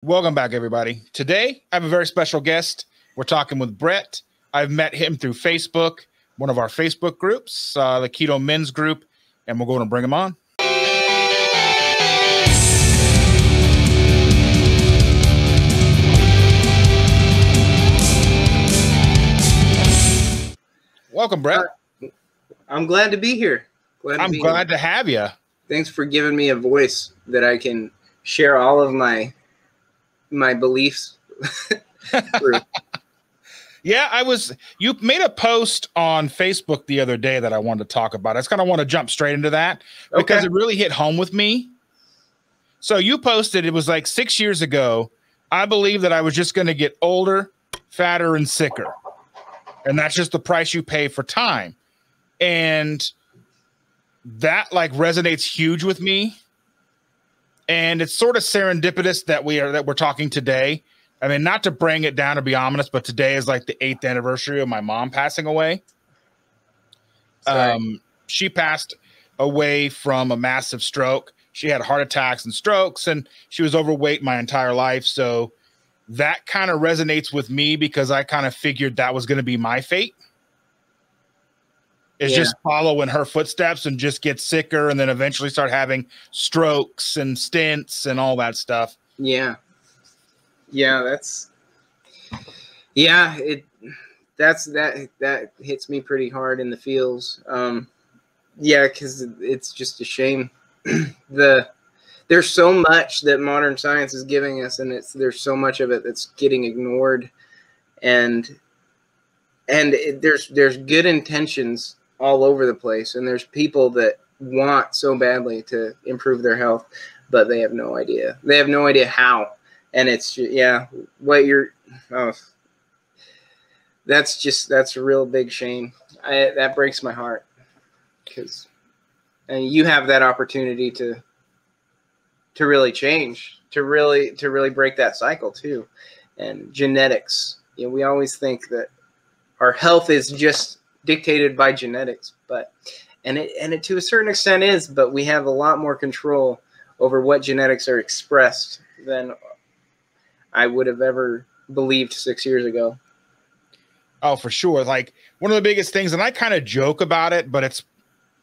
Welcome back, everybody. Today, I have a very special guest. We're talking with Brett. I've met him through Facebook, one of our Facebook groups, the Keto Men's Group, and we're going to bring him on. Welcome, Brett. I'm glad to be here. I'm glad to have you. Thanks for giving me a voice that I can share all of my beliefs through. Yeah, you made a post on Facebook the other day that I wanted to talk about. I just kind of want to jump straight into that because it really hit home with me. So you posted, it was like 6 years ago, I believe that I was just going to get older, fatter, and sicker. And that's just the price you pay for time. And that like resonates huge with me. And it's sort of serendipitous that we're talking today. I mean, not to bring it down or be ominous, but today is like the 8th anniversary of my mom passing away. She passed away from a massive stroke. She had heart attacks and strokes, and she was overweight my entire life. So that kind of resonates with me because I kind of figured that was going to be my fate. Is just follow in her footsteps and just get sicker and then eventually start having strokes and stents and all that stuff. Yeah. Yeah, that hits me pretty hard in the feels. Yeah, because it's just a shame. There's so much that modern science is giving us, and there's so much of it that's getting ignored, and there's good intentions all over the place, and there's people that want so badly to improve their health, but they have no idea. They have no idea how, and it's that's a real big shame. That breaks my heart because, and you have that opportunity to really change, to really break that cycle too. And genetics, we always think that our health is just dictated by genetics, and it to a certain extent is, but we have a lot more control over what genetics are expressed than I would have ever believed 6 years ago. Oh, for sure. Like one of the biggest things, and I kind of joke about it, but it's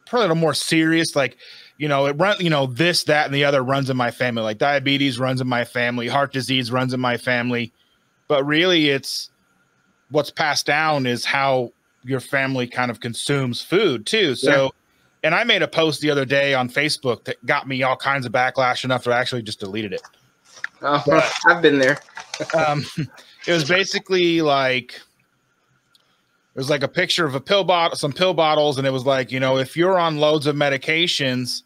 probably a little more serious. Like, this, that, and the other runs in my family. Like diabetes runs in my family, heart disease runs in my family. But really, it's what's passed down is how your family kind of consumes food too. So, and I made a post the other day on Facebook that got me all kinds of backlash enough that I actually just deleted it. Oh, but, I've been there. It was basically like, it was like a picture of a pill bottle, some pill bottles. And it was like, if you're on loads of medications,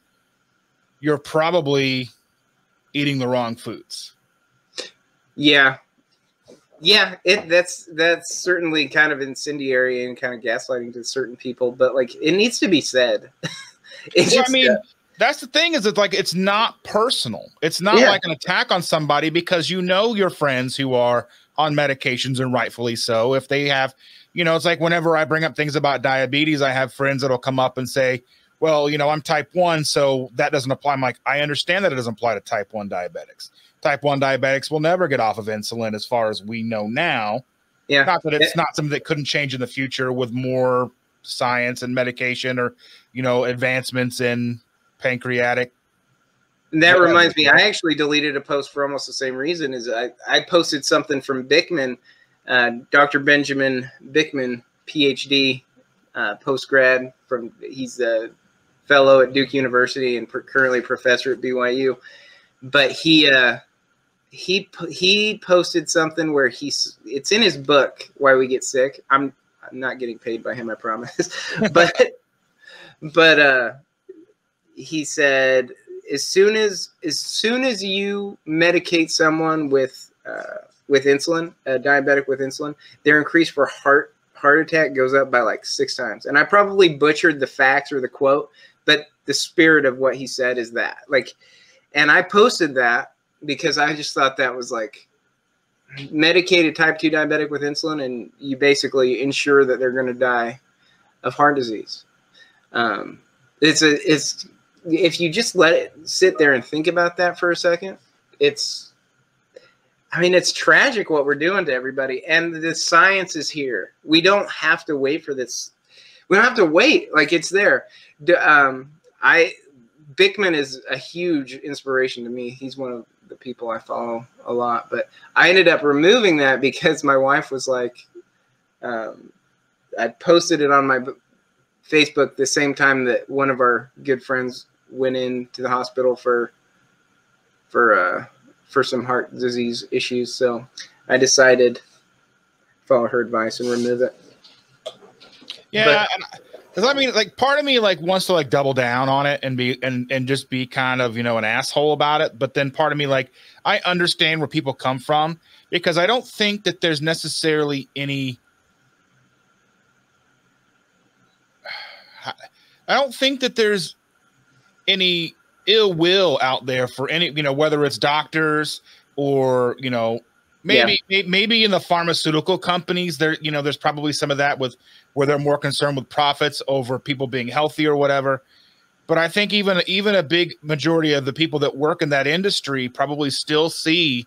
you're probably eating the wrong foods. Yeah. Yeah, that's certainly kind of incendiary and kind of gaslighting to certain people, but like it needs to be said. That's the thing is it's not personal. It's not like an attack on somebody because your friends who are on medications, and rightfully so. If they have, it's like whenever I bring up things about diabetes, I have friends that'll come up and say, well, I'm type 1, so that doesn't apply. I'm like, I understand that it doesn't apply to type 1 diabetics. Type 1 diabetics will never get off of insulin as far as we know now. Yeah. Not that it's not something that couldn't change in the future with more science and medication or, advancements in pancreatic. And that reminds me, I actually deleted a post for almost the same reason. Is I posted something from Bickman, Dr. Benjamin Bickman, PhD, post-grad he's a fellow at Duke University and currently professor at BYU. But he posted something where it's in his book, Why We Get Sick. I'm not getting paid by him, I promise. but he said, as soon as you medicate someone with insulin, a diabetic with insulin, their increase for heart attack goes up by like 6 times. And I probably butchered the facts or the quote, but the spirit of what he said is that. And I posted that because I just thought that was like medicated type 2 diabetic with insulin, and you basically ensure that they're going to die of heart disease. If you just let it sit there and think about that for a second, I mean, it's tragic what we're doing to everybody. And the science is here. We don't have to wait for this. We don't have to wait. Like, it's there. Bickman is a huge inspiration to me. He's one of the people I follow a lot. But I ended up removing that because my wife was like, I posted it on my Facebook the same time that one of our good friends went into the hospital for some heart disease issues. So I decided to follow her advice and remove it. Yeah, because I mean, like, part of me like wants to like double down on it and be and just be kind of, you know, an asshole about it. But then part of me, like, I understand where people come from, because I don't think that there's necessarily any. I don't think that there's any ill will out there for any, you know, whether it's doctors or, you know, maybe in the pharmaceutical companies there, you know, there's probably some of that with where they're more concerned with profits over people being healthy or whatever. But I think even a big majority of the people that work in that industry probably still see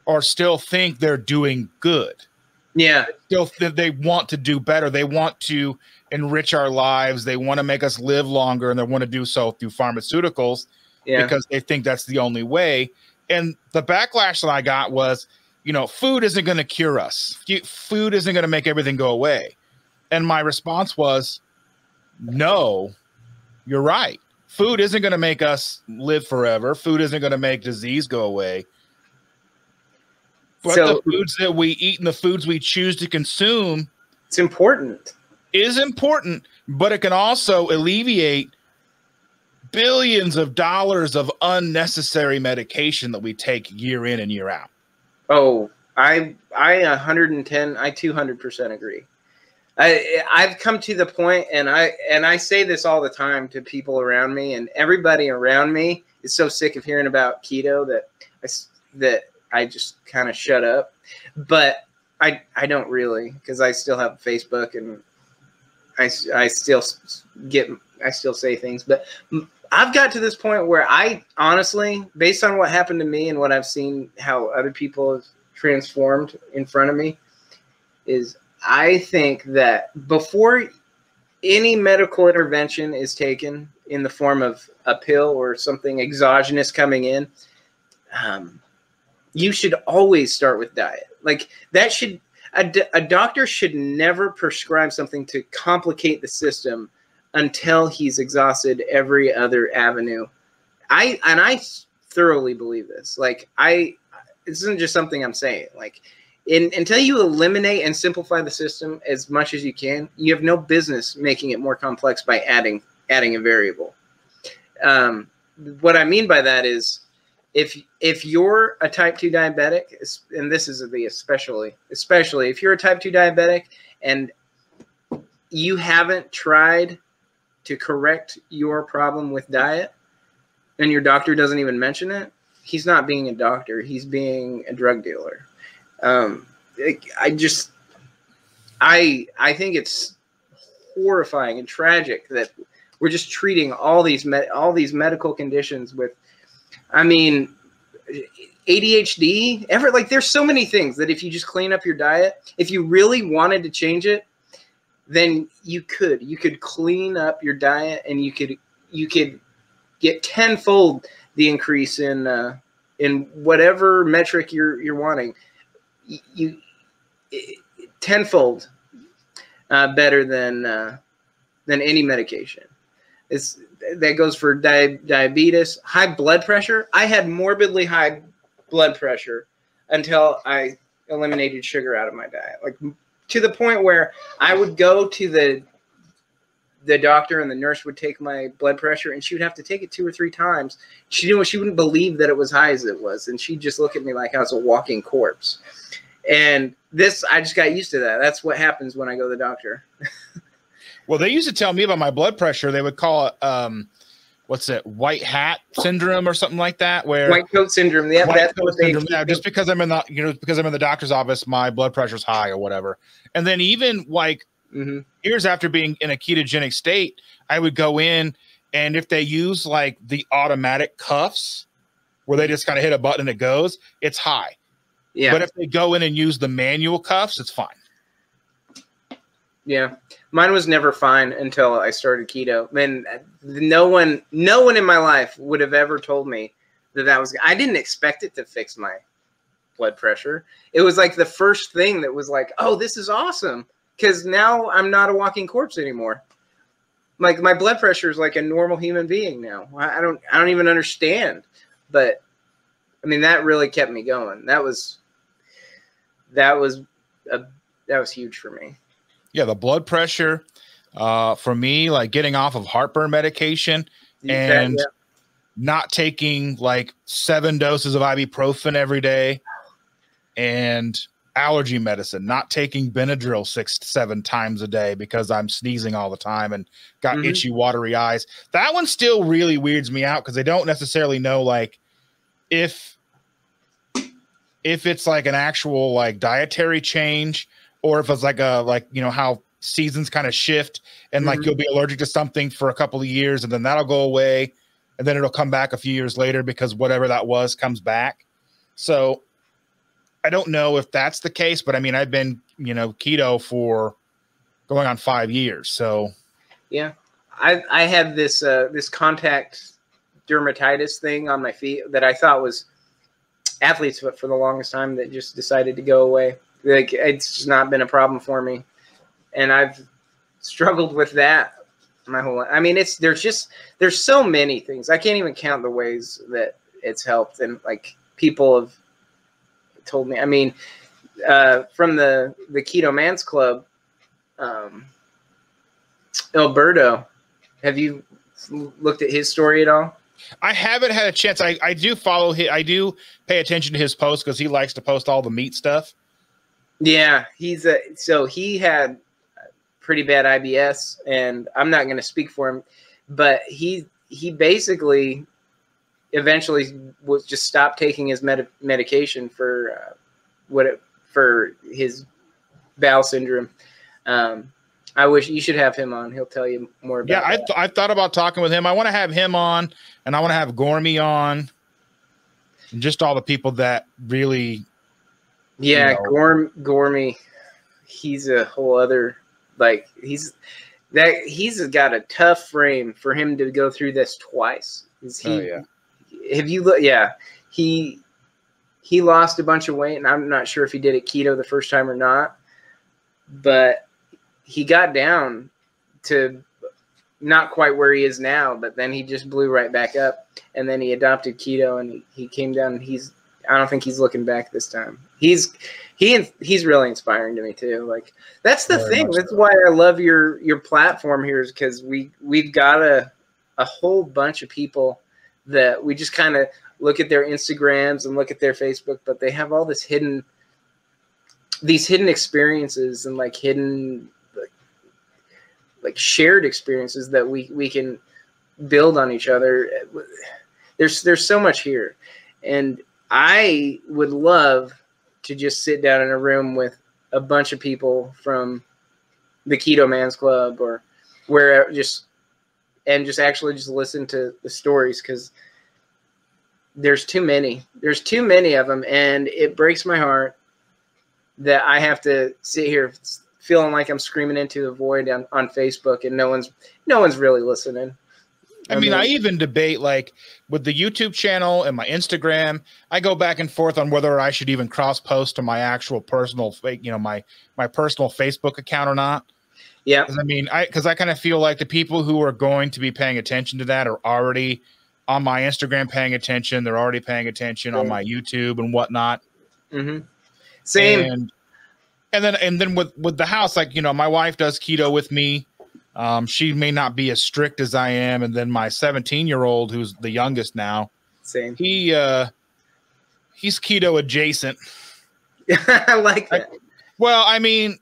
or still think they're doing good. Yeah. Still they want to do better. They want to enrich our lives. They want to make us live longer, and they want to do so through pharmaceuticals because they think that's the only way. And the backlash that I got was, you know, food isn't going to cure us. Food isn't going to make everything go away. And my response was, no, you're right. Food isn't going to make us live forever. Food isn't going to make disease go away. But the foods that we eat and the foods we choose to consume, it's important. Is important, but it can also alleviate billions of dollars of unnecessary medication that we take year in and year out. Oh, I 200% agree. I've come to the point, and I say this all the time to people around me, and everybody around me is so sick of hearing about keto that I just kind of shut up. But I don't really, because I still have Facebook and I still say things. But I've got to this point where I honestly, based on what happened to me and what I've seen how other people have transformed in front of me, is I think that before any medical intervention is taken in the form of a pill or something exogenous coming in, you should always start with diet. Like, that should, a doctor should never prescribe something to complicate the system until he's exhausted every other avenue. I thoroughly believe this. Like, this isn't just something I'm saying. Like, until you eliminate and simplify the system as much as you can, you have no business making it more complex by adding a variable. What I mean by that is, if you're a type 2 diabetic, and this is especially if you're a type 2 diabetic and you haven't tried to correct your problem with diet, and your doctor doesn't even mention it, he's not being a doctor. He's being a drug dealer. I think it's horrifying and tragic that we're just treating all these medical conditions with, I mean, ADHD, like, there's so many things that if you just clean up your diet, if you really wanted to change it, then you could clean up your diet, and you could get tenfold the increase in whatever metric you're wanting. You tenfold better than any medication. That goes for diabetes, high blood pressure. I had morbidly high blood pressure until I eliminated sugar out of my diet. Like, to the point where I would go to the doctor, and the nurse would take my blood pressure, and she would have to take it 2 or 3 times. She wouldn't believe that it was high as it was, and she'd just look at me like I was a walking corpse. And I just got used to that. That's what happens when I go to the doctor. Well, they used to tell me about my blood pressure. They would call it, what's it, white hat syndrome or something like that, where white coat syndrome. Yeah, that's what they syndrome. Yeah, just because I'm in the doctor's office, my blood pressure's high or whatever. And then even like years after being in a ketogenic state, I would go in, and if they use like the automatic cuffs, where they just kind of hit a button and it goes, it's high. Yeah. But if they go in and use the manual cuffs, it's fine. Yeah. Mine was never fine until I started keto. Man, no one in my life would have ever told me that was, I didn't expect it to fix my blood pressure. It was like the first thing that was like, oh, this is awesome. Because now I'm not a walking corpse anymore. Like my blood pressure is like a normal human being now. I don't even understand. But I mean, that really kept me going. That was huge for me. Yeah, the blood pressure for me, like getting off of heartburn medication and not taking like 7 doses of ibuprofen every day, and allergy medicine, not taking Benadryl 6 to 7 times a day because I'm sneezing all the time and got itchy, watery eyes. That one still really weirds me out because I don't necessarily know like if it's like an actual like dietary change, or if it's like you know, how seasons kind of shift and like you'll be allergic to something for a couple of years and then that'll go away and then it'll come back a few years later because whatever that was comes back. So I don't know if that's the case, but I mean, I've been, you know, keto for going on 5 years. So yeah, I had this this contact dermatitis thing on my feet that I thought was athlete's foot for the longest time that just decided to go away. Like it's just not been a problem for me, and I've struggled with that my whole life. I mean, there's so many things. I can't even count the ways that it's helped, and like people have told me. I mean, from the Keto Man's Club, Alberto, have you looked at his story at all? I haven't had a chance. I do follow him. I do pay attention to his posts because he likes to post all the meat stuff. Yeah, so he had pretty bad IBS, and I'm not going to speak for him, but he basically eventually was just stopped taking his medication for for his bowel syndrome. I wish you should have him on. He'll tell you more about that. I thought about talking with him. I want to have him on, and I want to have Gormy on, and just all the people that really. Yeah, you know, Gormy, he's a whole other, like he's got a tough frame for him to go through this twice. Have you look? Yeah, he lost a bunch of weight, and I'm not sure if he did it keto the first time or not, but he got down to not quite where he is now, but then he just blew right back up, and then he adopted keto, and he came down, and I don't think he's looking back this time. He's really inspiring to me too. Like that's the thing. That's why I love your platform here, is because we've got a whole bunch of people that we just kind of look at their Instagrams and look at their Facebook, but they have all these hidden experiences and like hidden like shared experiences that we can build on each other. There's so much here, and I would love to just sit down in a room with a bunch of people from the Keto Man's Club or where just actually just listen to the stories, because there's too many. There's too many of them, and it breaks my heart that I have to sit here feeling like I'm screaming into the void on Facebook, and no one's really listening. I mean, I even debate, like, with the YouTube channel and my Instagram, I go back and forth on whether I should even cross-post to my actual personal, you know, my personal Facebook account or not. Yeah. I mean, because I kind of feel like the people who are going to be paying attention to that are already on my Instagram paying attention. They're already paying attention on my YouTube and whatnot. Mm-hmm. Same. And then with the house, like, you know, my wife does keto with me. She may not be as strict as I am. And then my 17-year-old, who's the youngest now, same. He's keto adjacent. I like that. Well, I mean,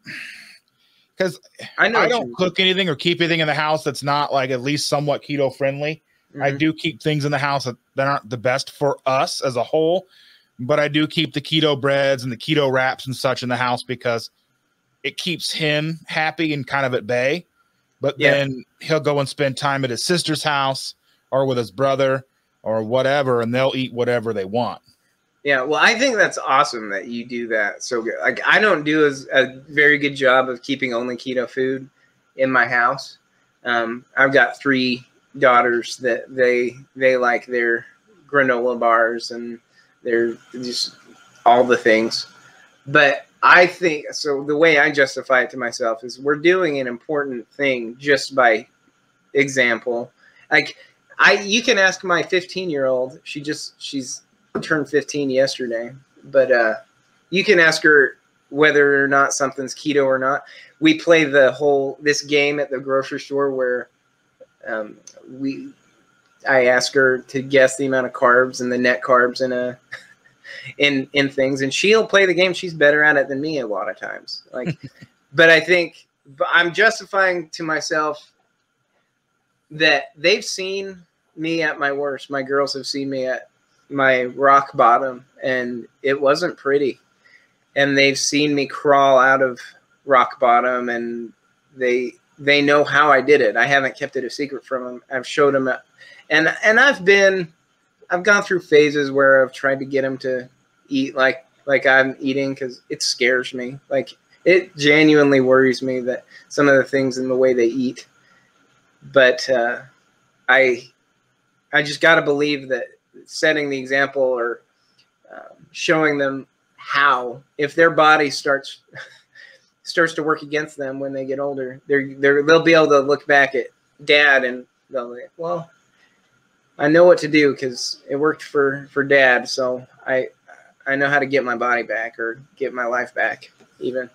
because I don't cook anything or keep anything in the house that's not like at least somewhat keto friendly. Mm-hmm. I do keep things in the house that aren't the best for us as a whole, but I do keep the keto breads and the keto wraps and such in the house because it keeps him happy and kind of at bay. But then he'll go and spend time at his sister's house or with his brother. or whatever, and they'll eat whatever they want. Yeah, well, I think that's awesome that you do that so good. Like, I don't do a very good job of keeping only keto food in my house. I've got 3 daughters that they like their granola bars and they're just all the things. But I think, so the way I justify it to myself is we're doing an important thing just by example. Like, you can ask my 15-year-old, she's turned 15 yesterday, but you can ask her whether or not something's keto or not. We play this game at the grocery store where I ask her to guess the amount of carbs and the net carbs in things, and she'll play the game. She's better at it than me a lot of times. Like, but I think I'm justifying to myself that they've seen me at my worst. My girls have seen me at my rock bottom, and it wasn't pretty. And they've seen me crawl out of rock bottom, and they know how I did it. I haven't kept it a secret from them. I've showed them, and I've gone through phases where I've tried to get them to eat like I'm eating, because it scares me. Like, it genuinely worries me that some of the things in the way they eat. But I just got to believe that setting the example or showing them how, if their body starts to work against them when they get older, they'll be able to look back at Dad and they'll be like, well, I know what to do because it worked for Dad, so I know how to get my body back or get my life back. Even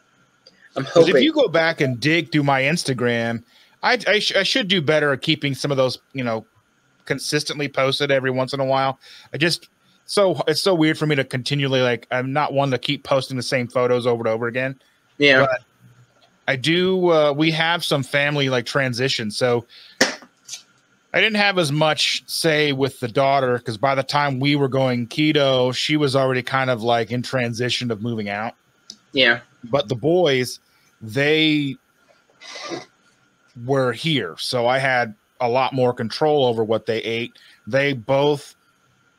I'm hoping. If you go back and dig through my Instagram, I should do better at keeping some of those, consistently posted every once in a while. It's so weird for me to continually, like, I'm not one to keep posting the same photos over and over again. Yeah. But I do, we have some family like transition. So I didn't have as much say with the daughter, because by the time we were going keto, she was already kind of like in transition of moving out. Yeah. But the boys, they were here. So I had a lot more control over what they ate. They both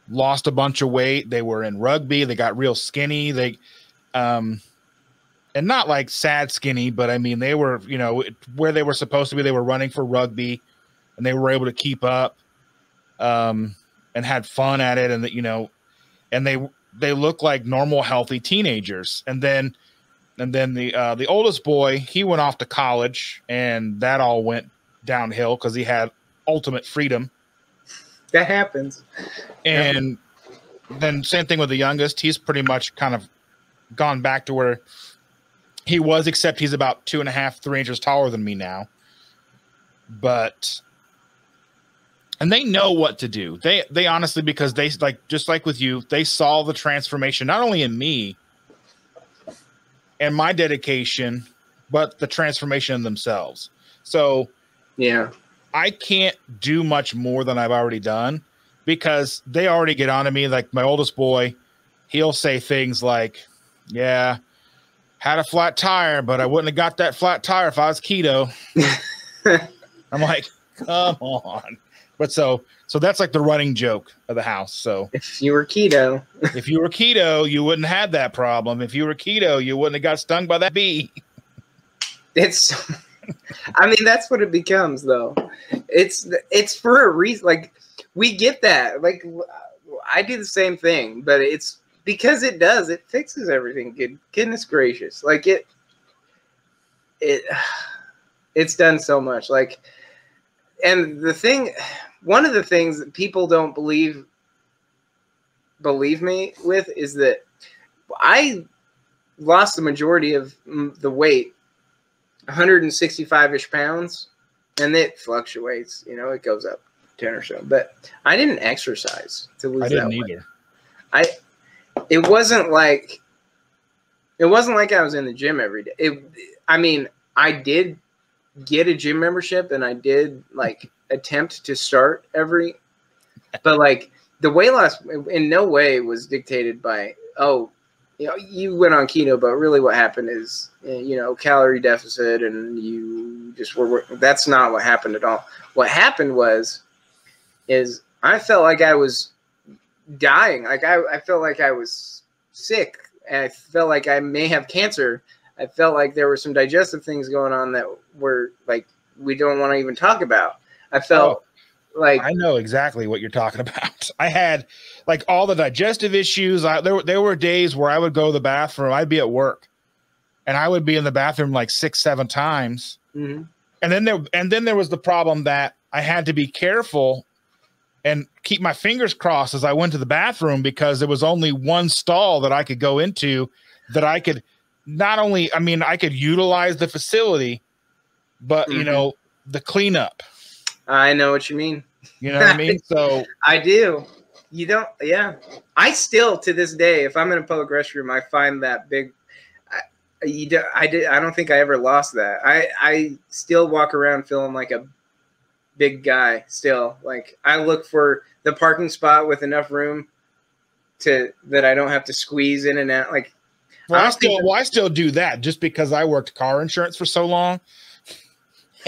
lost a bunch of weight. They were in rugby. They got real skinny. And not like sad skinny, but I mean, they were, where they were supposed to be. They were running for rugby, and they were able to keep up, and had fun at it. And and they look like normal, healthy teenagers. And then the oldest boy, he went off to college, and that all went downhill because he had ultimate freedom. That happens. And then same thing with the youngest. He's pretty much kind of gone back to where he was, except he's about 2.5, 3 inches taller than me now. And they know what to do. They honestly, because they, like, just like with you, they saw the transformation, not only in me and my dedication, but the transformation in themselves. So yeah, I can't do much more than I've already done, because they already get on to me. Like my oldest boy, he'll say things like, yeah, had a flat tire, but I wouldn't have got that flat tire if I was keto. I'm like, come on. But so that's like the running joke of the house. So if you were keto, you wouldn't have that problem. If you were keto, you wouldn't have got stung by that bee. I mean, that's what it becomes, though. It's for a reason. Like, we get that. Like, I do the same thing, but it's because it fixes everything. Goodness gracious. Like, it's done so much. Like, and one of the things that people don't believe me with is that I lost the majority of the weight, 165-ish pounds, and it fluctuates. It goes up 10 or so. But I didn't exercise to lose that weight. I didn't either. It wasn't like I was in the gym every day. I mean, I did get a gym membership, and I did like attempt to start but like the weight loss in no way was dictated by, you went on keto, but really what happened is, calorie deficit, and you just that's not what happened at all. What happened is I felt like I was dying. Like I felt like I was sick. And I felt like I may have cancer. I felt like there were some digestive things going on that were like we don't want to even talk about. I felt like I know exactly what you're talking about. I had like all the digestive issues. There were days where I would go to the bathroom. I'd be at work, and I would be in the bathroom like 6-7 times. Mm-hmm. And then there was the problem that I had to be careful and keep my fingers crossed as I went to the bathroom, because there was only one stall that I could go into that I could not only, I mean, I could utilize the facility, but you know, the cleanup. I know what you mean. You know what I mean? So I do. You don't, yeah. I still, to this day, if I'm in a public restroom, I find that big. I don't think I ever lost that. I still walk around feeling like a big guy. Still, like I look for the parking spot with enough room that I don't have to squeeze in and out. Like, well, I still do that just because I worked car insurance for so long.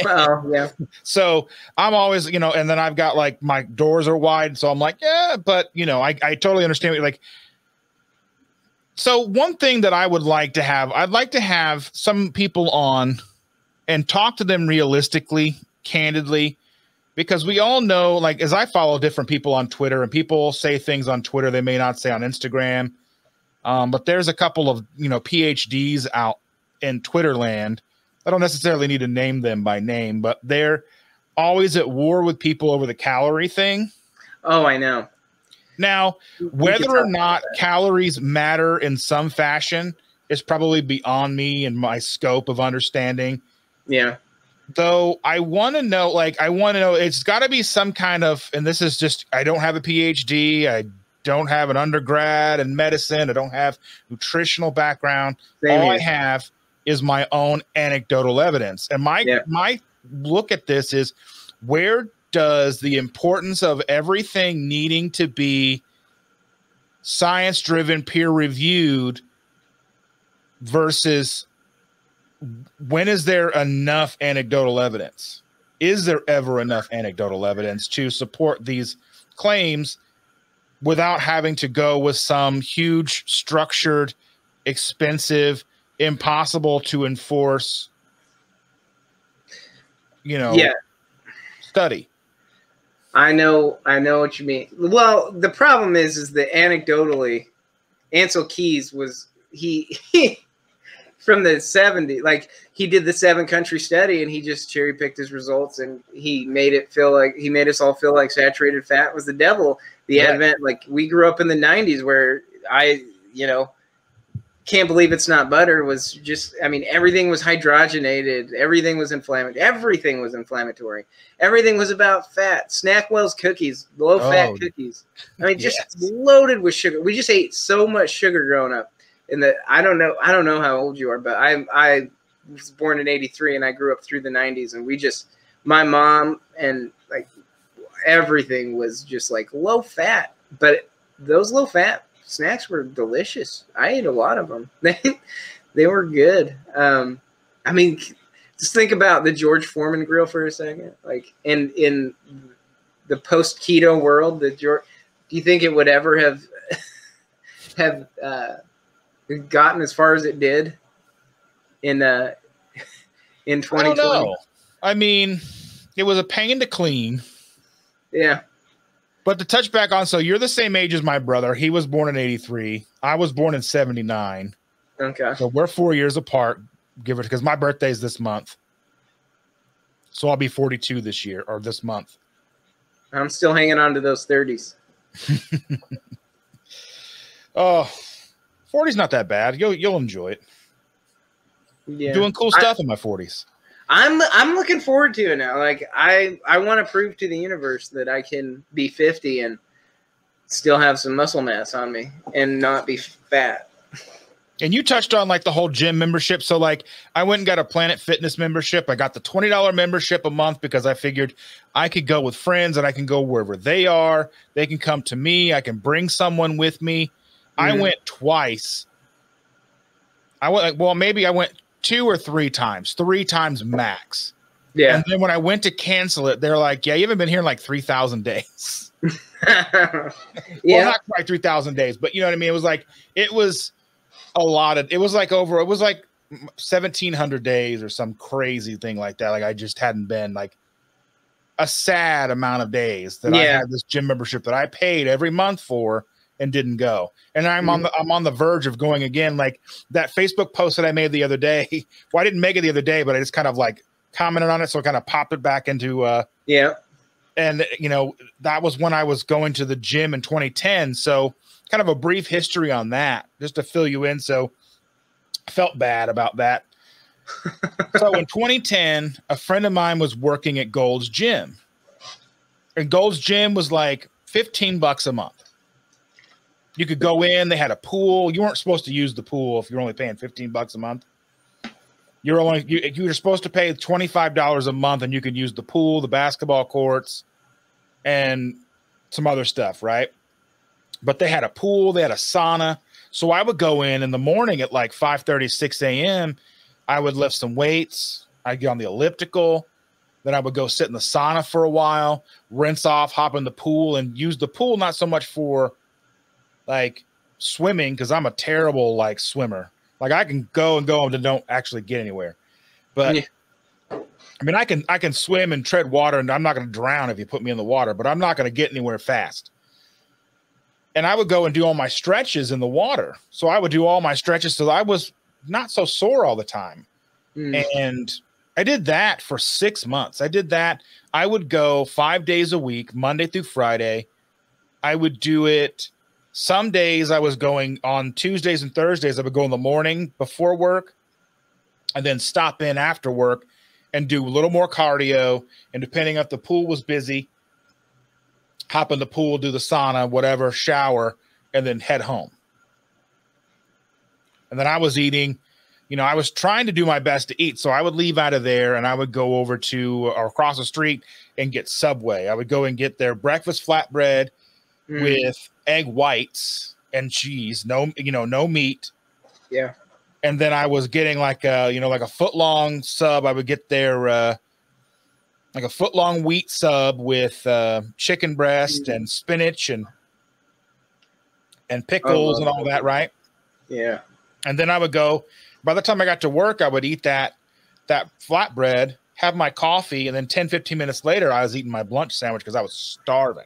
Oh, yeah. So I'm always, you know, and then I've got like my doors are wide. So I'm like, yeah, but you know, I totally understand what you're like. So one thing that I would like to have, I'd like to have some people on and talk to them realistically, candidly, because we all know, like, as I follow different people on Twitter, and people say things on Twitter they may not say on Instagram. But there's a couple of, you know, PhDs out in Twitter land. I don't necessarily need to name them by name, but they're always at war with people over the calorie thing. Oh, I know. Now, whether or not calories matter in some fashion is probably beyond me and my scope of understanding. Yeah. Though I want to know, it's got to be some kind of, and this is just, I don't have a PhD. I don't have an undergrad in medicine. I don't have nutritional background. All I have is my own anecdotal evidence. And my look at this is, where does the importance of everything needing to be science-driven, peer-reviewed versus when is there enough anecdotal evidence? Is there ever enough anecdotal evidence to support these claims without having to go with some huge, structured, expensive, impossible to enforce, you know, study? I know what you mean. Well, the problem is that anecdotally, Ansel Keys was he from the 70s. Like, he did the 7-country study and he just cherry picked his results and he made us all feel like saturated fat was the devil. The advent, like, we grew up in the 90s where can't believe it's not butter was just, I mean, everything was hydrogenated. Everything was inflammatory. Everything was inflammatory. Everything was about fat. Snackwell's cookies, low-fat cookies. I mean, just loaded with sugar. We just ate so much sugar growing up. And I don't know how old you are, but I was born in '83 and I grew up through the 90s. And my mom and like everything was just like low fat. But those low fat snacks were delicious. I ate a lot of them. They were good. I mean, just think about the George Foreman grill for a second. Like in the post keto world, do you think it would ever have gotten as far as it did in 2020? I don't know. I mean, it was a pain to clean. Yeah. But to touch back on, so you're the same age as my brother. He was born in '83. I was born in '79. Okay. So we're 4 years apart, because my birthday's this month. So I'll be 42 this year, or this month. I'm still hanging on to those 30s. Oh, 40's not that bad. You'll enjoy it. Yeah. Doing cool stuff in my 40s. I'm looking forward to it now. Like I want to prove to the universe that I can be 50 and still have some muscle mass on me and not be fat. And you touched on like the whole gym membership. So like I went and got a Planet Fitness membership. I got the $20 membership a month because I figured I could go with friends and I can go wherever they are. They can come to me. I can bring someone with me. Mm-hmm. I went twice. Maybe I went 2 or 3 times, 3 times max. Yeah. And then when I went to cancel it, they're like, yeah, you haven't been here in like 3,000 days. Yeah. Well, not quite 3,000 days, but you know what I mean? It was a lot of, it was like 1,700 days or some crazy thing like that. Like I just hadn't been, like a sad amount of days that I had this gym membership that I paid every month for and didn't go. And I'm on the verge of going again. Like that Facebook post that I made the other day. Well, I didn't make it the other day, but I just kind of like commented on it. So I kind of popped it back into, and you know, that was when I was going to the gym in 2010. So kind of a brief history on that just to fill you in. So I felt bad about that. So in 2010, a friend of mine was working at Gold's Gym. And Gold's Gym was like $15 a month. You could go in, they had a pool. You weren't supposed to use the pool if you're only paying $15 a month. You were supposed to pay $25 a month and you could use the pool, the basketball courts, and some other stuff, right? But they had a pool, they had a sauna. So I would go in the morning at like 5:30, 6 a.m. I would lift some weights. I'd get on the elliptical. Then I would go sit in the sauna for a while, rinse off, hop in the pool, and use the pool not so much for like swimming, because I'm a terrible like swimmer. Like I can go and don't actually get anywhere. But I mean, I can swim and tread water, and I'm not going to drown if you put me in the water, but I'm not going to get anywhere fast. And I would go and do all my stretches in the water. So I would do all my stretches so I was not so sore all the time. And I did that for 6 months. I did that. I would go 5 days a week, Monday through Friday. I would do it. Some days I was going on Tuesdays and Thursdays. I would go in the morning before work and then stop in after work and do a little more cardio. And depending if the pool was busy, hop in the pool, do the sauna, whatever, shower, and then head home. And then I was eating, you know, I was trying to do my best to eat. So I would leave out of there and I would go over to or across the street and get Subway. I would go and get their breakfast flatbread with egg whites and cheese, no meat. Yeah. And then I was getting like a foot-long sub. I would get their like a foot-long wheat sub with chicken breast and spinach and pickles and all that, right? Yeah. And then I would go, by the time I got to work, I would eat that flatbread, have my coffee, and then 10, 15 minutes later, I was eating my lunch sandwich because I was starving.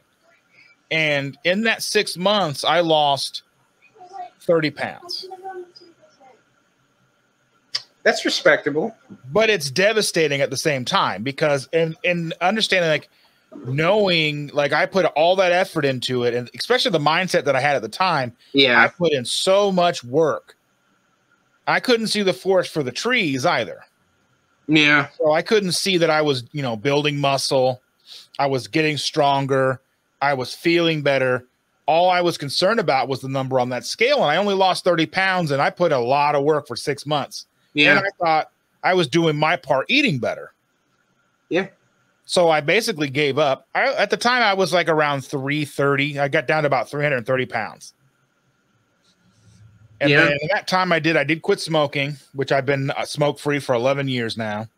And in that 6 months, I lost 30 pounds. That's respectable. But it's devastating at the same time because in understanding, like, knowing, like, I put all that effort into it, and especially the mindset that I had at the time, I put in so much work. I couldn't see the forest for the trees either. Yeah. So I couldn't see that I was, building muscle. I was getting stronger. I was feeling better. All I was concerned about was the number on that scale. And I only lost 30 pounds and I put a lot of work for 6 months. Yeah. And I thought I was doing my part eating better. Yeah. So I basically gave up. At the time, I was like around 330. I got down to about 330 pounds. And then at that time I did quit smoking, which I've been smoke free for 11 years now.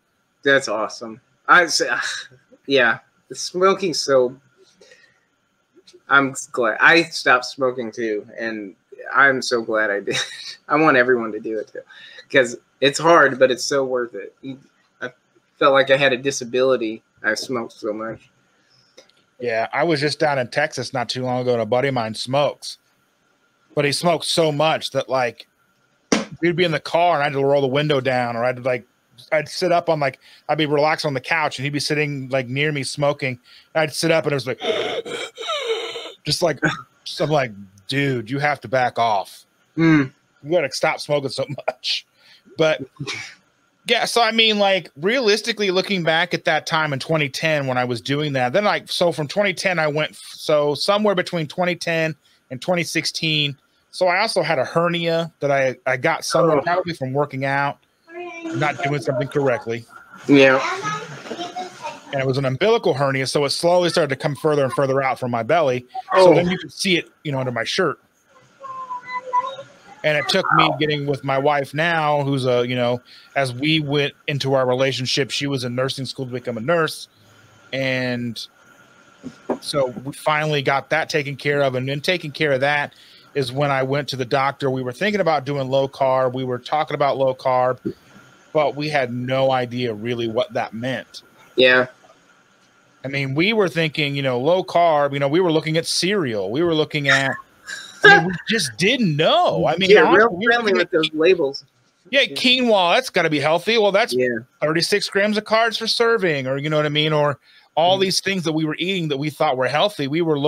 That's awesome. The smoking. So I'm glad I stopped smoking too. And I'm so glad I did. I want everyone to do it too, because it's hard, but it's so worth it. I felt like I had a disability. I smoked so much. Yeah. I was just down in Texas not too long ago, and a buddy of mine smokes. But he smoked so much that, like, we'd be in the car and I had to roll the window down, or I'd sit up on, like, I'd be relaxed on the couch and he'd be sitting like near me smoking. I'd sit up and it was like, just like, I'm like, dude, you have to back off. You got to stop smoking so much. But yeah, so I mean, like, realistically looking back at that time in 2010 when I was doing that, then so from 2010, I went, so somewhere between 2010 and 2016. So I also had a hernia that I got somewhere probably from working out, not doing something correctly. Yeah. And it was an umbilical hernia, so it slowly started to come further and further out from my belly. So then you could see it, under my shirt. And it took me getting with my wife now, who's as we went into our relationship, she was in nursing school to become a nurse. And so we finally got that taken care of. And then taking care of that is when I went to the doctor. We were thinking about doing low carb. We were talking about low carb, but we had no idea really what that meant. Yeah. I mean, we were thinking, low carb, we were looking at cereal. We were looking at, we just didn't know. I mean, real friendly with those labels. Yeah, quinoa, that's got to be healthy. Well, that's 36 grams of carbs per serving, or you know what I mean? Or all these things that we were eating that we thought were healthy. We were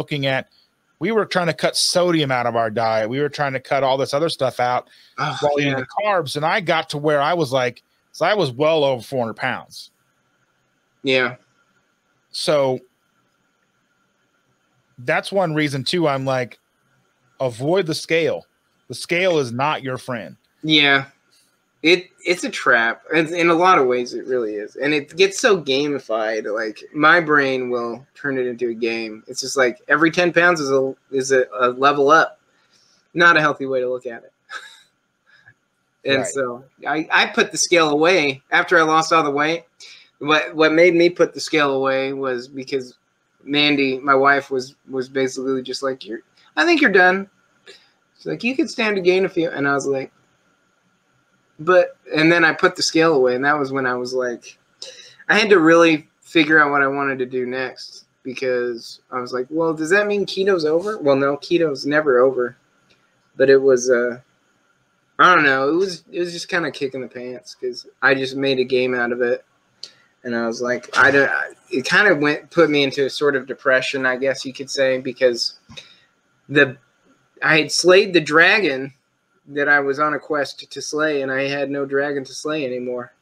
trying to cut sodium out of our diet. We were trying to cut all this other stuff out while eating the carbs. And I got to where I was I was well over 400 pounds. Yeah. So that's one reason too. I'm like, avoid the scale. The scale is not your friend. Yeah. It's a trap. In a lot of ways, it really is. And it gets so gamified. Like, my brain will turn it into a game. It's just like every 10 pounds is a level up. Not a healthy way to look at it. And so I put the scale away after I lost all the weight. What made me put the scale away was because Mandy, my wife, was basically just like, I think you're done. She's like, you could stand to gain a few. And I was like, and then I put the scale away, and that was when I was like, I had to really figure out what I wanted to do next, because I was like, well, does that mean keto's over? Well, no, keto's never over. But it was, I don't know, it was just kind of kicking the pants, because I just made a game out of it. And I was like, it kind of put me into a sort of depression, I guess you could say, because I had slayed the dragon that I was on a quest to slay, and I had no dragon to slay anymore.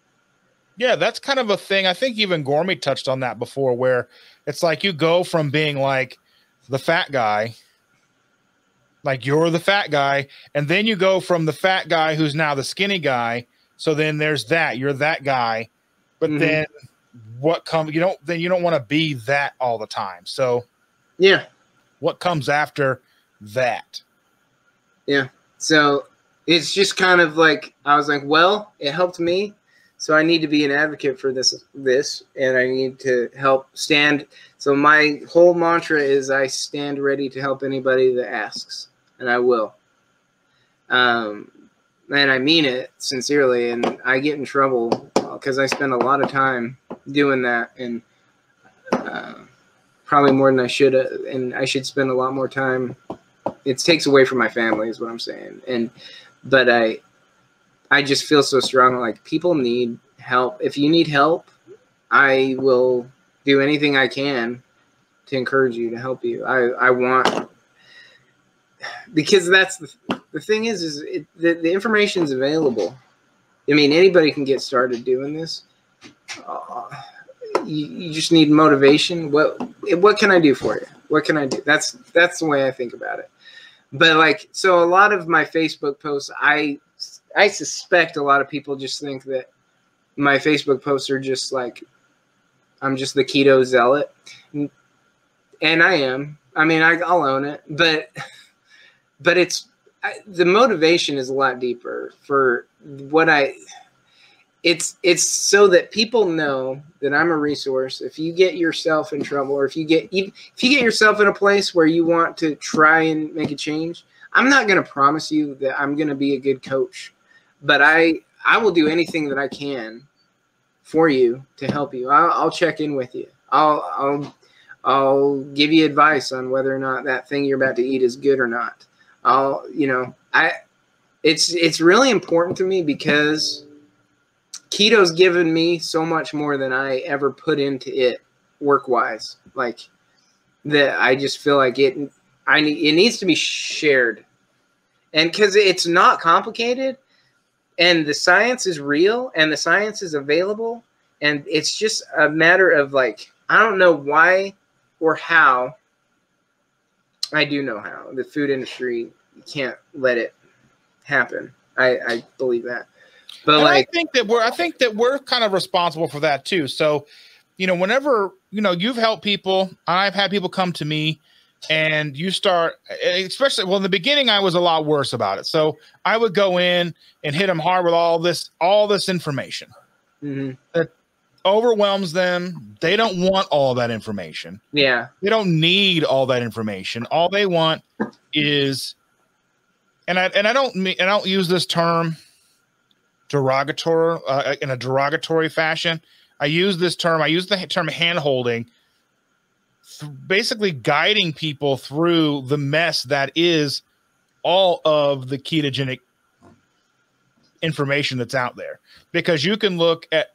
Yeah, that's kind of a thing. I think even Gourmet touched on that before, where it's like you go from being like the fat guy, like you're the fat guy, and then you go from the fat guy who's now the skinny guy. So then there's that, you're that guy, but then what comes, you don't want to be that all the time. So yeah, what comes after that? Yeah. So it's just kind of like, I was like, well, it helped me, so I need to be an advocate for this, and I need to help stand. So my whole mantra is, I stand ready to help anybody that asks, and I will. And I mean it sincerely, and I get in trouble because I spend a lot of time doing that, and probably more than I should, and I should spend a lot more time. It takes away from my family is what I'm saying. But I just feel so strong. Like, people need help. If you need help, I will do anything I can to encourage you, to help you. I want, because that's the thing is the information is available. I mean, anybody can get started doing this. You just need motivation. What can I do for you? What can I do? That's the way I think about it. But like, so a lot of my Facebook posts, I suspect a lot of people just think that my Facebook posts are just like, I'm just the keto zealot. And I am. I mean, I'll own it. But the motivation is a lot deeper for what it's so that people know that I'm a resource. If you get yourself in trouble, or if you get yourself in a place where you want to try and make a change, I'm not going to promise you that I'm going to be a good coach, but I will do anything that I can for you to help you. I'll check in with you. I'll give you advice on whether or not that thing you're about to eat is good or not. It's really important to me, because keto's given me so much more than I ever put into it work-wise. Like, that I just feel like it needs to be shared. And because it's not complicated, and the science is real, and the science is available, and it's just a matter of, like, I don't know why or how. I do know how. The food industry, you can't let it happen. I believe that. But like, I think that we're kind of responsible for that too. So, whenever, you've helped people, I've had people come to me and you start, especially, well, in the beginning, I was a lot worse about it. So I would go in and hit them hard with all this information that overwhelms them. They don't want all that information. Yeah. They don't need all that information. All they want is, and I don't use this term derogatory in a derogatory fashion. I use the term hand holding, basically guiding people through the mess that is all of the ketogenic information that's out there, because you can look at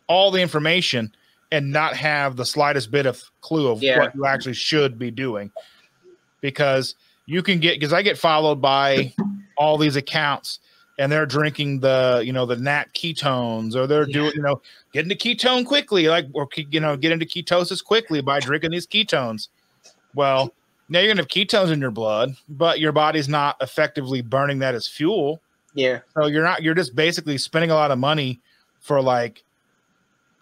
all the information and not have the slightest bit of clue of what you actually should be doing, because I get followed by all these accounts and they're drinking the nat ketones, or they're doing, get into ketone quickly, get into ketosis quickly by drinking these ketones. Well, now you're gonna have ketones in your blood, but your body's not effectively burning that as fuel. Yeah. So you're just basically spending a lot of money for like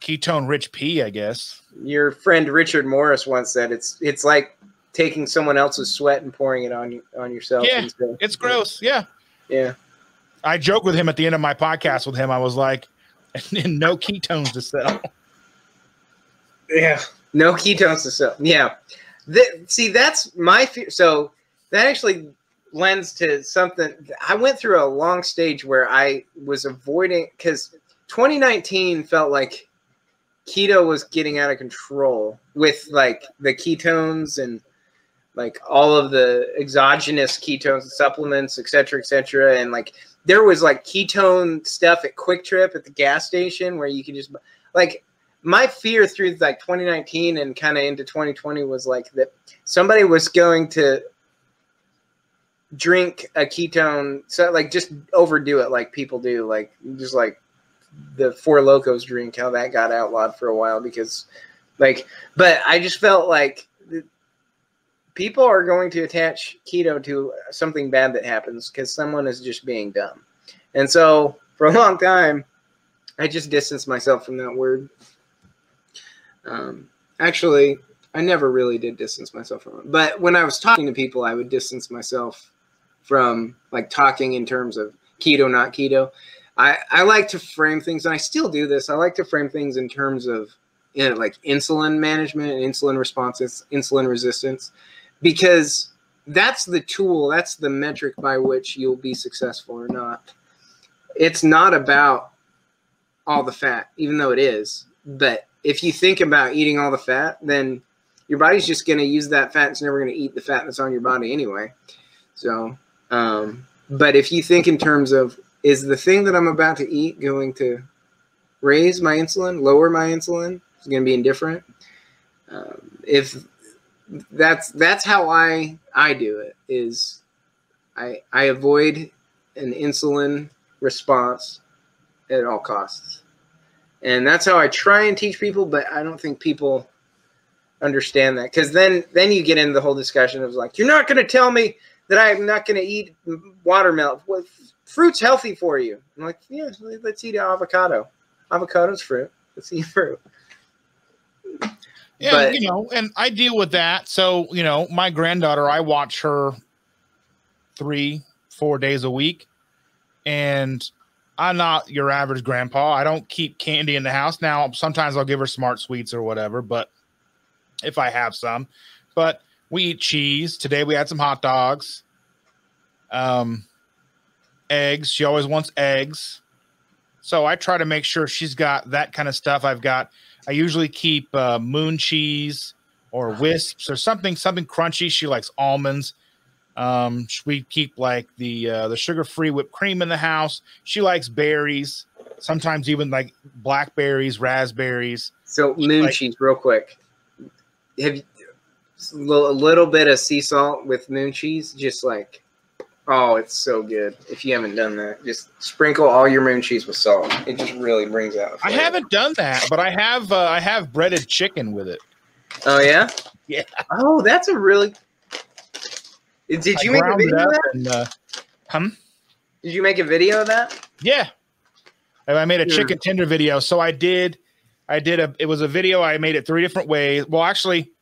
ketone rich pee, I guess. Your friend Richard Morris once said it's like taking someone else's sweat and pouring it on yourself. Yeah, it's gross. Yeah. Yeah. I joke with him at the end of my podcast with him. I was like, no ketones to sell. Yeah. No ketones to sell. Yeah. See, that's my fear. So that actually lends to something. I went through a long stage where I was avoiding, because 2019 felt like keto was getting out of control with like the ketones and like all of the exogenous ketones and supplements, et cetera, and like there was like ketone stuff at Quick Trip at the gas station where you could just like, my fear through like 2019 and kind of into 2020 was like that somebody was going to drink a ketone, so like just overdo it like people do, like just like the Four Locos drink, how that got outlawed for a while because like, but I just felt like people are going to attach keto to something bad that happens because someone is just being dumb. And so for a long time, I just distanced myself from that word. Actually, I never really did distance myself from it. But when I was talking to people, I would distance myself from like talking in terms of keto, not keto. I like to frame things, and I still do this. I like to frame things in terms of like insulin management and insulin responses, insulin resistance, because that's the tool, that's the metric by which you'll be successful or not. It's not about all the fat, even though it is. But if you think about eating all the fat, then your body's just going to use that fat. It's never going to eat the fat that's on your body anyway. So, but if you think in terms of, is the thing that I'm about to eat going to raise my insulin, lower my insulin? It's going to be indifferent. If that's how I do it, is I avoid an insulin response at all costs. And that's how I try and teach people, but I don't think people understand that. Because then you get into the whole discussion of like, you're not going to tell me that I'm not going to eat watermelon. Well, fruit's healthy for you. I'm like, yeah, let's eat an avocado. Avocado's fruit. Let's eat fruit. Yeah, but, and I deal with that. So, my granddaughter, I watch her 3-4 days a week. And I'm not your average grandpa. I don't keep candy in the house. Now, sometimes I'll give her Smart Sweets or whatever, but if I have some. But we eat cheese. Today we had some hot dogs. Eggs. She always wants eggs. So I try to make sure she's got that kind of stuff. I usually keep moon cheese or wisps or something crunchy. She likes almonds. We keep like the sugar-free whipped cream in the house. She likes berries, sometimes even like blackberries, raspberries. So moon cheese, real quick. Have you, a little bit of sea salt with moon cheese? Just like, oh, it's so good. If you haven't done that, just sprinkle all your moon cheese with salt. It just really brings out. I haven't done that, but I have breaded chicken with it. Oh yeah, yeah. Oh, that's a really. Did you make a video of that? Did you make a video of that? Yeah. I made a chicken tender video. So it was a video. I made it 3 different ways. Well, actually,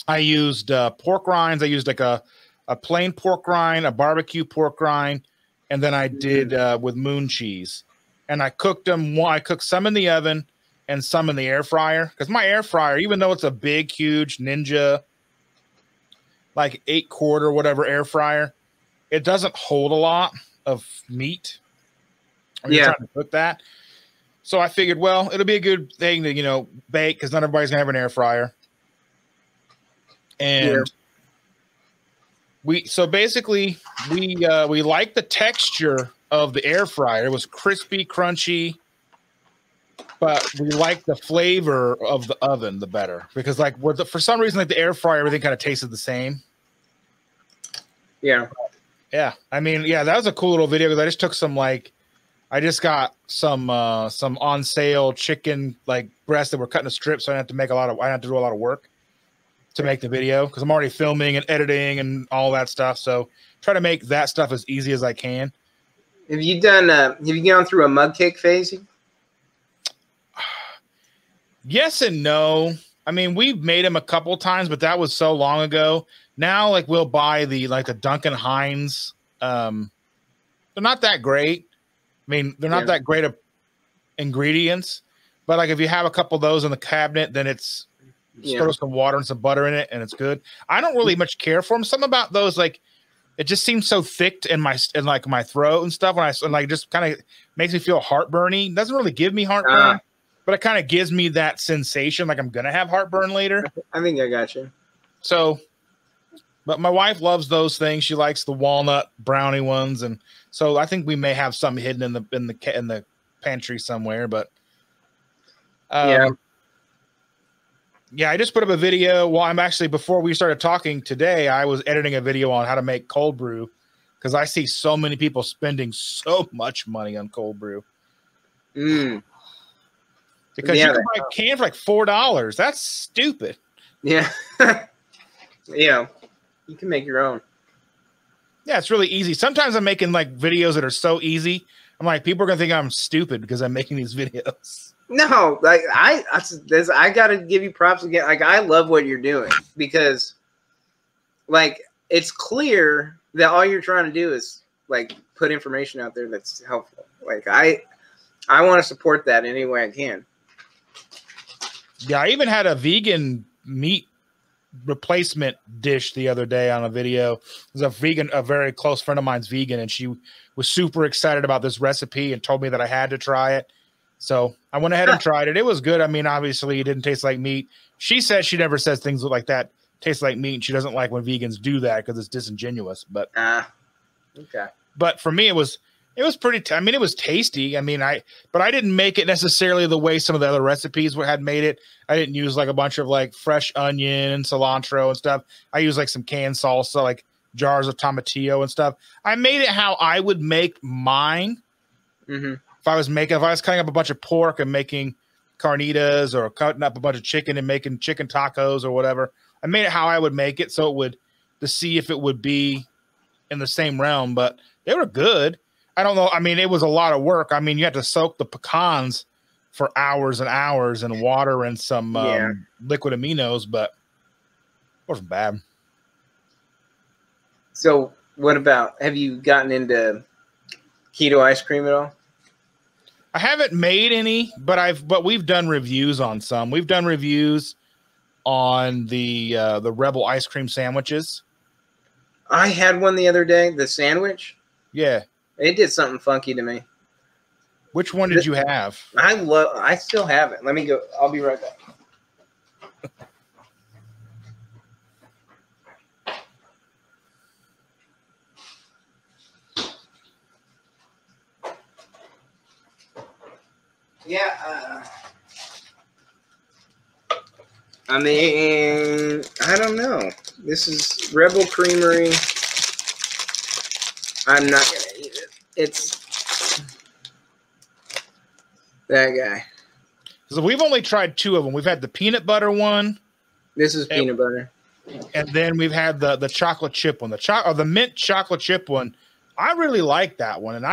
I used pork rinds. I used like a plain pork rind, a barbecue pork rind, and then I did with moon cheese. And I cooked them. I cooked some in the oven and some in the air fryer. Because my air fryer, even though it's a big, huge Ninja, like 8-quart or whatever air fryer, it doesn't hold a lot of meat when you're trying to cook that. So I figured, well, it'll be a good thing to, you know, bake because not everybody's gonna have an air fryer. And so basically we like the texture of the air fryer. It was crispy, crunchy, but we like the flavor of the oven the better because like for some reason like the air fryer everything kind of tasted the same. Yeah. Yeah. I mean, yeah, that was a cool little video because I just took some I just got some on sale chicken like breasts that were cut into strips, so I didn't have to do a lot of work to make the video because I'm already filming and editing and all that stuff. So try to make that stuff as easy as I can. Have you gone through a mug cake phase? Yes and no. I mean, we've made them a couple times, but that was so long ago. Now, like we'll buy the Duncan Hines. They're not that great. I mean, they're not that great of ingredients, but like if you have a couple of those in the cabinet, then it's throw some water and some butter in it, and it's good. I don't really much care for them. Something about those, like it just seems so thick in my throat and stuff. And just kind of makes me feel heartburny. It doesn't really give me heartburn, but it kind of gives me that sensation like I'm gonna have heartburn later. I think I got you. So, but my wife loves those things. She likes the walnut brownie ones, and so I think we may have some hidden in the pantry somewhere. But yeah, I just put up a video. Well, before we started talking today, I was editing a video on how to make cold brew because I see so many people spending so much money on cold brew. Because you can buy a can for like $4. That's stupid. Yeah. Yeah. You can make your own. Yeah, it's really easy. Sometimes I'm making like videos that are so easy. I'm like, people are going to think I'm stupid because I'm making these videos. No, like I got to give you props again. Like I love what you're doing because like it's clear that all you're trying to do is like put information out there that's helpful. Like I want to support that any way I can. Yeah, I even had a vegan meat replacement dish the other day on a video. There's a very close friend of mine's vegan, and she was super excited about this recipe and told me that I had to try it. So I went ahead and tried it. It was good. I mean, obviously it didn't taste like meat. She says she never says things like that taste like meat, and she doesn't like when vegans do that because it's disingenuous. But okay. But for me, it was pretty. I mean, it was tasty. I mean, but I didn't make it necessarily the way some of the other recipes had made it. I didn't use like a bunch of like fresh onion and cilantro and stuff. I used like some canned salsa, like jars of tomatillo and stuff. I made it how I would make mine. Mm-hmm. If I was cutting up a bunch of pork and making carnitas, or cutting up a bunch of chicken and making chicken tacos or whatever, I made it how I would make it to see if it would be in the same realm. But they were good. I don't know. I mean, it was a lot of work. I mean, you had to soak the pecans for hours and hours in water and some liquid aminos, but it wasn't bad. So what about, have you gotten into keto ice cream at all? I haven't made any, but we've done reviews on some. We've done reviews on the Rebel ice cream sandwiches. I had one the other day, the sandwich. Yeah. It did something funky to me. Which one did you have? I still have it. Let me go. I'll be right back. Yeah. I mean, I don't know. This is Rebel Creamery. I'm not going to eat it. It's that guy. So we've only tried two of them. We've had the peanut butter one. This is peanut butter. And then we've had the chocolate chip one. The mint chocolate chip one. I really like that one.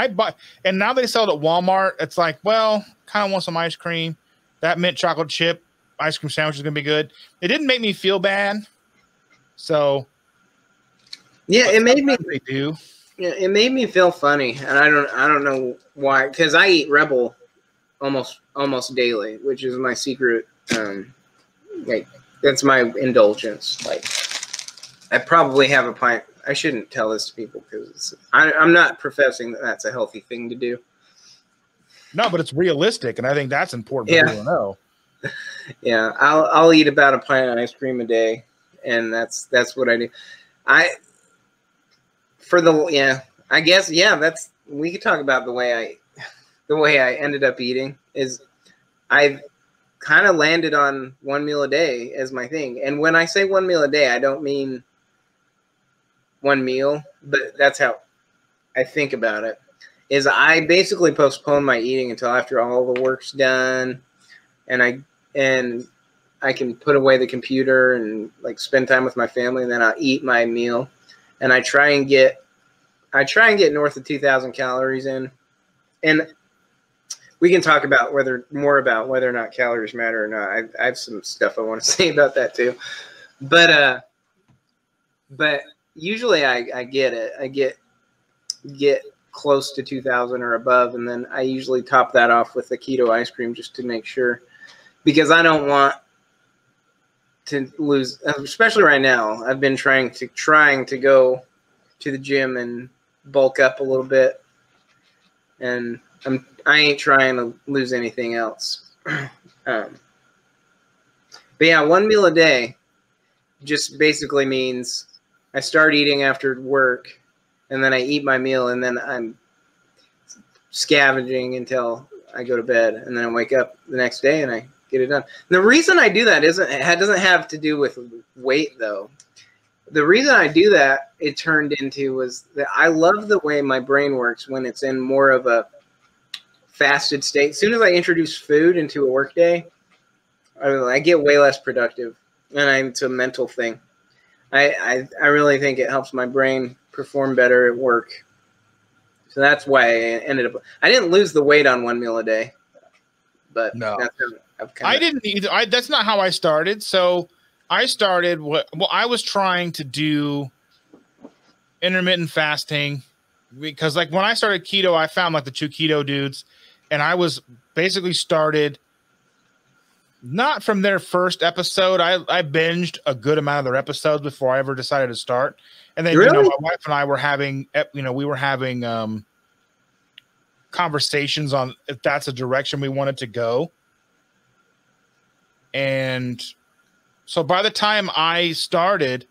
And now they sell it at Walmart. It's like, well, kind of want some ice cream. That mint chocolate chip ice cream sandwich is going to be good. It didn't make me feel bad. So yeah, it made me. They do. Yeah, it made me feel funny, and I don't know why. Because I eat Rebel almost daily, which is my secret. Like that's my indulgence. Like I probably have a pint. I shouldn't tell this to people because I'm not professing that that's a healthy thing to do. No, but it's realistic, and I think that's important for people to know. Yeah, I'll eat about a pint of ice cream a day, and that's what I do. I guess that's we could talk about the way I ended up eating is I've kind of landed on one meal a day as my thing. And when I say one meal a day, I don't mean one meal, but that's how I think about it. Is I basically postpone my eating until after all the work's done, and I can put away the computer and like spend time with my family, and then I'll eat my meal, and I try and get north of 2,000 calories in, and we can talk about whether or not calories matter or not. I have some stuff I want to say about that too, but usually I get it. I get close to 2,000 or above, and then I usually top that off with the keto ice cream just to make sure, because I don't want to lose. Especially right now, I've been trying to go to the gym and bulk up a little bit, and I ain't trying to lose anything else. But yeah, one meal a day just basically means I start eating after work, and then I eat my meal, and then I'm scavenging until I go to bed, and then I wake up the next day and I get it done. And the reason I do that doesn't have to do with weight, though. The reason I do that, it turned into, was that I love the way my brain works when it's in more of a fasted state. As soon as I introduce food into a work day, I get way less productive, and it's a mental thing. I really think it helps my brain perform better at work. So that's why I ended up. I didn't lose the weight on one meal a day, but no, I didn't either. That's not how I started. So I started I was trying to do intermittent fasting, because like when I started keto, I found like the two keto dudes, and I was basically started not from their first episode. I binged a good amount of their episodes before I ever decided to start. And then, really? my wife and I were having, we were having conversations on if that's a direction we wanted to go. And so by the time I started,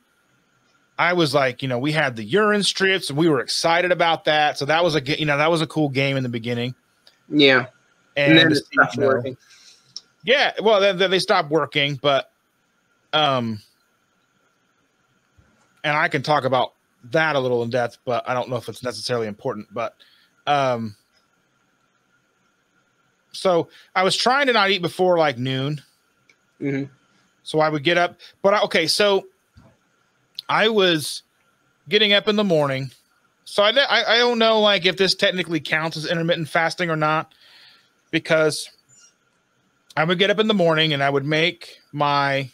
I was like, we had the urine strips and we were excited about that. So that was that was a cool game in the beginning. Yeah. And then it stopped working. Yeah. Well, then they stopped working, but, and I can talk about that a little in depth, but I don't know if it's necessarily important, but, so I was trying to not eat before like noon. Mm-hmm. So I would get up, but so I was getting up in the morning. So I don't know like if this technically counts as intermittent fasting or not, because I would get up in the morning and I would make my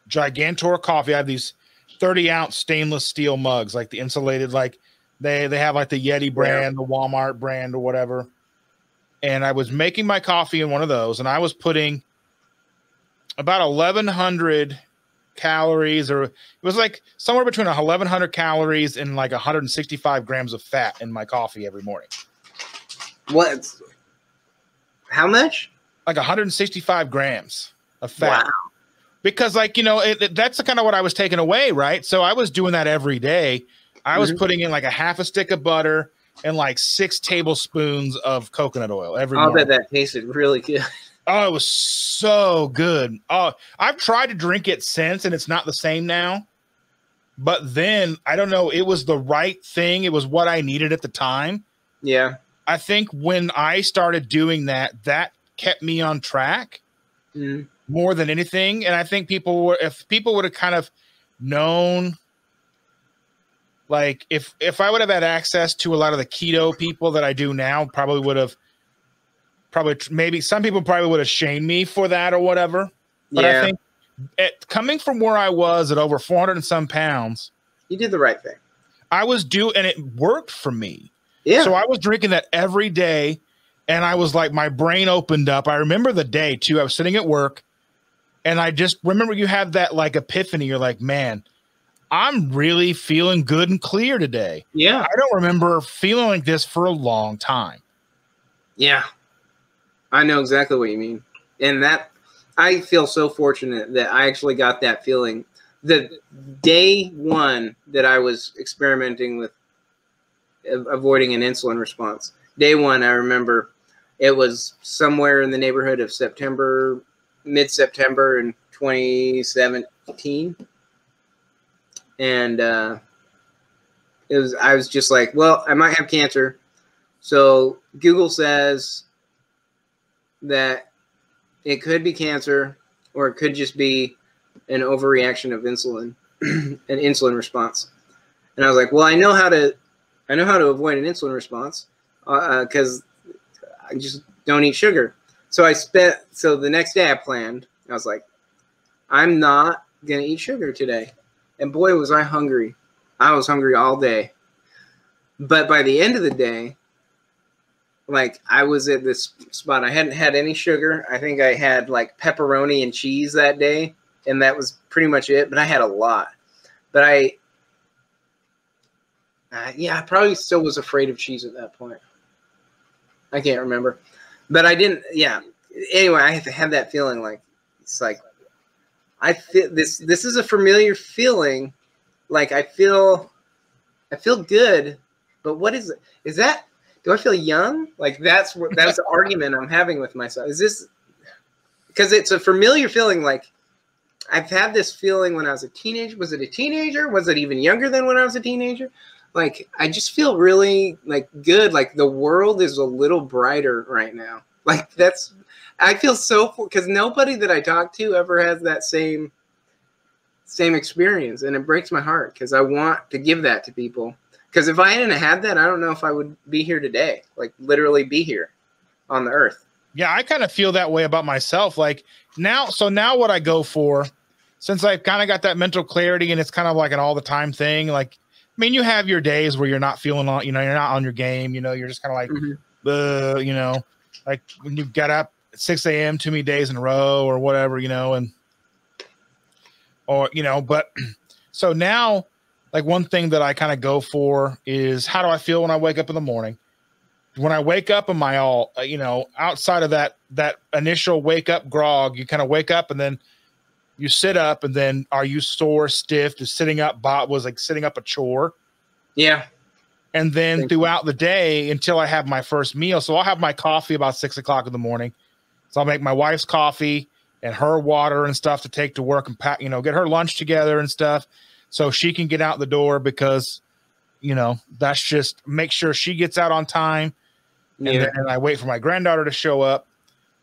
Gigantor coffee. I have these 30-ounce stainless steel mugs, like the insulated, like they have like the Yeti brand, the Walmart brand or whatever. And I was making my coffee in one of those, and I was putting about 1,100 calories, or it was like somewhere between 1,100 calories and like 165 grams of fat in my coffee every morning. What? How much? Like 165 grams of fat. Wow. Because like, that's kind of what I was taking away, right? So I was doing that every day. I was putting in like a half a stick of butter and like 6 tablespoons of coconut oil every morning. I'll bet that tasted really good. Oh, it was so good. Oh, I've tried to drink it since, and it's not the same now. But then, I don't know, it was the right thing. It was what I needed at the time. Yeah. I think when I started doing that, that kept me on track more than anything. And I think if people would have kind of known, like if I would have had access to a lot of the keto people that I do now, maybe some people probably would have shamed me for that or whatever. But I think coming from where I was at over 400 and some pounds, you did the right thing. I was and it worked for me. Yeah. So I was drinking that every day, and I was like, my brain opened up. I remember the day too. I was sitting at work, and I just remember you have that like epiphany. You're like, man, I'm really feeling good and clear today. Yeah. I don't remember feeling like this for a long time. Yeah. I know exactly what you mean. And that, I feel so fortunate that I actually got that feeling the day one that I was experimenting with avoiding an insulin response. Day one, I remember it was somewhere in the neighborhood of September, mid-September in 2017. And I was just like, well, I might have cancer. So Google says that it could be cancer, or it could just be an overreaction of insulin, an insulin response. And I was like, well, I know how to avoid an insulin response because I just don't eat sugar. So the next day I planned, I was like, I'm not going to eat sugar today. And boy, was I hungry. I was hungry all day. But by the end of the day, like I was at this spot. I hadn't had any sugar. I think I had like pepperoni and cheese that day. And that was pretty much it. But I had a lot. But I probably still was afraid of cheese at that point. I can't remember. But I didn't, yeah. Anyway, I had that feeling like, it's like, I feel this is a familiar feeling. Like I feel good, but what is it? Is that, do I feel young? Like that's the argument I'm having with myself. Is this, because it's a familiar feeling. Like I've had this feeling when I was a teenager. Was it a teenager? Was it even younger than when I was a teenager? Like I just feel really like good. Like the world is a little brighter right now. Like I feel so, because nobody that I talk to ever has that same experience, and it breaks my heart because I want to give that to people. Because if I hadn't had that, I don't know if I would be here today, like literally be here on the earth. Yeah, I kind of feel that way about myself. Like now what I go for, since I've kind of got that mental clarity and it's kind of like an all the time thing. Like, I mean, you have your days where you're not feeling on, you're not on your game, you're just kind of like, like when you get up at 6 a.m. too many days in a row or whatever, but so now, like one thing that I kind of go for is, how do I feel when I wake up in the morning? When I wake up, am I all, outside of that initial wake up grog, you kind of wake up and then you sit up, and then are you sore, stiff? Does sitting up was like sitting up a chore? Yeah. And then throughout the day until I have my first meal. So I'll have my coffee about 6 o'clock in the morning. So I'll make my wife's coffee and her water and stuff to take to work and pack, get her lunch together and stuff so she can get out the door, because, that's just make sure she gets out on time. Yeah. And then I wait for my granddaughter to show up.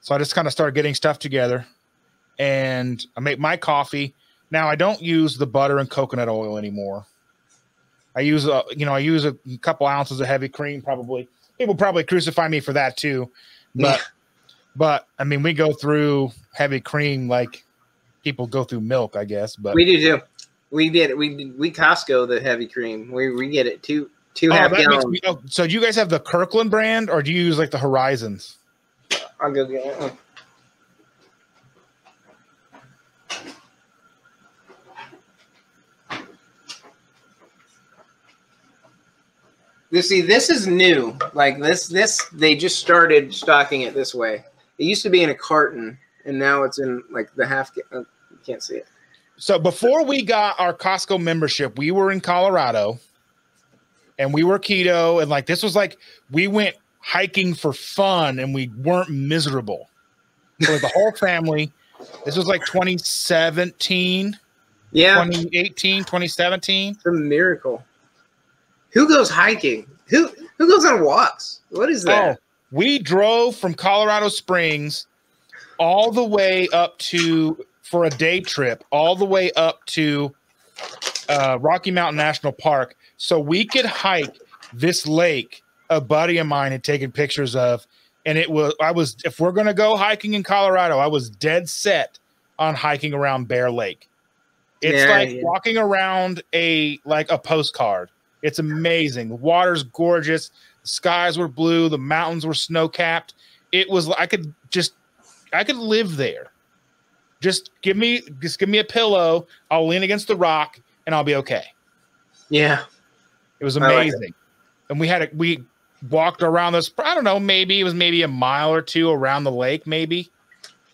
So I just kind of start getting stuff together, and I make my coffee. Now I don't use the butter and coconut oil anymore. I use a couple ounces of heavy cream. Probably people probably crucify me for that too, but I mean, we go through heavy cream like people go through milk, I guess. But we do too. We Costco the heavy cream. We get it two half gallons. So do you guys have the Kirkland brand, or do you use like the Horizons? I'll go get it. This is new. Like this they just started stocking it this way. It used to be in a carton, and now it's in like the half. You can't see it. So before we got our Costco membership, we were in Colorado, and we were keto, and like this was like we went hiking for fun, and we weren't miserable. So the whole family. This was like 2017. Yeah. 2018, 2017. It's a miracle. Who goes hiking? Who goes on walks? What is that? Oh, we drove from Colorado Springs all the way up to, for a day trip, all the way up to Rocky Mountain National Park, so we could hike this lake a buddy of mine had taken pictures of. And if we're going to go hiking in Colorado, I was dead set on hiking around Bear Lake. It's walking around a postcard. It's amazing. The water's gorgeous. The skies were blue. The mountains were snow-capped. It was, I could live there. Just give me a pillow. I'll lean against the rock and I'll be okay. Yeah. It was amazing. And we walked around this, I don't know, maybe it was maybe a mile or two around the lake, maybe.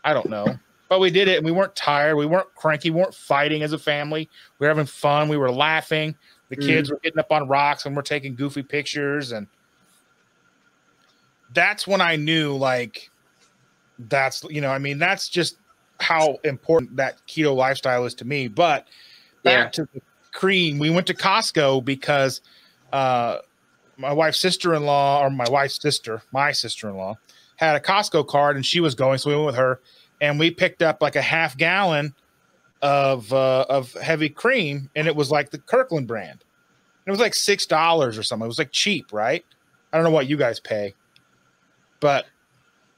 I don't know. But we did it and we weren't tired. We weren't cranky. We weren't fighting as a family. We were having fun. We were laughing. The kids were getting up on rocks and we're taking goofy pictures. And that's when I knew, like, that's, you know, I mean, that's just how important that keto lifestyle is to me. But back to the cream, we went to Costco because my wife's sister-in-law, or my sister-in-law had a Costco card and she was going. So we went with her and we picked up like a half gallon of heavy cream. And it was like the Kirkland brand. It was like $6 or something. It was like cheap, right? I don't know what you guys pay, but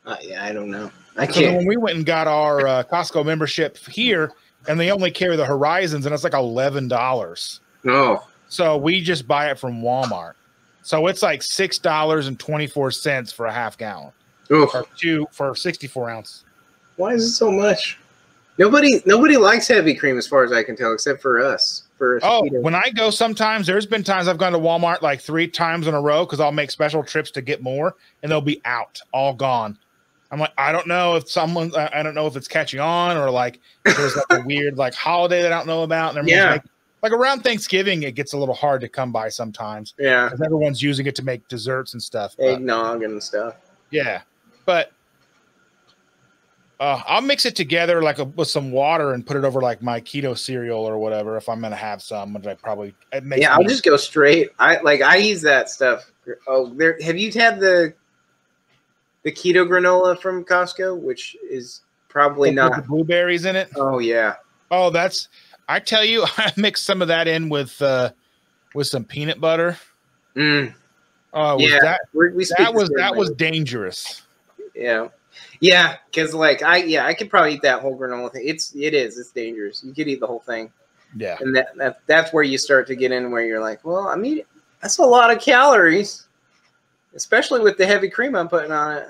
I don't know. I can't. So when we went and got our Costco membership here, and they only carry the Horizons, and it's like $11. Oh, so we just buy it from Walmart. So it's like $6.24 for a half gallon, for 64 ounce. Why is it so much? Nobody likes heavy cream, as far as I can tell, except for us. When I go, sometimes there's been times I've gone to Walmart like 3 times in a row because I'll make special trips to get more, and they'll be out, all gone. I'm like, I don't know if I don't know if it's catching on or like there's like a weird like holiday that I don't know about. And like around Thanksgiving, it gets a little hard to come by sometimes. Yeah, because everyone's using it to make desserts and stuff, eggnog and stuff. Yeah, but I'll mix it together like with some water and put it over like my keto cereal or whatever if I'm gonna have some. Which I probably I'll just go straight. I use that stuff. Oh, have you had the keto granola from Costco, which is probably not the blueberries in it? Oh yeah. Oh, I tell you, I mixed some of that in with some peanut butter. Oh, yeah. That was dangerous. Yeah. Yeah, because like I could probably eat that whole granola thing. It's dangerous. You could eat the whole thing. Yeah. And that's where you start to get in where you're like, well, I mean, that's a lot of calories, especially with the heavy cream I'm putting on it.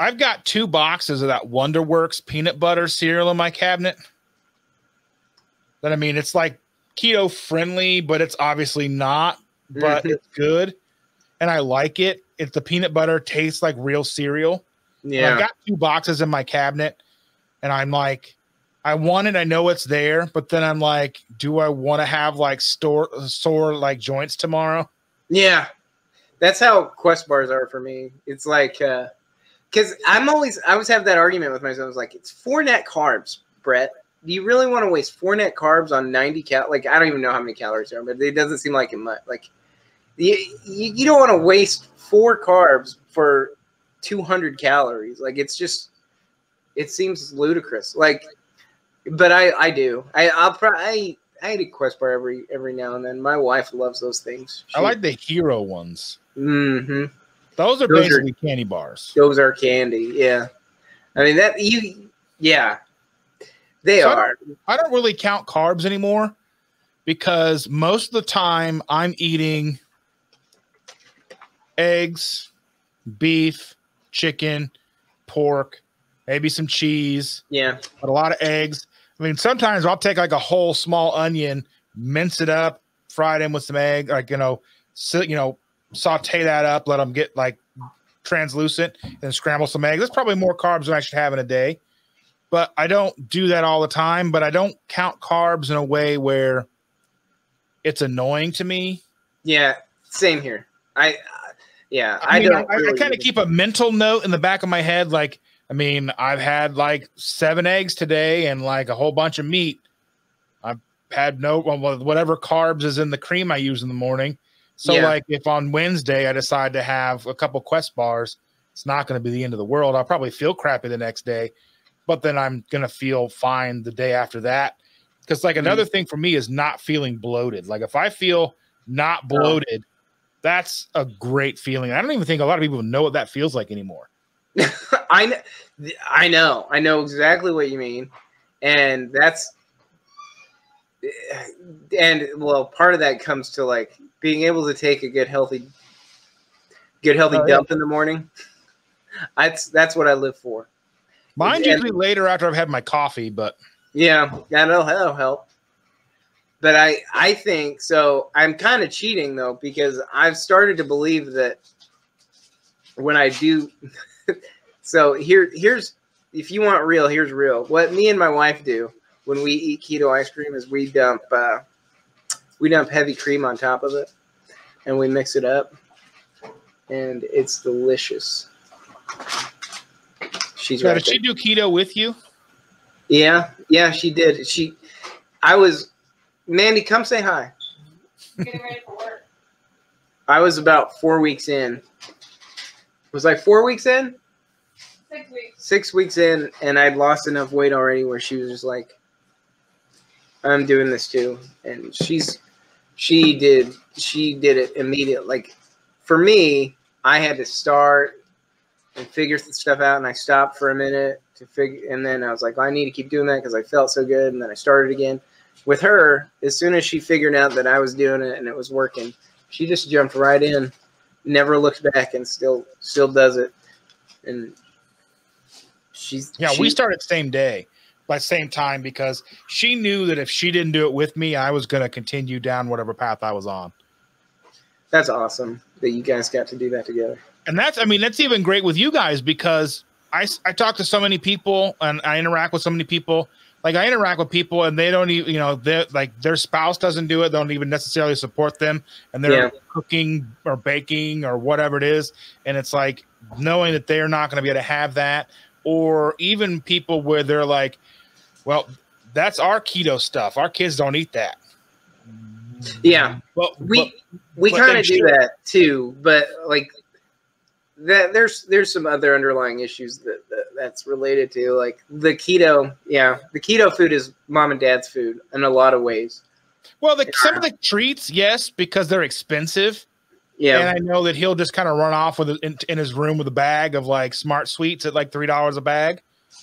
I've got 2 boxes of that Wonderworks peanut butter cereal in my cabinet. That, I mean, it's like keto friendly, but it's obviously not, but it's good. And I like it. The peanut butter tastes like real cereal. Yeah. And I've got 2 boxes in my cabinet and I'm like, I want it. I know it's there, but then I'm like, do I want to have like sore like joints tomorrow? Yeah. That's how Quest bars are for me. It's like, because I always have that argument with myself. I was like, it's 4 net carbs, Brett. Do you really want to waste 4 net carbs on 90 Like, I don't even know how many calories there are, but it doesn't seem like it much. Like, you don't want to waste 4 carbs for 200 calories. Like, it seems ludicrous. Like, but I do. I eat a Quest bar every now and then. My wife loves those things. I like the hero ones. Mm-hmm. Those are basically candy bars. Those are candy. Yeah. I mean they are. I don't really count carbs anymore because most of the time I'm eating eggs, beef, chicken, pork, maybe some cheese. Yeah. But a lot of eggs. I mean, sometimes I'll take like a whole small onion, mince it up, fry it in with some egg, like, saute that up, let them get like translucent, and scramble some eggs. That's probably more carbs than I should have in a day. But I don't do that all the time, but I don't count carbs in a way where it's annoying to me. Yeah, same here. I kind of keep a mental note in the back of my head. Like, I mean, I've had like 7 eggs today and like a whole bunch of meat. I've had whatever carbs is in the cream I use in the morning. So like if on Wednesday I decide to have a couple Quest bars, it's not going to be the end of the world. I'll probably feel crappy the next day, but then I'm going to feel fine the day after that. Because like another thing for me is not feeling bloated. Like if I feel not bloated, that's a great feeling. I don't even think a lot of people know what that feels like anymore. I know exactly what you mean. And well, part of that comes to like being able to take a good healthy dump in the morning. That's what I live for. Mine's usually later after I've had my coffee, but yeah, that'll help. But I think so. I'm kind of cheating though, because I've started to believe that when I do. So here's, if you want real, here's real. What me and my wife do when we eat keto ice cream is we dump heavy cream on top of it, and we mix it up, and it's delicious. She's right. Did she do keto with you? Yeah, she did. Mandy, come say hi. Getting ready for work. I was about 4 weeks in. Was I 4 weeks in? 6 weeks. 6 weeks in, and I'd lost enough weight already where she was just like, I'm doing this too. And she did it immediately. Like, for me, I had to start and figure stuff out, and I stopped for a minute to figure, and then I was like, I need to keep doing that because I felt so good, and then I started again. With her, as soon as she figured out that I was doing it and it was working, she just jumped right in, never looked back, and still does it. And we started same day, by same time, because she knew that if she didn't do it with me, I was going to continue down whatever path I was on. That's awesome that you guys got to do that together. And that's even great with you guys, because I talk to so many people and I interact with so many people. Like, I interact with people and they don't even, their spouse doesn't do it. They don't even necessarily support them, and they're cooking or baking or whatever it is. And it's like knowing that they're not going to be able to have that, or even people where they're like, well, that's our keto stuff. Our kids don't eat that. Yeah. We kind of do that too, but like that there's some other underlying issues that's related to, like, the keto. Yeah, the keto food is mom and dad's food in a lot of ways. Well, some of the treats, yes, because they're expensive. Yeah, and I know that he'll just kind of run off in his room with a bag of like Smart Sweets at like $3 a bag,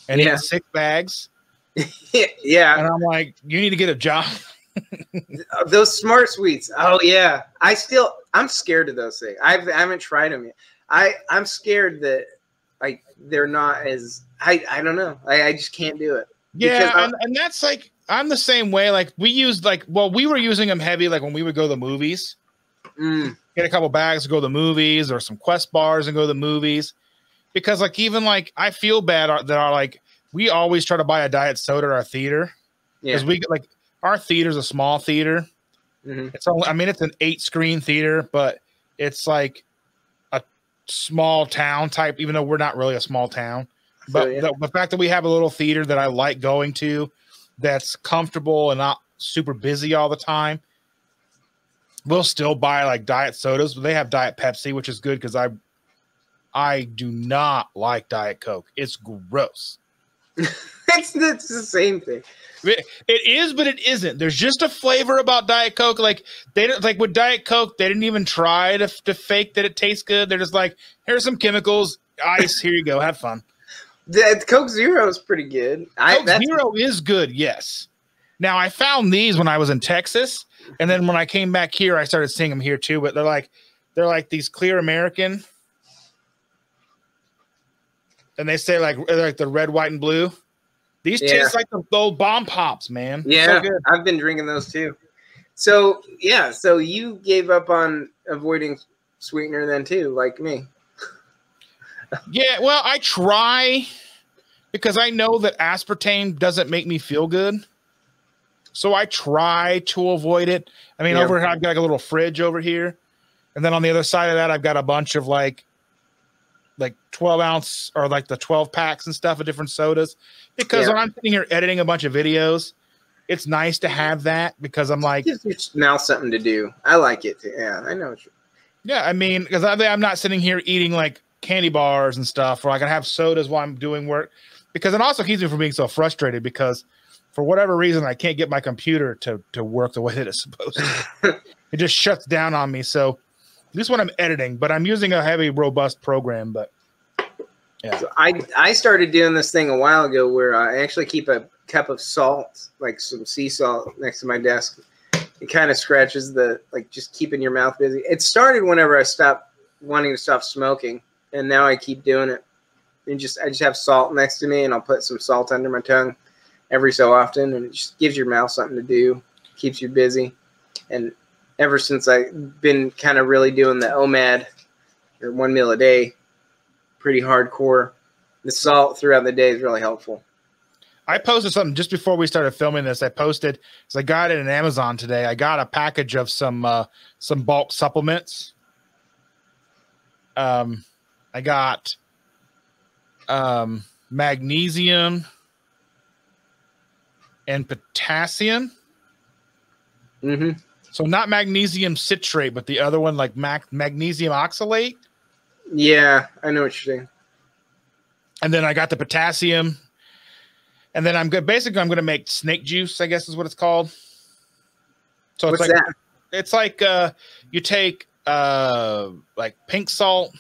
and he has 6 bags. Yeah, and I'm like, you need to get a job. Those Smart Sweets. Oh yeah, I'm scared of those things. I haven't tried them yet. I'm scared that like they're not as I don't know. I just can't do it. Yeah, and that's like, I'm the same way. Like, we were using them heavy like when we would go to the movies. Get a couple bags to go to the movies, or some Quest bars and go to the movies, because like even like I feel bad that we always try to buy a diet soda at our theater, because our theater's a small theater. It's it's an 8-screen theater, but it's like a small town type, even though we're not really a small town. But the fact that we have a little theater that I like going to, that's comfortable and not super busy all the time, we'll still buy like diet sodas. But they have Diet Pepsi, which is good, because I do not like Diet Coke. It's gross. It's the same thing. It is, but it isn't. There's just a flavor about Diet Coke. Like, they don't, like with Diet Coke, they didn't even try to fake that it tastes good. They're just like, here's some chemicals, ice, here you go, have fun. The Coke Zero is pretty good. Coke Zero is good, yes. Now, I found these when I was in Texas, and then when I came back here, I started seeing them here too. But they're like these clear American, and they say like the red, white, and blue. These taste like the old Bomb Pops, man. Yeah, so I've been drinking those too. So yeah, so you gave up on avoiding sweetener then too, like me. Yeah, well, I try, because I know that aspartame doesn't make me feel good. So I try to avoid it. I mean, over here, I've got like a little fridge over here. And then on the other side of that, I've got a bunch of like 12 ounce or like the 12 packs and stuff of different sodas. Because when I'm sitting here editing a bunch of videos, it's nice to have that, because I'm like, it's now something to do. I like it too. Yeah, I know. Yeah, I mean, because I'm not sitting here eating like candy bars and stuff, or I can have sodas while I'm doing work, because it also keeps me from being so frustrated, because for whatever reason, I can't get my computer to work the way that it's supposed to. It just shuts down on me. So this is when I'm editing, but I'm using a heavy, robust program. But Yeah. So I started doing this thing a while ago where I actually keep a cup of salt, like some sea salt, next to my desk. It kind of scratches just keeping your mouth busy. It started whenever I stopped wanting to stop smoking, and now I keep doing it. And I just have salt next to me, and I'll put some salt under my tongue every so often, and it just gives your mouth something to do, keeps you busy. And ever since I've been kind of really doing the OMAD, or 1 meal a day, pretty hardcore, the salt throughout the day is really helpful. I posted something just before we started filming this. I posted, because I got it in Amazon today. I got a package of some bulk supplements. I got magnesium and potassium. Mm-hmm. So not magnesium citrate, but the other one, like magnesium oxalate. Yeah, I know what you're saying. And then I got the potassium. And then I'm going to make snake juice, I guess is what it's called. So What's it's like that? It's like you take like pink salt,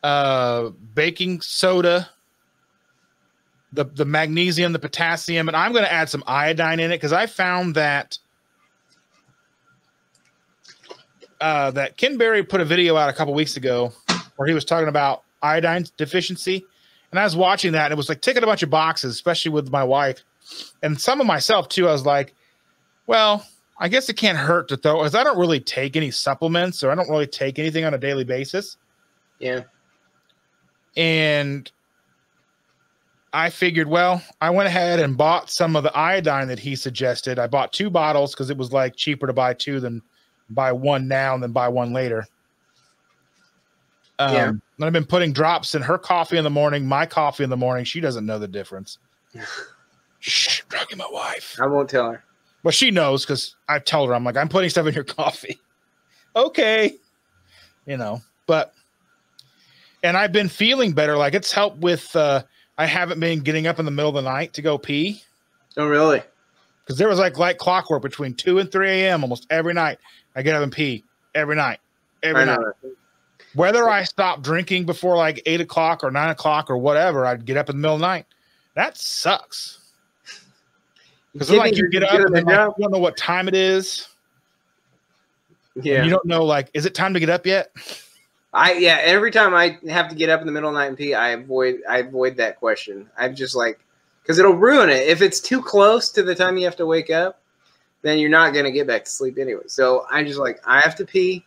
baking soda, the magnesium, the potassium, and I'm going to add some iodine in it because I found that that Ken Berry put a video out a couple weeks ago where he was talking about iodine deficiency. And I was watching that, and it was like ticking a bunch of boxes, especially with my wife and some of myself too. I was like, well, I guess it can't hurt to throw, because I don't really take any supplements, or I don't really take anything on a daily basis. Yeah. And I figured, well, I went ahead and bought some of the iodine that he suggested. I bought 2 bottles because it was like cheaper to buy 2 than buy 1 now and then buy 1 later. And I've been putting drops in her coffee in the morning, my coffee in the morning. She doesn't know the difference. Shh, talking to my wife. I won't tell her. Well, she knows because I tell her, I'm like, I'm putting stuff in your coffee. Okay. You know, and I've been feeling better. Like it's helped with, I haven't been getting up in the middle of the night to go pee. Oh, really? Because there was like clockwork between 2 and 3 a.m. almost every night. I get up and pee every night. Every night. Whether I stop drinking before like 8 o'clock or 9 o'clock or whatever, I'd get up in the middle of the night. That sucks. Because like you get up and then, like, you don't know what time it is. Yeah. And you don't know, like, is it time to get up yet? Every time I have to get up in the middle of the night and pee, I avoid that question. I'm just like, because it'll ruin it. If it's too close to the time you have to wake up, then you're not going to get back to sleep anyway. So I'm just like, I have to pee.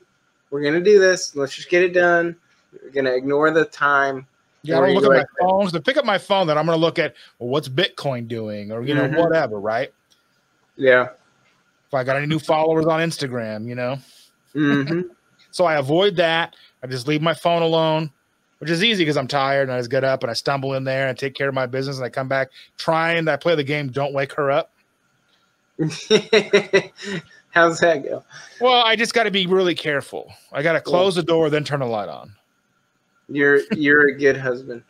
We're going to do this. Let's just get it done. We're going to ignore the time. Yeah, I'm going to look at my phone. So pick up my phone, then I'm going to look at, well, what's Bitcoin doing? Or, you know, whatever, right? Yeah. If I got any new followers on Instagram, you know? Mm-hmm. So I avoid that. I just leave my phone alone, which is easy because I'm tired, and I just get up and I stumble in there and take care of my business, and I come back trying. I play the game Don't Wake Her Up. How's that go? Well, I just got to be really careful. I got to close the door, then turn the light on. You're a good husband.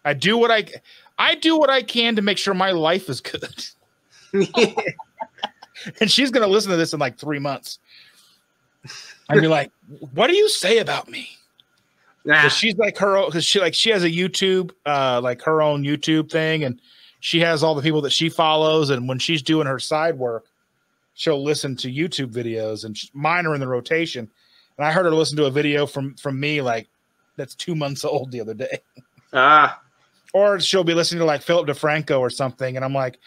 I do what I can to make sure my life is good. And she's going to listen to this in like 3 months. I'd be like, what do you say about me? Nah. She's like because she has a YouTube, like her own YouTube thing, and she has all the people that she follows. And when she's doing her side work, she'll listen to YouTube videos, and mine are in the rotation. And I heard her listen to a video from me, like that's 2 months old the other day. Or she'll be listening to like Philip DeFranco or something. And I'm like,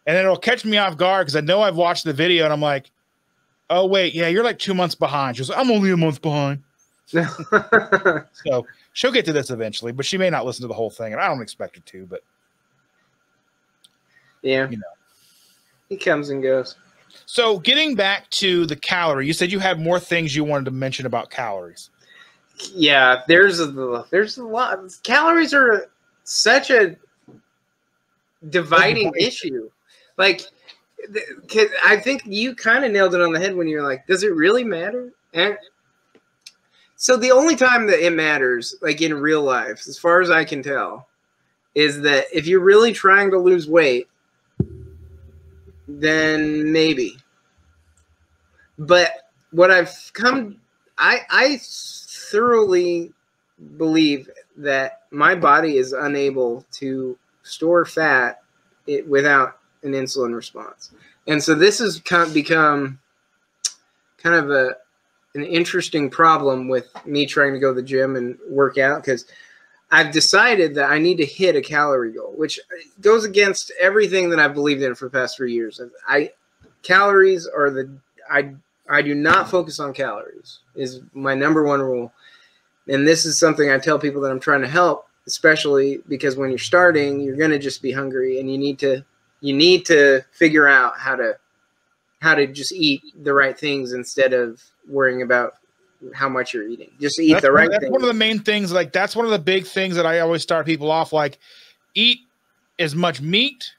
and it'll catch me off guard because I know I've watched the video, and I'm like, oh, wait, yeah, you're like 2 months behind. She's like, I'm only a month behind. So she'll get to this eventually, but she may not listen to the whole thing, and I don't expect her to, but yeah, you know, he comes and goes. So getting back to the calorie, you said you had more things you wanted to mention about calories. Yeah, there's a lot. Calories are such a dividing issue. Like, I think you kind of nailed it on the head when you're like, does it really matter? And so the only time that it matters, like in real life, as far as I can tell, is that if you're really trying to lose weight, then maybe. But what I've I thoroughly believe that my body is unable to store fat without an insulin response. And so this has become kind of an interesting problem with me trying to go to the gym and work out, because I've decided that I need to hit a calorie goal, which goes against everything that I've believed in for the past 3 years. Calories are I do not focus on calories is my number one rule. And this is something I tell people that I'm trying to help, especially because when you're starting, you're going to just be hungry, and you need to figure out how to just eat the right things instead of worrying about how much you're eating. Just eat the right things. That's one of the main things. Like, that's one of the big things that I always start people off, like, eat as much meat,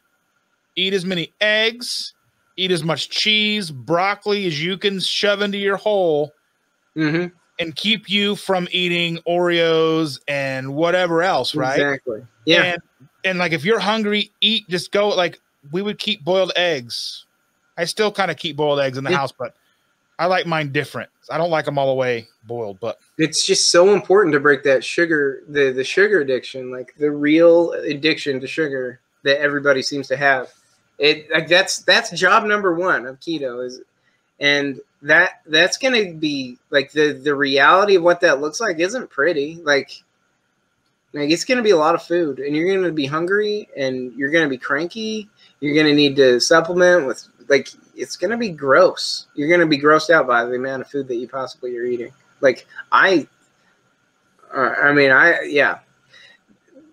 eat as many eggs, eat as much cheese, broccoli as you can shove into your hole, and keep you from eating Oreos and whatever else, right? Exactly. Yeah. And like, if you're hungry, just go. Like, we would keep boiled eggs. I still kind of keep boiled eggs in the house, but I like mine different. I don't like them all the way boiled, but it's just so important to break that sugar, the sugar addiction, like the real addiction to sugar that everybody seems to have. That's job number one of keto is, and that's going to be like the reality of what that looks like isn't pretty. Like it's going to be a lot of food, and you're going to be hungry, and you're going to be cranky. You're going to need to supplement with, like, it's going to be gross. You're going to be grossed out by the amount of food that you possibly are eating. Like yeah.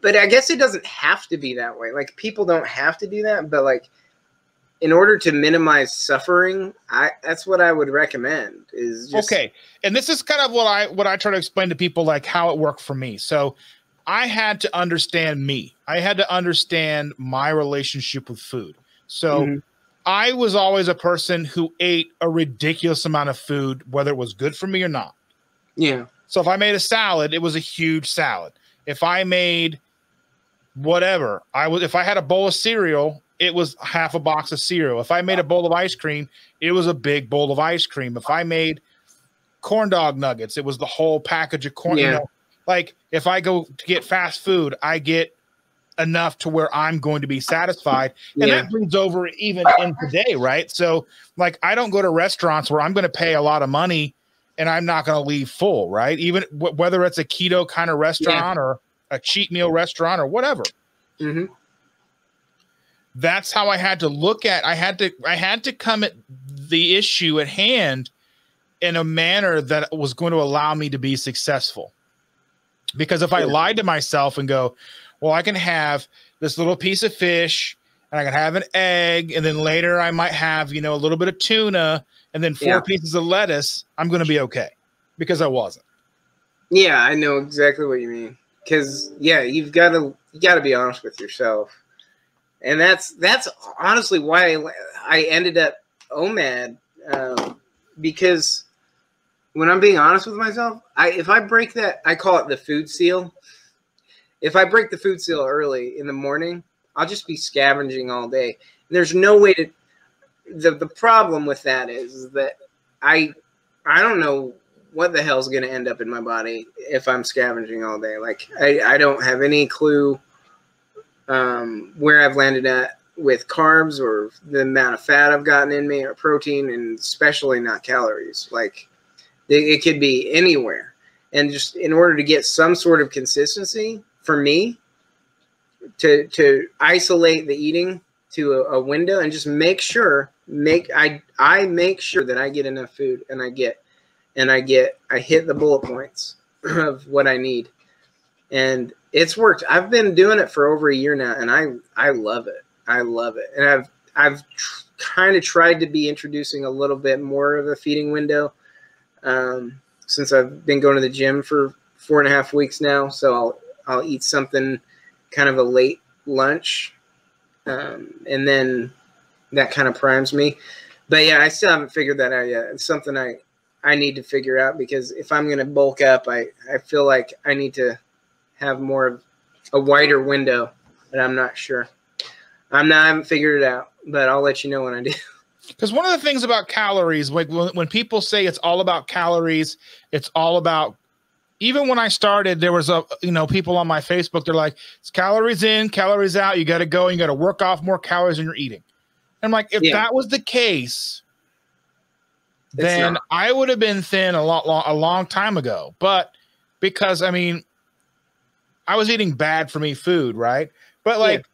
But I guess it doesn't have to be that way. Like, people don't have to do that, but like, in order to minimize suffering, that's what I would recommend is just. Okay. And this is kind of what I try to explain to people, like how it worked for me. So I had to understand me. I had to understand my relationship with food. So I was always a person who ate a ridiculous amount of food, whether it was good for me or not. Yeah. So if I made a salad, it was a huge salad. If I made whatever, if I had a bowl of cereal, it was half a box of cereal. If I made a bowl of ice cream, it was a big bowl of ice cream. If I made corn dog nuggets, it was the whole package of corn. Yeah. You know, like, if I go to get fast food, I get enough to where I'm going to be satisfied. And that brings over even in today, right? So, like, I don't go to restaurants where I'm going to pay a lot of money and I'm not going to leave full, right? Even whether it's a keto kind of restaurant or a cheat meal restaurant or whatever. That's how I had to look at. I had to come at the issue at hand in a manner that was going to allow me to be successful. Because if I lied to myself and go, well, I can have this little piece of fish and I can have an egg, and then later I might have, a little bit of tuna and then 4 pieces of lettuce, I'm going to be okay, because I wasn't. Yeah, I know exactly what you mean. Because you got to be honest with yourself. And that's honestly why I ended up OMAD, because when I'm being honest with myself, if I break that, I call it the food seal. If I break the food seal early in the morning, I'll just be scavenging all day. There's no way to. The problem with that is that I don't know what the hell's going to end up in my body if I'm scavenging all day. Like, I don't have any clue where I've landed at with carbs or the amount of fat I've gotten in me or protein, and especially not calories. Like, it could be anywhere. And just in order to get some sort of consistency for me to isolate the eating to a window and just make sure I make sure that I get enough food and I hit the bullet points of what I need. And it's worked. I've been doing it for over a year now, and I love it. I love it. And I've kind of tried to be introducing a little bit more of a feeding window since I've been going to the gym for 4.5 weeks now. So I'll eat something kind of a late lunch, and then that kind of primes me. But yeah, I still haven't figured that out yet. It's something I need to figure out, because if I'm going to bulk up, I feel like I need to have more of a wider window, but I'm not sure. I haven't figured it out, but I'll let you know when I do. Because one of the things about calories, like when people say it's all about calories, it's all about even when I started, there was people on my Facebook, they're like, it's calories in, calories out. You got to go and you got to work off more calories than you're eating. I'm like, if that was the case, then I would have been thin a long time ago. But because, I mean, I was eating bad for me food, right? But like,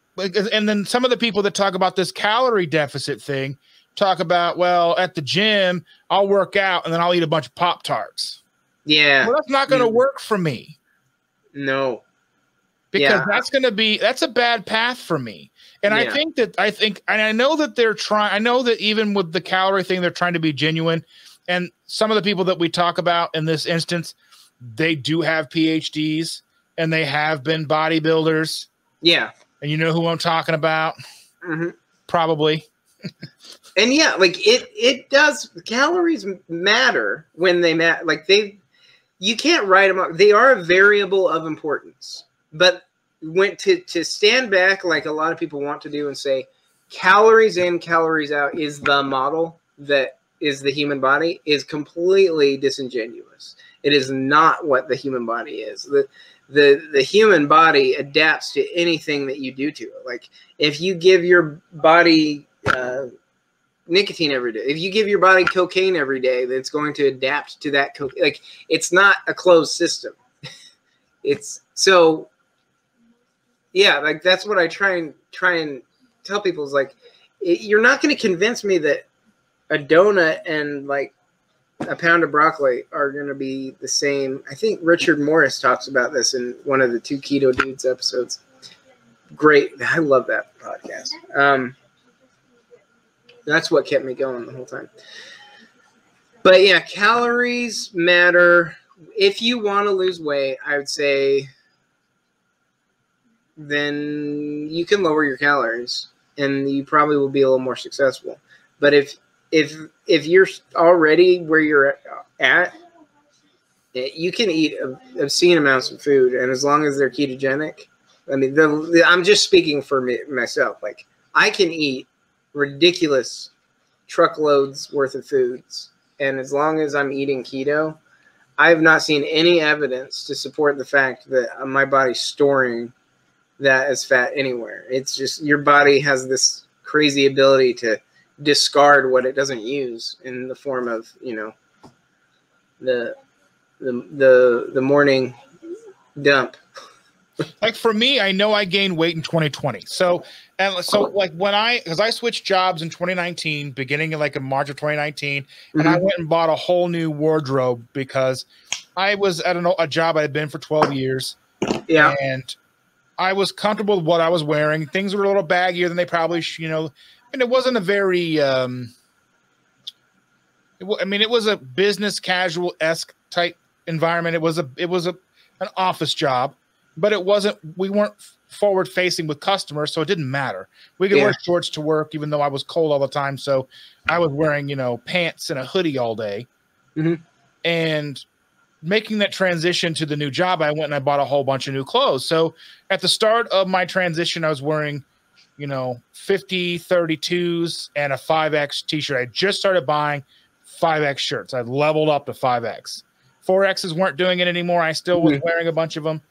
and then some of the people that talk about this calorie deficit thing talk about, well, at the gym, I'll work out and then I'll eat a bunch of Pop-Tarts. Yeah. Well, that's not going to work for me. No. Because that's a bad path for me. And I know that they're trying, I know that even with the calorie thing, they're trying to be genuine. And some of the people that we talk about in this instance, they do have PhDs and they have been bodybuilders. Yeah. And you know who I'm talking about? Mm-hmm. Probably. And yeah, like it does. Calories matter when they matter. Like you can't write them up. They are a variable of importance. But to stand back, like a lot of people want to do, and say calories in, calories out is the model that is the human body, is completely disingenuous. It is not what the human body is. The human body adapts to anything that you do to it. Like if you give your body nicotine every day, if you give your body cocaine every day, that's going to adapt to that cocaine. Like it's not a closed system. It's so. Yeah, like that's what I try and tell people is like, you're not going to convince me that a donut and like a pound of broccoli are going to be the same. I think Richard Morris talks about this in one of the 2 Keto Dudes episodes. Great. I love that podcast. That's what kept me going the whole time. But yeah, calories matter. If you want to lose weight, I would say then you can lower your calories and you probably will be a little more successful. But if you're already where you're at, you can eat obscene amounts of food, and as long as they're ketogenic, I mean, I'm just speaking for myself. Like I can eat ridiculous truckloads worth of foods, and as long as I'm eating keto, I have not seen any evidence to support the fact that my body's storing that as fat anywhere. It's just your body has this crazy ability to discard what it doesn't use in the form of, the morning dump. Like for me, I know I gained weight in 2020. So like because I switched jobs in 2019, beginning in like in March of 2019, and I went and bought a whole new wardrobe because I was at a job I had been for 12 years. Yeah. And I was comfortable with what I was wearing. Things were a little baggier than they probably, and it wasn't a very, it was a business casual-esque type environment. It was an office job, but we weren't forward facing with customers. So it didn't matter. We could wear shorts to work, even though I was cold all the time. So I was wearing, pants and a hoodie all day. Mm-hmm. And making that transition to the new job, I went and I bought a whole bunch of new clothes. So at the start of my transition, I was wearing, 50 32s and a 5X t-shirt. I just started buying 5X shirts. I leveled up to 5X. 4Xs weren't doing it anymore. I still was wearing a bunch of them,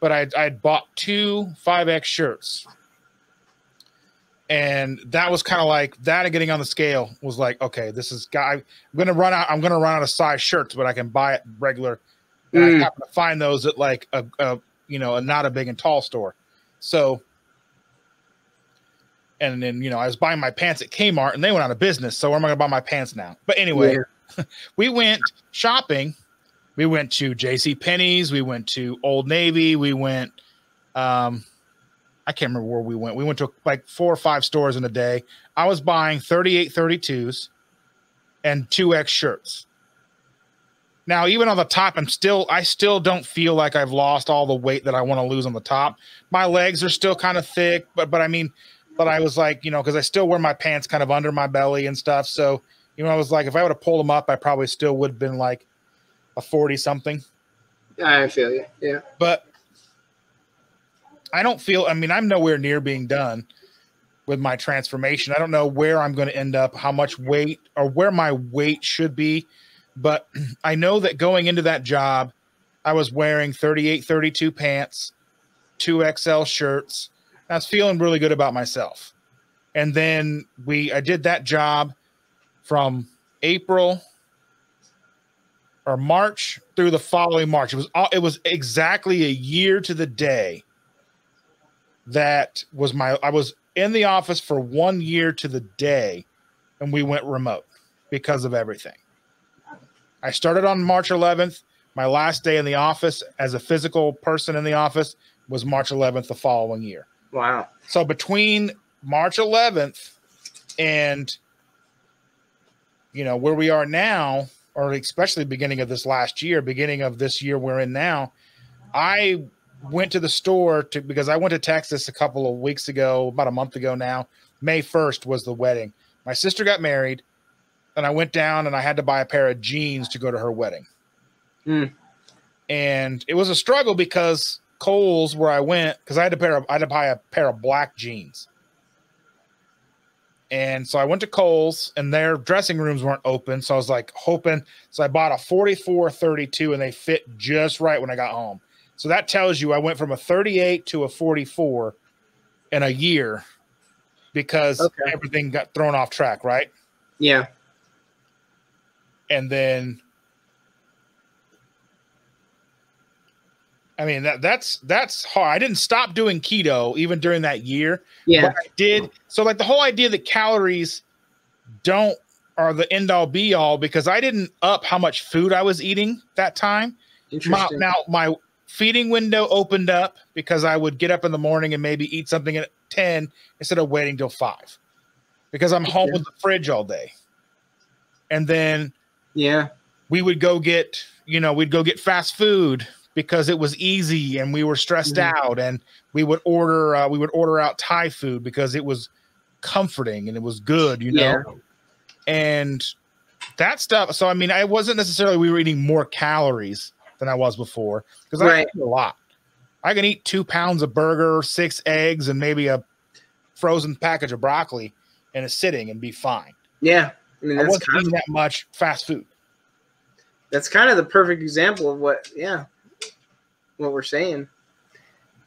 but I'd bought 2 5X shirts. And that was kind of like that, and getting on the scale was like, okay, I'm going to run out of size shirts, but I can buy it regular. And I happen to find those at like a not a big and tall store. So, and then, I was buying my pants at Kmart and they went out of business. So where am I going to buy my pants now? But anyway, we went shopping. We went to JCPenney's. We went to Old Navy. We went, I can't remember where we went. We went to like 4 or 5 stores in a day. I was buying 38 32s and 2X shirts. Now, even on the top, I still don't feel like I've lost all the weight that I want to lose on the top. My legs are still kind of thick, but I was like, because I still wear my pants kind of under my belly and stuff. So, I was like, if I would have pulled them up, I probably still would have been like a 40 something. I feel you. Yeah. But I don't feel, I'm nowhere near being done with my transformation. I don't know where I'm going to end up, how much weight or where my weight should be. But I know that going into that job, I was wearing 38, 32 pants, 2XL shirts. I was feeling really good about myself. And then I did that job from April or March through the following March. It was exactly a year to the day. I was in the office for 1 year to the day, and we went remote because of everything. I started on March 11th. My last day in the office as a physical person in the office was March 11th the following year. Wow. So between March 11th and, where we are now, or especially beginning of this last year, beginning of this year we're in now, I went to the store because I went to Texas a couple of weeks ago, about a month ago now. May 1st was the wedding. My sister got married, and I went down and I had to buy a pair of jeans to go to her wedding. And it was a struggle because Kohl's, where I went, because I had to buy a pair of black jeans. And so I went to Kohl's, and their dressing rooms weren't open. So I was like hoping. So I bought a 44-32, and they fit just right when I got home. So that tells you I went from a 38 to a 44 in a year because everything got thrown off track, right? Yeah. And then, I mean, that's hard. I didn't stop doing keto even during that year. Yeah. But I did. So like the whole idea that calories are the end all be all, because I didn't up how much food I was eating that time. Interesting. Now my feeding window opened up because I would get up in the morning and maybe eat something at 10 instead of waiting till 5 because I'm home with the fridge all day. And then we would go get, we'd go get fast food because it was easy and we were stressed out, and we would order out Thai food because it was comforting and it was good, and that stuff. So, I mean, I wasn't necessarily, we were eating more calories than I was before because I eat a lot. I can eat 2 pounds of burger, 6 eggs, and maybe a frozen package of broccoli in a sitting and be fine. Yeah. I mean, I wasn't eating that much fast food. That's kind of the perfect example of what we're saying.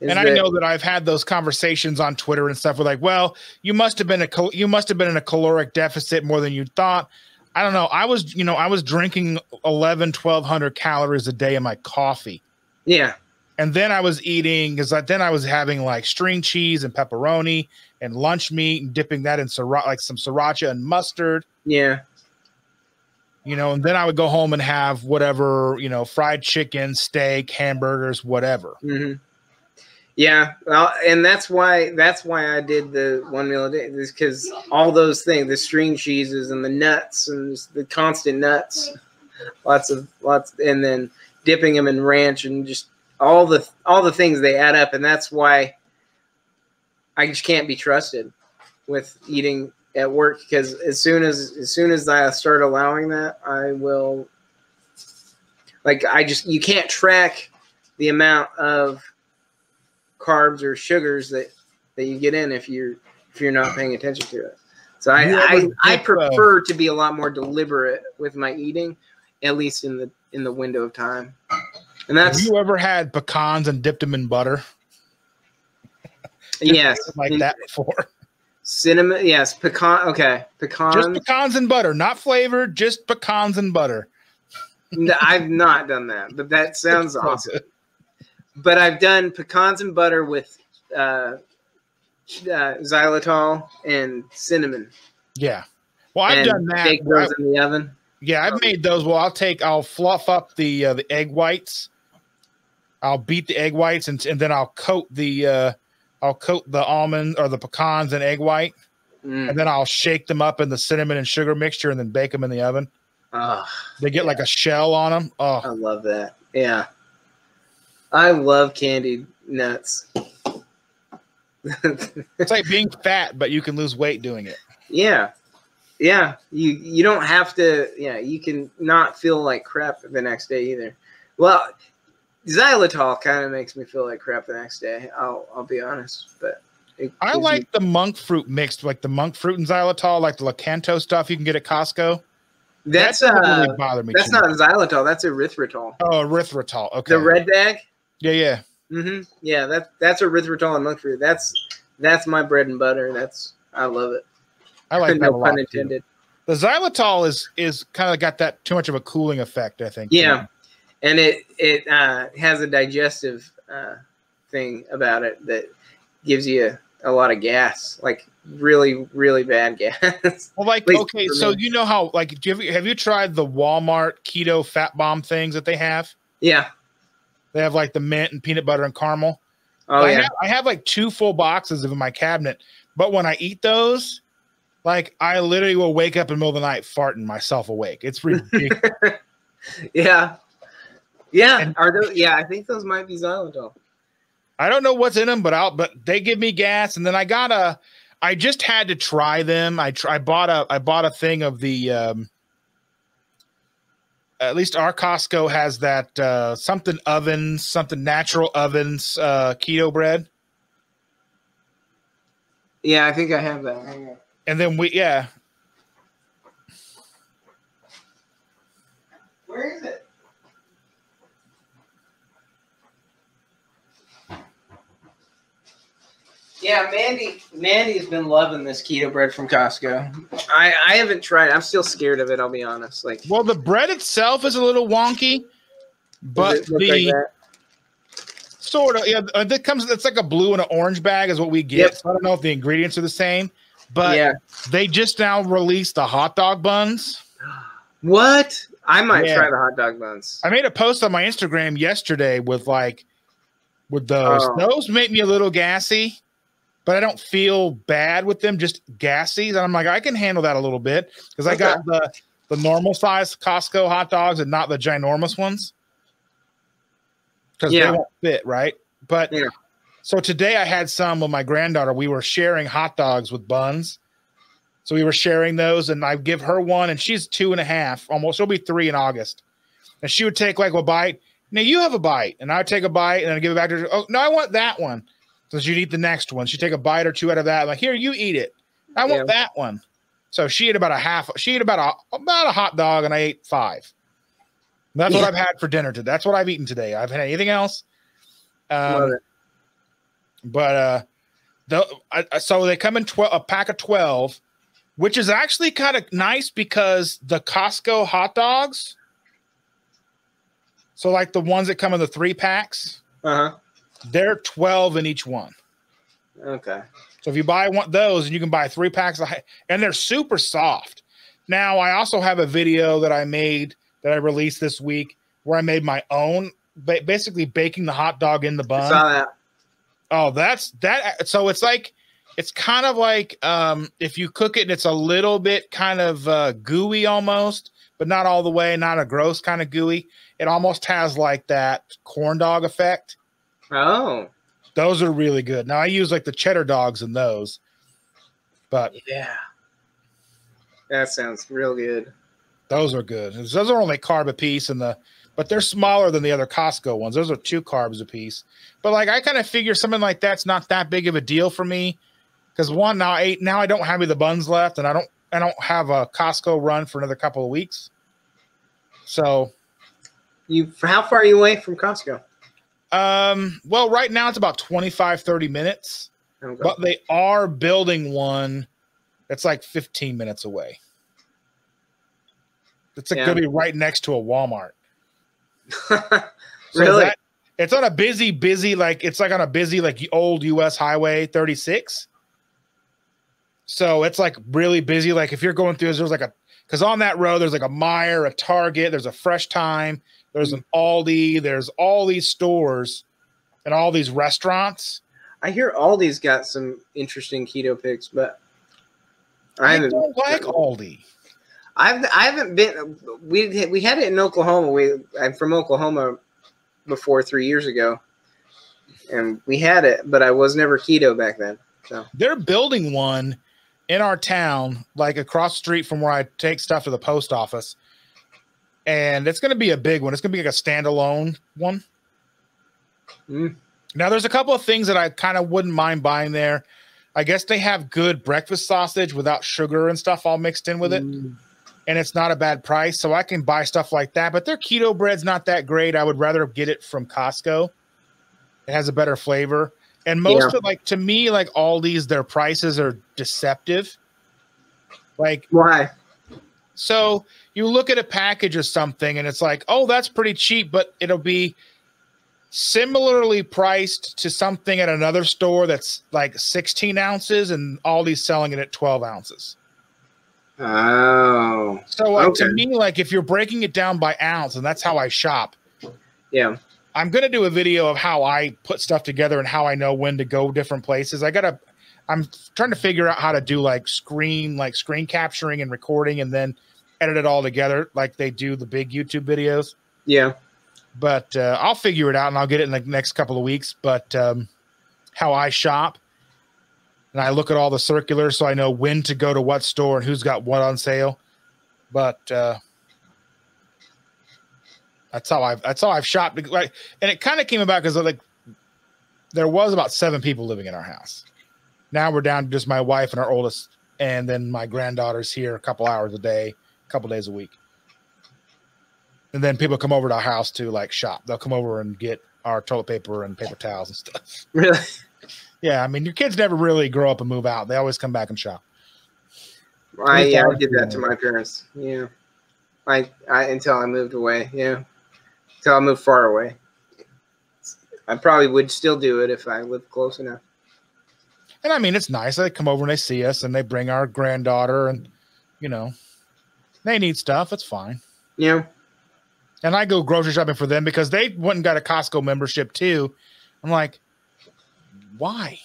And I know that I've had those conversations on Twitter and stuff with like, well, you must have been in a caloric deficit more than you thought. I don't know. I was drinking 1,200 calories a day in my coffee. Yeah. And then I was eating, then I was having like string cheese and pepperoni and lunch meat and dipping that in some sriracha and mustard. Yeah. And then I would go home and have whatever, fried chicken, steak, hamburgers, whatever. Mm-hmm. Yeah. Well, and that's why I did the 1 meal a day, is because all those things, the string cheeses and the nuts and the constant nuts, lots, and then dipping them in ranch and just all the things, they add up. And that's why I just can't be trusted with eating at work, because as soon as I start allowing that, I will, you can't track the amount of carbs or sugars that you get in if you're not paying attention to it. So I prefer to be a lot more deliberate with my eating, at least in the window of time. And that's, have you ever had pecans and dipped them in butter? Yes. Like that before? Cinnamon, yes. Pecan, okay. Pecans. Just pecans and butter, not flavored, just pecans and butter. I've not done that, but that sounds awesome. But I've done pecans and butter with xylitol and cinnamon. Yeah. Well, I've done that. Bake those in the oven. Yeah, I've made those. Well, I'll fluff up the egg whites. I'll beat the egg whites and then I'll coat the almond or the pecans in egg white, and then I'll shake them up in the cinnamon and sugar mixture and then bake them in the oven. They get like a shell on them. Oh, I love that. Yeah. I love candied nuts. It's like being fat, but you can lose weight doing it. Yeah. Yeah. You don't have to, you can not feel like crap the next day either. Well, xylitol kind of makes me feel like crap the next day. I'll be honest, but I like the monk fruit mixed, like the monk fruit and xylitol, like the Lakanto stuff you can get at Costco. That's that doesn't really bother me. That's too not much. xylitol. That's erythritol. Oh, erythritol. Okay. The red bag. Yeah. Yeah, that's erythritol and monk fruit. That's my bread and butter. I love it. I like that no a lot. pun intended. Too. The xylitol is kind of got that too much of a cooling effect, I think. Yeah, and it has a digestive thing about it that gives you a lot of gas, like really, really bad gas. Well, like, okay, so you know how, like, have you tried the Walmart keto fat bomb things that they have? Yeah. They have like the mint and peanut butter and caramel. Oh, yeah. I have like 2 full boxes of in my cabinet, but when I eat those, like, I literally will wake up in the middle of the night farting myself awake. It's ridiculous. Yeah. Yeah. I think those might be xylitol. I don't know what's in them, but they give me gas, and then I just had to try them. I bought a thing of the at least our Costco has that something natural ovens keto bread. Yeah, I think I have that. And then Where is it? Yeah, Mandy's been loving this keto bread from Costco. I haven't tried it. I'm still scared of it, I'll be honest. Like, well, the bread itself is a little wonky, but sort of, it's like a blue and an orange bag is what we get. Yep. So I don't know if the ingredients are the same, but they just now released the hot dog buns. What? I might try the hot dog buns. I made a post on my Instagram yesterday with those. Oh. Those make me a little gassy, but I don't feel bad with them, just gassy. And I'm like, I can handle that a little bit because I got the normal size Costco hot dogs and not the ginormous ones because they won't fit, right? But so today I had some with my granddaughter. We were sharing hot dogs with buns. So we were sharing those, and I give her one, and she's 2.5, almost. She'll be 3 in August. And she would take like a bite. Now you have a bite, and I would take a bite, and then I'd give it back to her. Oh, no, I want that one. So she'd eat the next one. She'd take a bite or 2 out of that. I'm like, here, you eat it. I want that one. So she ate about a half. She ate about a hot dog, and I ate 5. That's what I've had for dinner today. That's what I've eaten today. I've had anything else. Love it. But so they come in a pack of 12. Which is actually kind of nice because the Costco hot dogs, so like the ones that come in the 3 packs, they're 12 in each one. Okay. So if you buy those, and you can buy 3 packs, and they're super soft. Now, I also have a video that I made that I released this week where I made my own, basically baking the hot dog in the bun. I saw that. Oh, that's that. So it's kind of like if you cook it and it's a little bit kind of gooey almost, but not all the way, not a gross kind of gooey. It almost has like that corn dog effect. Oh. Those are really good. Now I use like the cheddar dogs in those. But yeah. That sounds real good. Those are good. Those are only carb a piece but they're smaller than the other Costco ones. Those are 2 carbs a piece. But like I kind of figure something like that's not that big of a deal for me. Because now I don't have any of the buns left, and I don't have a Costco run for another couple of weeks. So, how far are you away from Costco? Well, right now it's about 25-30 minutes, but they are building one that's like 15 minutes away. It's going to be right next to a Walmart. Really? It's on a busy it's like on a busy like old US Highway 36. So it's like really busy. Like if you're going through, there's like because on that road, there's like a Meijer, a Target, there's a Fresh Time, there's an Aldi, there's all these stores and all these restaurants. I hear Aldi's got some interesting keto picks, but I don't like Aldi. I haven't been. We had it in Oklahoma. I'm from Oklahoma before 3 years ago, and we had it, but I was never keto back then. So they're building one in our town, like across the street from where I take stuff to the post office. And it's going to be a big one. It's going to be like a standalone one. Now, there's a couple of things that I kind of wouldn't mind buying there. I guess they have good breakfast sausage without sugar and stuff all mixed in with it. and it's not a bad price, so I can buy stuff like that. But their keto bread's not that great. I would rather get it from Costco. It has a better flavor. And most of, like, to me, like Aldi's, their prices are deceptive. Like, why? So you look at a package of something and it's like, oh, that's pretty cheap, but it'll be similarly priced to something at another store that's like 16 ounces, and Aldi's selling it at 12 ounces. Oh. So like, to me, like, if you're breaking it down by ounce, and that's how I shop. Yeah. I'm going to do a video of how I put stuff together and how I know when to go different places. I'm trying to figure out how to do like screen capturing and recording and then edit it all together like they do the big YouTube videos. Yeah. But I'll figure it out and I'll get it in the next couple of weeks. But how I shop, and I look at all the circulars so I know when to go to what store and who's got what on sale. But that's how I've shopped. Like, and it kind of came about because like there was about 7 people living in our house. Now we're down to just my wife and our oldest, and then my granddaughter's here a couple hours a day, a couple days a week. And then people come over to our house to like shop. They'll come over and get our toilet paper and paper towels and stuff. Really? Yeah, I mean, your kids never really grow up and move out. They always come back and shop. I did that to my parents. Yeah. I until I moved away. Yeah. Until I moved far away. I probably would still do it if I lived close enough. And I mean, it's nice. They come over and they see us and they bring our granddaughter and, you know, they need stuff. It's fine. Yeah. And I go grocery shopping for them because they went and got a Costco membership too. I'm like, why?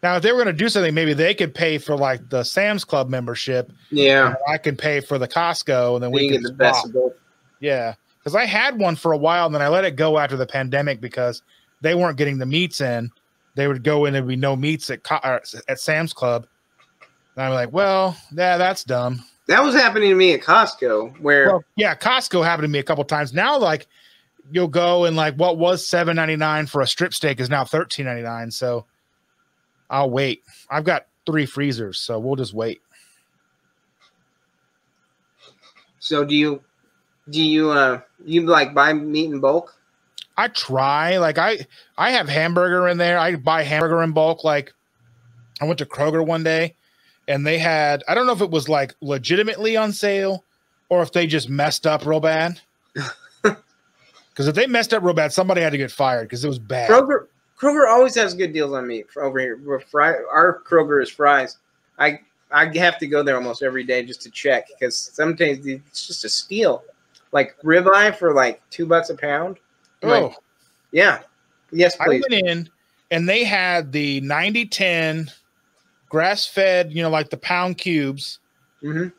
Now, if they were going to do something, maybe they could pay for like the Sam's Club membership. Yeah. I can pay for the Costco, and then we can get the best of both. Yeah. Because I had one for a while and then I let it go after the pandemic because they weren't getting the meats in. They would go in and there'd be no meats at Sam's Club. And I'm like, well, yeah, that's dumb. That was happening to me at Costco yeah, Costco happened to me a couple times. Now, like, you'll go and like what was $7.99 for a strip steak is now $13.99. So I'll wait. I've got 3 freezers, so we'll just wait. So do you like buy meat in bulk? I try. Like I have hamburger in there. I buy hamburger in bulk. Like I went to Kroger one day and they had, I don't know if it was like legitimately on sale or if they just messed up real bad. Because if they messed up real bad, somebody had to get fired because it was bad. Kroger always has good deals on meat over here. Our Kroger is Fry's. I have to go there almost every day just to check because sometimes it's just a steal. Like ribeye for like $2 a pound. Like, yeah. Yes, please. I went in and they had the 90-10 grass-fed, you know, like the pound cubes. Mm-hmm.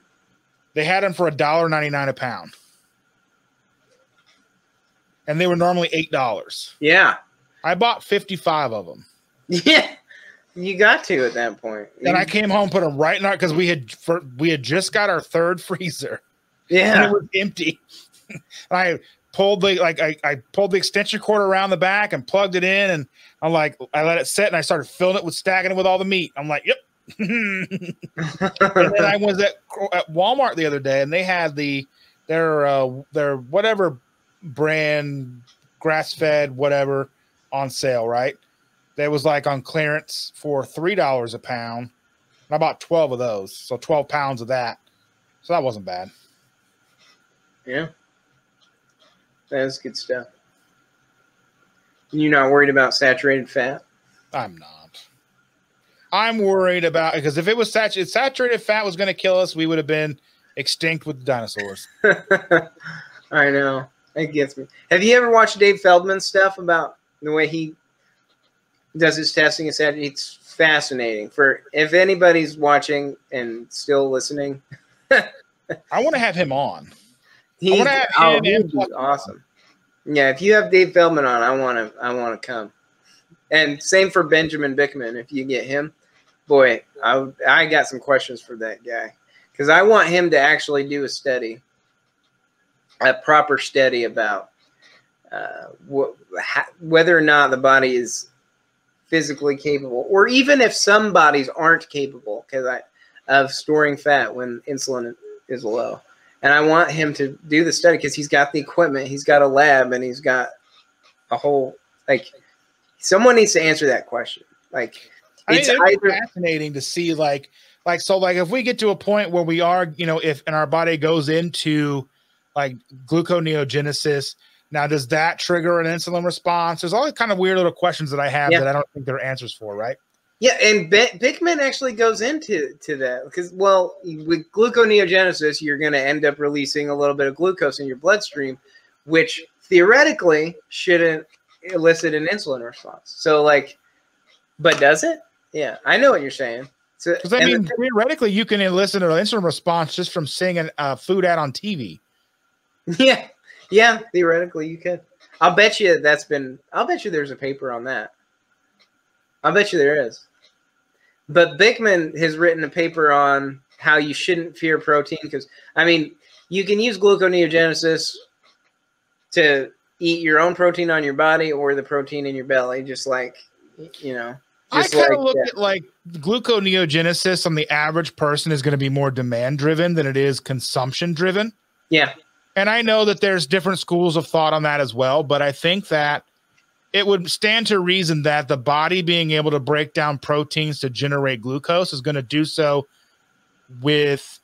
They had them for $1.99 a pound. And they were normally $8. Yeah. I bought 55 of them. Yeah. You got to at that point. And I came home, put them right in our, because we had just got our 3rd freezer. Yeah. And it was empty. I pulled I pulled the extension cord around the back and plugged it in, and I let it sit, and I started filling it with stacking it with all the meat. I'm like, yep. And then I was at Walmart the other day, and they had their whatever brand grass-fed whatever on sale, right? That was like on clearance for $3 a pound. And I bought 12 of those, so 12 pounds of that. So that wasn't bad. Yeah. That's good stuff. You're not worried about saturated fat? I'm not. I'm worried about, because if it was saturated fat was going to kill us, we would have been extinct with the dinosaurs. I know. It gets me. Have you ever watched Dave Feldman's stuff about the way he does his testing? It's fascinating. For if anybody's watching and still listening, I want to have him on. He's awesome. Yeah, if you have Dave Feldman on, I want to come. And same for Benjamin Bickman. If you get him, boy, I got some questions for that guy because I want him to actually do a study, a proper study about whether or not the body is physically capable, or even if some bodies aren't capable of storing fat when insulin is low. And I want him to do the study because he's got the equipment, he's got a lab, and he's got a whole, like, someone needs to answer that question. Like, it's fascinating to see, like if we get to a point where we are, if and our body goes into like gluconeogenesis, now does that trigger an insulin response? There's all these kind of weird little questions that I have that I don't think there are answers for, right? Yeah, and Bickman actually goes into that because, well, with gluconeogenesis, you're going to end up releasing a little bit of glucose in your bloodstream, which theoretically shouldn't elicit an insulin response. So, like, but does it? Yeah, I know what you're saying. Because I mean, theoretically, you can elicit an insulin response just from seeing a food ad on TV. Yeah, theoretically you could. I'll bet you there's a paper on that. I'll bet you there is. But Bickman has written a paper on how you shouldn't fear protein because, I mean, you can use gluconeogenesis to eat your own protein on your body or the protein in your belly, just like, I kind of look at like gluconeogenesis on the average person is going to be more demand driven than it is consumption driven. Yeah. And I know that there's different schools of thought on that as well, but I think that it would stand to reason that the body being able to break down proteins to generate glucose is going to do so with,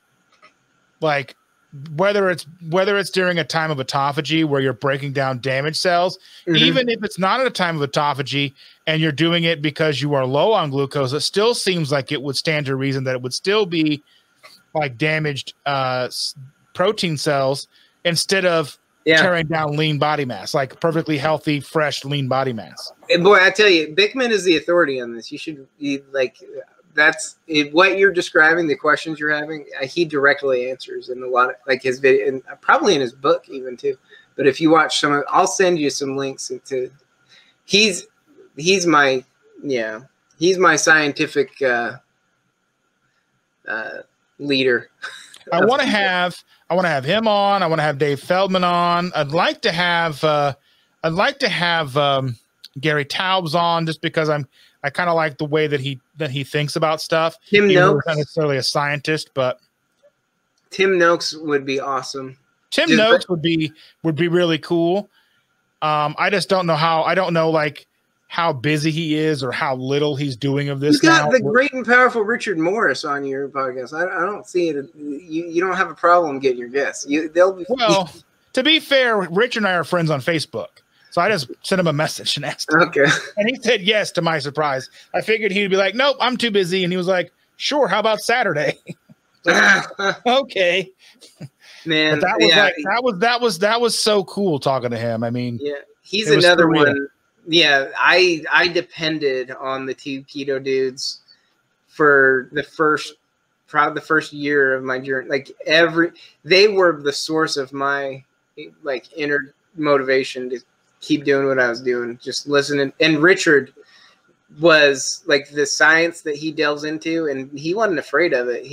like, whether it's during a time of autophagy where you're breaking down damaged cells, even if it's not at a time of autophagy and you're doing it because you are low on glucose, it still seems like it would stand to reason that it would still be like damaged protein cells instead of tearing down lean body mass, like perfectly healthy, fresh, lean body mass. And boy, I tell you, Bickman is the authority on this. You should that's it, what you're describing, the questions you're having, he directly answers in a lot of like his video and probably in his book even too. But if you watch some of, I'll send you some links into, he's my scientific leader. I want to have him on. I want to have Dave Feldman on. I'd like to have Gary Taubes on just because I kind of like the way that he thinks about stuff. Tim Noakes, not necessarily a scientist, but Tim Noakes would be awesome. Tim Noakes would be really cool. I just don't know how. I don't know like how busy he is or how little he's doing of this. You got the great and powerful Richard Morris on your podcast. I don't see it. You don't have a problem getting your guests. They'll be well. To be fair, Richard and I are friends on Facebook. So I just sent him a message and asked him. Okay. And he said yes, to my surprise. I figured he'd be like, nope, I'm too busy. And he was like, sure, how about Saturday? Like, okay. Man, but that was so cool talking to him. I mean, yeah, he's another one. Yeah, I depended on the two keto dudes for probably the first year of my journey. Like they were the source of my like inner motivation to keep doing what I was doing, just listening. And Richard was like the science that he delves into, and he wasn't afraid of it.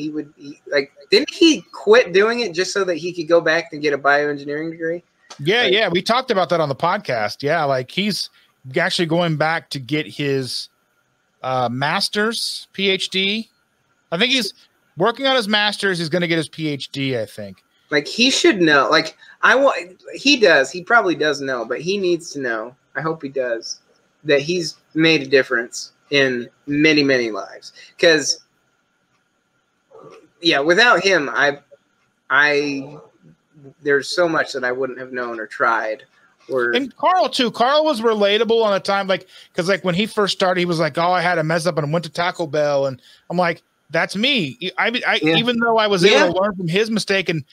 Didn't he quit doing it just so that he could go back and get a bioengineering degree? Yeah, we talked about that on the podcast. Yeah, like he's actually going back to get his master's PhD. I think he's working on his master's. He's going to get his PhD, I think. Like he should know. Like he does. He probably does know, but he needs to know. I hope he does that he's made a difference in many, many lives. Because yeah, without him, there's so much that I wouldn't have known or tried. And Carl too. Carl was relatable on a time because when he first started, he was like, "Oh, I had a mess up and went to Taco Bell," and I'm like, "That's me." Even though I was able to learn from his mistake, and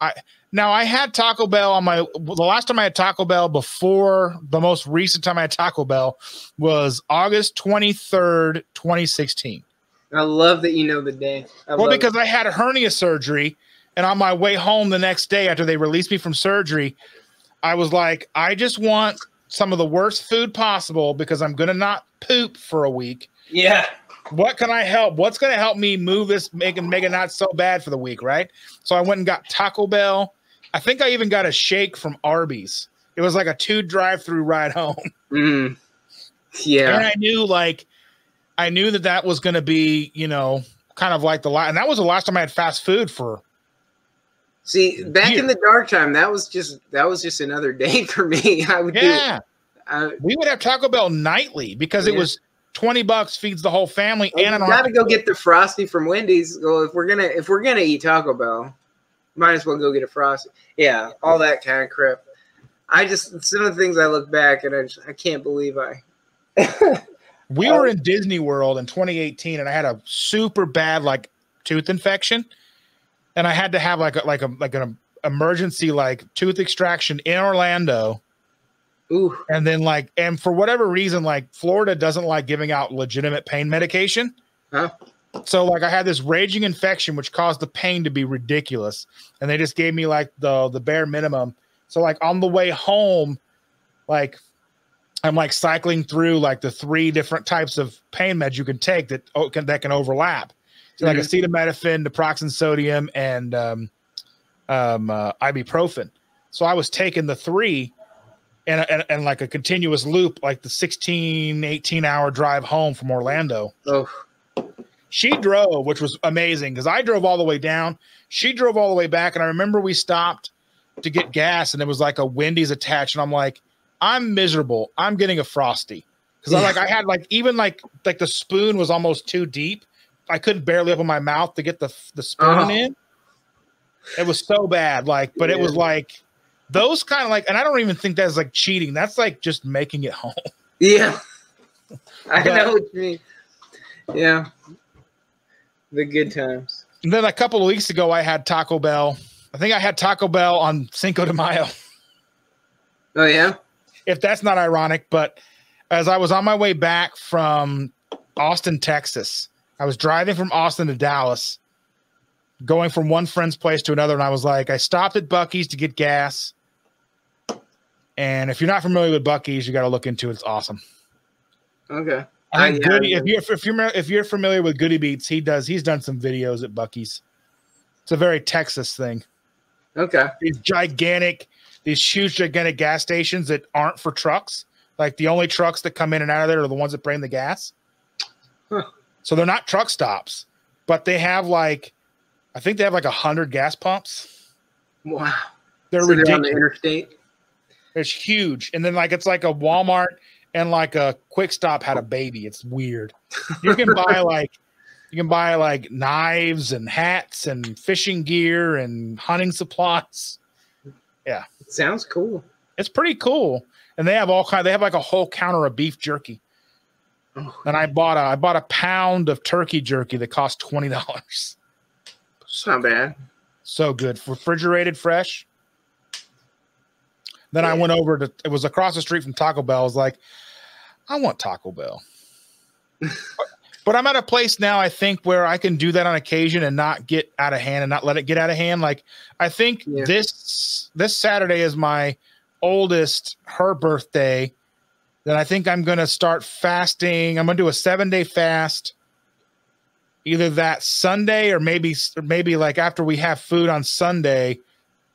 I had Taco Bell the last time I had Taco Bell before the most recent time I had Taco Bell was August 23rd, 2016. I love that you know the day. Because I had a hernia surgery, and on my way home the next day after they released me from surgery, I was like, I just want some of the worst food possible because I'm going to not poop for a week. Yeah. What can I help? What's going to help me move this, make it not so bad for the week, right? So I went and got Taco Bell. I think I even got a shake from Arby's. It was like a 2 drive-through ride home. Mm. Yeah. And I knew that was going to be, kind of like and that was the last time I had fast food for See, back in the dark time, that was just another day for me. I would we would have Taco Bell nightly because it was $20 feeds the whole family. And I gotta go get the Frosty from Wendy's. Well, if we're gonna eat Taco Bell, might as well go get a Frosty. Yeah, all that kind of crap. Some of the things I look back and I can't believe we were in Disney World in 2018, and I had a super bad like tooth infection, and I had to have like an emergency like tooth extraction in Orlando. Ooh. And then and for whatever reason, like Florida doesn't like giving out legitimate pain medication. Huh? So like I had this raging infection, which caused the pain to be ridiculous. And they just gave me like the bare minimum. So like on the way home, like I'm like cycling through like the 3 different types of pain meds you can take that can overlap. So like acetaminophen, naproxen sodium, and ibuprofen. So I was taking the 3 and like a continuous loop, like the 18 hour drive home from Orlando. Oh. She drove, which was amazing because I drove all the way down. She drove all the way back. And I remember we stopped to get gas and there was like a Wendy's attached. And I'm like, I'm miserable. I'm getting a Frosty. Cause I had like, even like the spoon was almost too deep. I couldn't barely open my mouth to get the spoon in. It was so bad. Like, but it was like those kind of like, and I don't even think that's like cheating. That's like just making it home. Yeah. I know what you mean. Yeah. The good times. And then a couple of weeks ago, I had Taco Bell. I think I had Taco Bell on Cinco de Mayo. Oh, yeah? If that's not ironic, but as I was on my way back from Austin, Texas, I was driving from Austin to Dallas, going from one friend's place to another, and I was like, I stopped at Buc-ee's to get gas. And if you're not familiar with Buc-ee's, you got to look into it. It's awesome. Okay. I think if you're familiar with Goody Beats, he's done some videos at Buc-ee's. It's a very Texas thing. Okay. These huge gigantic gas stations that aren't for trucks. Like the only trucks that come in and out of there are the ones that bring the gas. Huh. So they're not truck stops, but they have I think they have 100 gas pumps. Wow. They're ridiculous. They're on the interstate. It's huge. And then it's like a Walmart and like a Quick Stop had a baby. It's weird. You can buy knives and hats and fishing gear and hunting supplies. Yeah. It sounds cool. It's pretty cool. And they have they have like a whole counter of beef jerky. Oh. And I bought a pound of turkey jerky that cost $20. It's not bad. So good. Refrigerated fresh. Then I went over to, it was across the street from Taco Bell. I was like, I want Taco Bell. But I'm at a place now, I think, where I can do that on occasion and not get out of hand and not let it get out of hand. Like, I think this Saturday is my oldest, her birthday. Then I think I'm going to start fasting. I'm going to do a 7-day fast. Either that Sunday or maybe like after we have food on Sunday.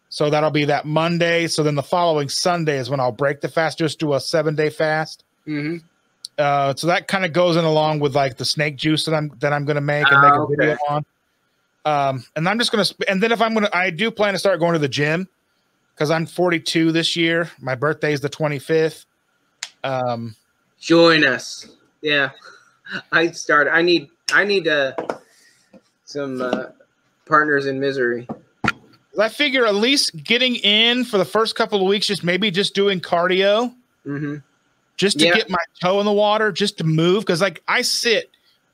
So that'll be that Monday. So then the following Sunday is when I'll break the fast, just do a 7-day fast. Mm-hmm. So that kind of goes in along with like the snake juice that I'm going to make and make a video on. And I'm just going to, and then I do plan to start going to the gym because I'm 42 this year. My birthday is the 25th. Join us. Yeah. I need some partners in misery. I figure at least getting in for the first couple of weeks, just doing cardio, just to get my toe in the water, just to move. Because like I sit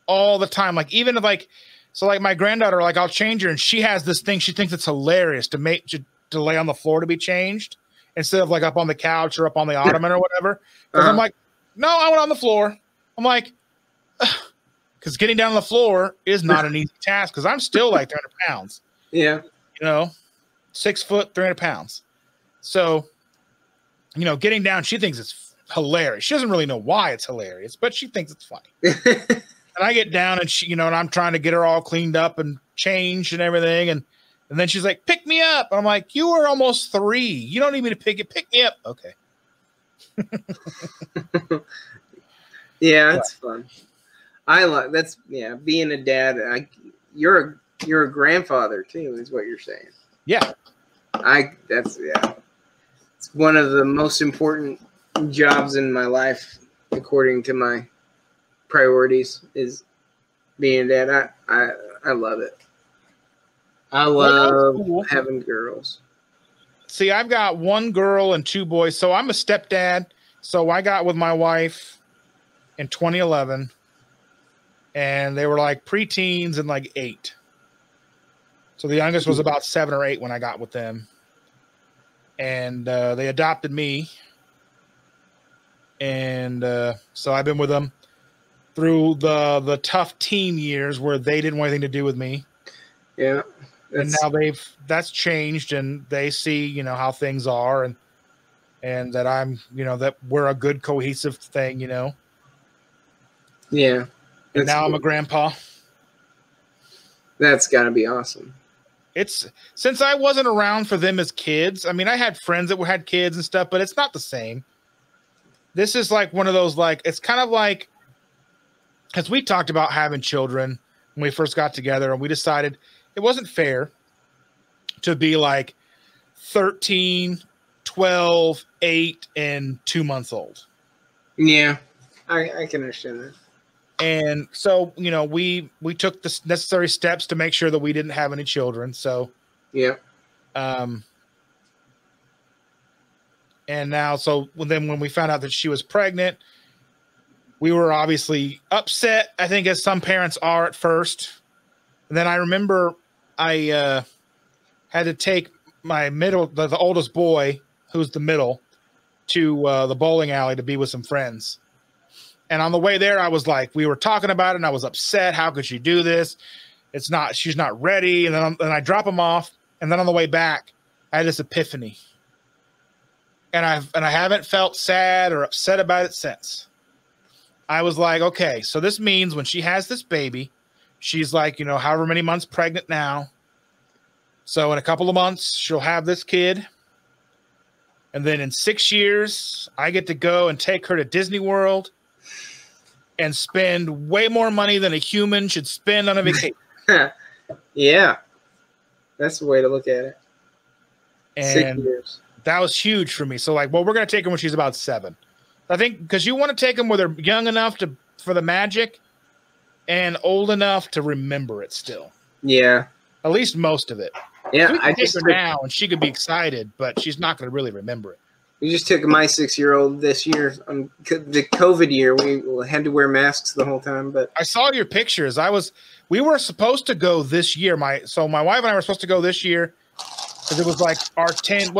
all the time, like even if so like my granddaughter, like I'll change her and she has this thing. She thinks it's hilarious to lay on the floor to be changed instead of like up on the couch or up on the ottoman or whatever. Because I'm like, no, I want on the floor. I'm like, because getting down on the floor is not an easy task because I'm still like 300 pounds. Yeah. 6 foot, 300 pounds. So, getting down, she thinks it's hilarious. She doesn't really know why it's hilarious, but she thinks it's funny. And I get down and she, and I'm trying to get her all cleaned up and changed and everything. And then she's like, pick me up. I'm like, you are almost 3. You don't need me to pick me up. Okay. Yeah, that's fun. Being a dad. You're a grandfather too, is what you're saying. Yeah. It's one of the most important jobs in my life, according to my priorities, is being a dad. I love it. I love having girls. See, I've got one girl and two boys. So I'm a stepdad. So I got with my wife in 2011, and they were like preteens and like 8. So the youngest was about 7 or 8 when I got with them. And they adopted me. And so I've been with them through the tough teen years where they didn't want anything to do with me. Yeah. And now that's changed, and they see, you know, how things are, and that I'm, you know, that we're a good cohesive thing, you know. Yeah. And now I'm a grandpa. That's gotta be awesome. It's since I wasn't around for them as kids. I mean, I had friends that had kids and stuff, but it's not the same. This is like one of those, like, it's kind of like, as we talked about having children when we first got together, and we decided it wasn't fair to be like 13, 12, 8, and 2 months old. Yeah, I can understand that. And so, you know, we took the necessary steps to make sure that we didn't have any children. So, yeah. And now, so then when we found out that she was pregnant, we were obviously upset, I think, as some parents are at first. And then I remember I had to take my the oldest boy, who's the middle, to the bowling alley to be with some friends. And on the way there, I was like, we were talking about it, and I was upset. How could she do this? She's not ready. And then I drop him off. And then on the way back, I had this epiphany. And I haven't felt sad or upset about it since. I was like, okay, so this means when she has this baby, she's like, you know, however many months pregnant now. So in a couple of months, she'll have this kid. And then in 6 years, I get to go and take her to Disney World and spend way more money than a human should spend on a vacation. Yeah. That's the way to look at it. And 6 years. That was huge for me. So like, well, we're going to take her when she's about 7. I think because you want to take them where they're young enough for the magic and old enough to remember it still. Yeah. At least most of it. Yeah. I take her now and she could be excited, but she's not going to really remember it. We just took my 6-year-old this year on the COVID year. We had to wear masks the whole time, but I saw your pictures. We were supposed to go this year. My wife and I were supposed to go this year because it was like our 10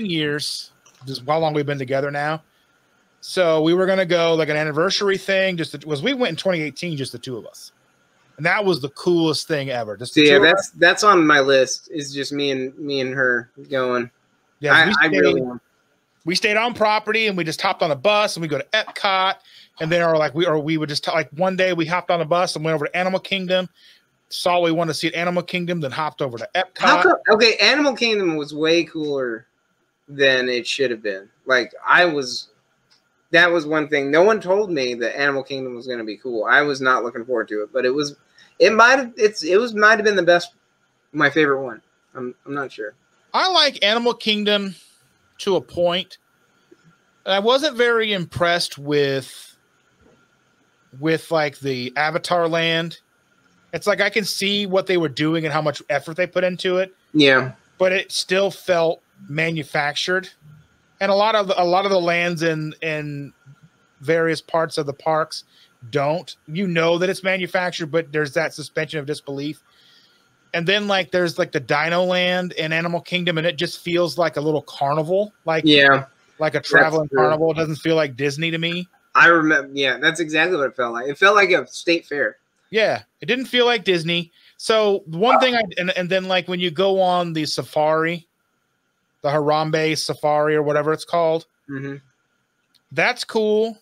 years. Just how long we've been together now. So we were going to go like an anniversary thing. We went in 2018, just the two of us. And that was the coolest thing ever. Just yeah, that's on my list. Is just me and her going. Yeah, we stayed on property and we just hopped on a bus and we go to Epcot, and then we would just like one day we hopped on a bus and went over to Animal Kingdom, saw what we wanted to see at Animal Kingdom, then hopped over to Epcot. Okay, Animal Kingdom was way cooler than it should have been. Like that was one thing. No one told me that Animal Kingdom was going to be cool. I was not looking forward to it, but it might have been the best, my favorite one. I'm not sure. I like Animal Kingdom to a point. I wasn't very impressed with like the Avatar land. It's like I can see what they were doing and how much effort they put into it. Yeah. But it still felt manufactured. And a lot of the lands in various parts of the parks don't. You know that it's manufactured, but there's that suspension of disbelief. And then like there's like the Dino Land in Animal Kingdom, and it just feels like a little carnival, like a traveling carnival. It doesn't feel like Disney to me. I remember, yeah, that's exactly what it felt like. It felt like a state fair. Yeah, it didn't feel like Disney. So one thing and then like when you go on the safari, the Harambe Safari or whatever it's called, that's cool.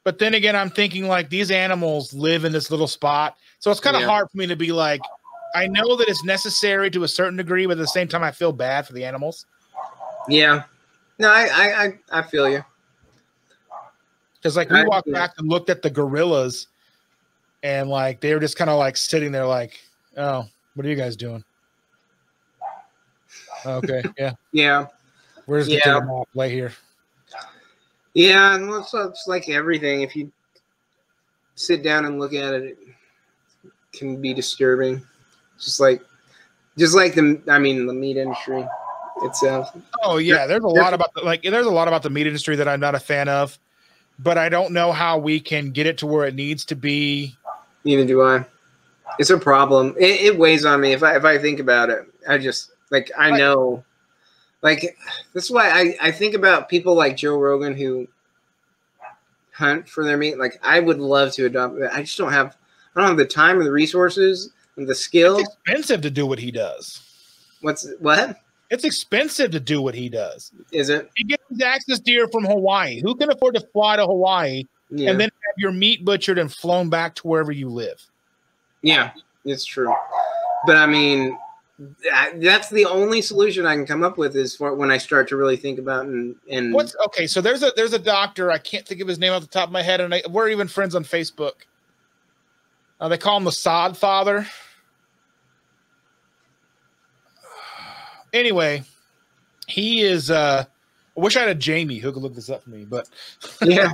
But then again, I'm thinking like these animals live in this little spot, so it's kind of hard for me to be like. I know that it's necessary to a certain degree, but at the same time, I feel bad for the animals. Yeah. No, I feel you. Because like we walked back and looked at the gorillas, and like they were just kind of like sitting there, like, "Oh, what are you guys doing?" Okay. Yeah. Yeah. Where's the Yeah. map? Right here. Yeah, and it's like everything. If you sit down and look at it, it can be disturbing. Just like the meat industry itself. Oh yeah, there's a lot about the meat industry that I'm not a fan of, but I don't know how we can get it to where it needs to be. Neither do I. It's a problem. It weighs on me if I think about it. I just I know, that's why I think about people like Joe Rogan who hunt for their meat. Like I would love to adopt that. I don't have the time or the resources and the skill. It's expensive to do what he does. What? It's expensive to do what he does. Is it? He gets his axis deer from Hawaii. Who can afford to fly to Hawaii and then have your meat butchered and flown back to wherever you live? Yeah, it's true. But I mean, that's the only solution I can come up with is for when I start to really think about and what's okay. So there's a doctor. I can't think of his name off the top of my head, and we're even friends on Facebook. They call him the Sod Father. Anyway, he is. I wish I had a Jamie who could look this up for me, but yeah.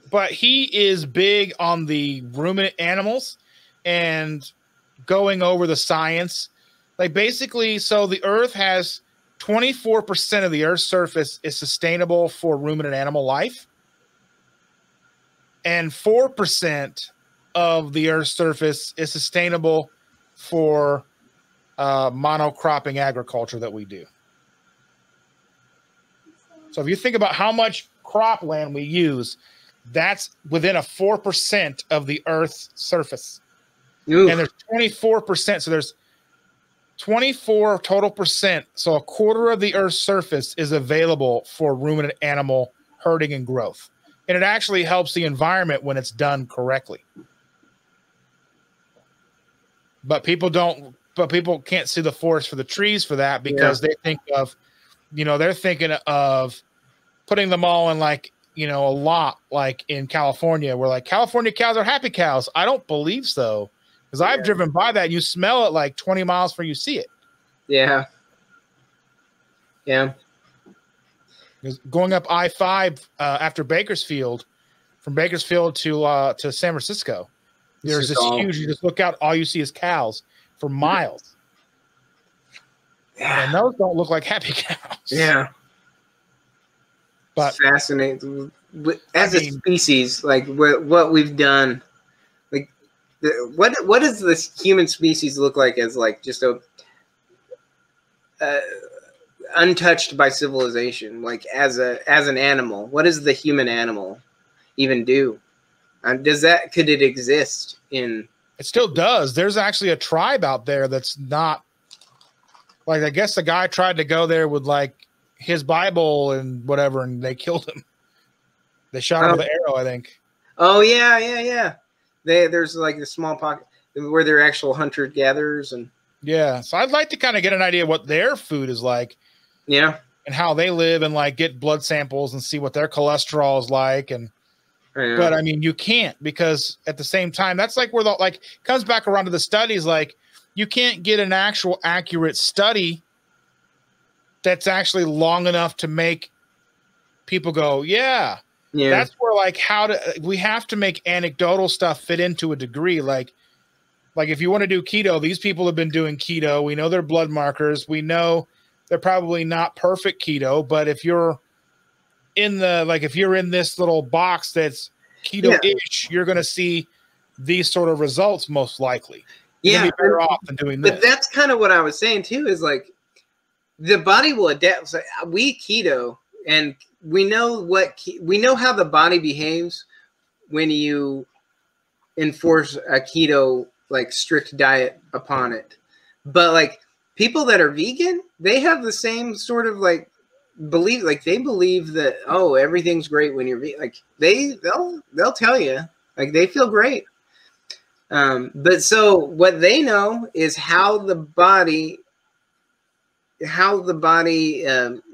But he is big on the ruminant animals and going over the science. Like basically, so the Earth has 24% of the Earth's surface is sustainable for ruminant animal life, and 4% of the Earth's surface is sustainable for monocropping agriculture that we do. So if you think about how much cropland we use, that's within a 4% of the Earth's surface. Oof. And there's 24%. So there's 24 total percent. So a quarter of the Earth's surface is available for ruminant animal herding and growth. And it actually helps the environment when it's done correctly. But people can't see the forest for the trees for that because they think of, they're thinking of putting them all in a lot like in California where California cows are happy cows. I don't believe so because I've driven by that. And you smell it 20 miles before you see it. Yeah. Yeah. Going up I-5 after Bakersfield, from Bakersfield to San Francisco, there's this huge, you just look out, all you see is cows for miles. Yeah. And those don't look like happy cows. Yeah. But fascinating. As a species, what we've done, what does this human species look like as just a untouched by civilization, as an animal? What does the human animal even do? Could it exist in? It still does. There's actually a tribe out there that's not I guess the guy tried to go there with his Bible and whatever, and they killed him. They shot him with an arrow, I think. Oh yeah. There's the small pocket where they're actual hunter gatherers and. Yeah, so I'd like to kind of get an idea of what their food is like. Yeah. And how they live and get blood samples and see what their cholesterol is like. And but I mean, you can't, because at the same time, that's where the comes back around to the studies. You can't get an actual accurate study that's actually long enough to make people go, yeah. That's where we have to make anecdotal stuff fit into a degree. Like if you want to do keto, these people have been doing keto. We know their blood markers. We know they're probably not perfect keto, but if you're in if you're in this little box that's keto-ish, you're going to see these sort of results most likely. You're be better off than doing this. But that's kind of what I was saying too, is the body will adapt. So we keto, and we know how the body behaves when you enforce a keto strict diet upon it. But people that are vegan, they have the same sort of belief. They believe that, oh, everything's great when you're vegan. They'll tell you they feel great. But so what they know is how the body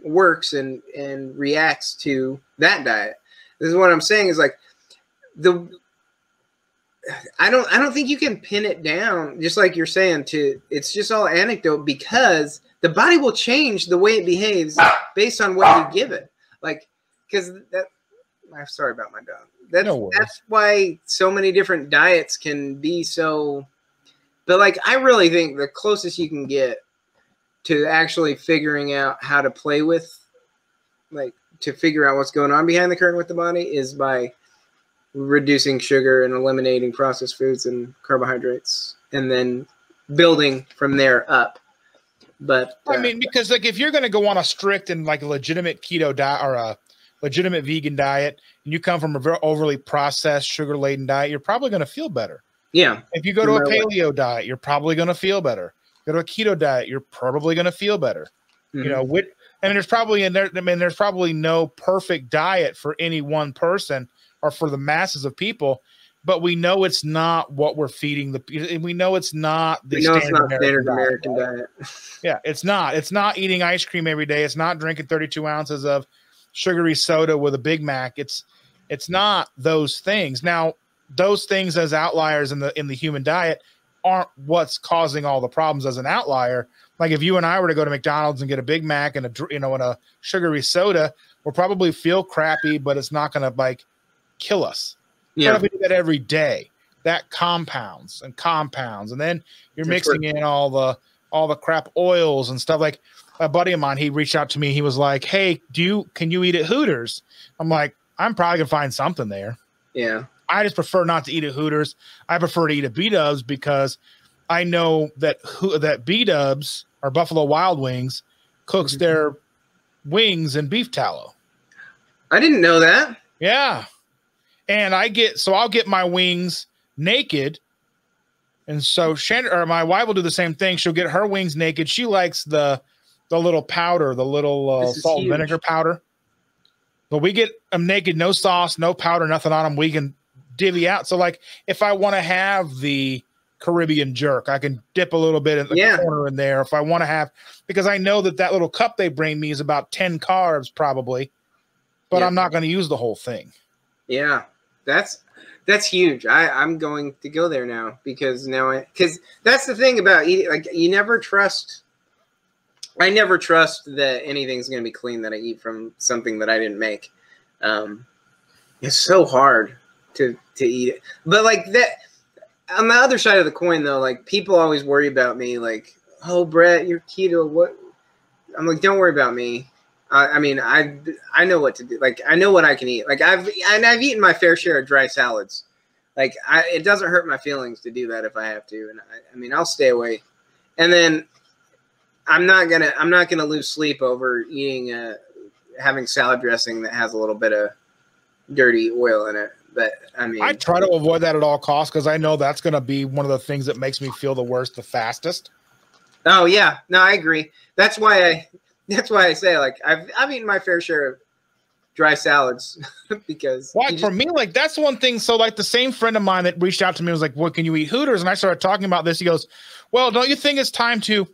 works and reacts to that diet. This is what I'm saying is I don't think you can pin it down, just like you're saying, it's just all anecdote, because the body will change the way it behaves based on what you give it. Like, because I'm sorry about my dog. That's why so many different diets can be so, but like, I really think the closest you can get to actually figuring out how to play with, like, to figure out what's going on behind the curtain with the body is by reducing sugar and eliminating processed foods and carbohydrates, and then building from there up. But I mean, because like if you're going to go on a strict and like a legitimate keto diet or a legitimate vegan diet, and you come from a very overly processed, sugar-laden diet, you're probably going to feel better. Yeah. If you go to a paleo diet, you're probably going to feel better. Go to a keto diet, you're probably going to feel better. Mm-hmm. You know, and there's probably there's probably no perfect diet for any one person or for the masses of people, but we know it's not what we're feeding we know it's not the standard American diet. Yeah, it's not. It's not eating ice cream every day. It's not drinking 32 ounces of sugary soda with a Big Mac. It's not those things. Now, those things as outliers in the human diet aren't what's causing all the problems as an outlier. Like if you and I were to go to McDonald's and get a Big Mac and a sugary soda, we'll probably feel crappy, but it's not going to like kill us. Yeah. But if we do that every day, that compounds, and then you're mixing in all the crap oils and stuff. Like a buddy of mine, he reached out to me. He was like, "Hey, can you eat at Hooters?" I'm like, "I'm probably gonna find something there." Yeah. I just prefer not to eat at Hooters. I prefer to eat at B-Dubs because I know that B-Dubs or Buffalo Wild Wings cooks their wings in beef tallow. I didn't know that. Yeah. And I'll get my wings naked. And so my wife will do the same thing. She'll get her wings naked. She likes the little powder, the little salt and vinegar powder. But we get them naked, no sauce, no powder, nothing on them. We can divvy out. So like if I want to have the Caribbean jerk, I can dip a little bit in the corner in there. If I want to have, because I know that little cup they bring me is about 10 carbs probably, but I'm not going to use the whole thing. Yeah. That's huge. I'm going to go there now because that's the thing about eating. Like I never trust that anything's going to be clean that I eat from something that I didn't make. It's so hard to eat it. But like that, on the other side of the coin though, like people always worry about me. Like, oh, Brett, you're keto. What? I'm like, don't worry about me. I mean, I know what to do. Like, I know what I can eat. Like, I've eaten my fair share of dry salads. Like, it doesn't hurt my feelings to do that if I have to. And I mean, I'll stay away. And then I'm not gonna lose sleep over having salad dressing that has a little bit of dirty oil in it. But I mean, I try to avoid that at all costs because I know that's going to be one of the things that makes me feel the worst, the fastest. Oh yeah, no, I agree. That's why I say like I've eaten my fair share of dry salads because for me, like that's one thing. So like the same friend of mine that reached out to me was like, "What, can you eat Hooters?" And I started talking about this. He goes, "Well, don't you think it's time to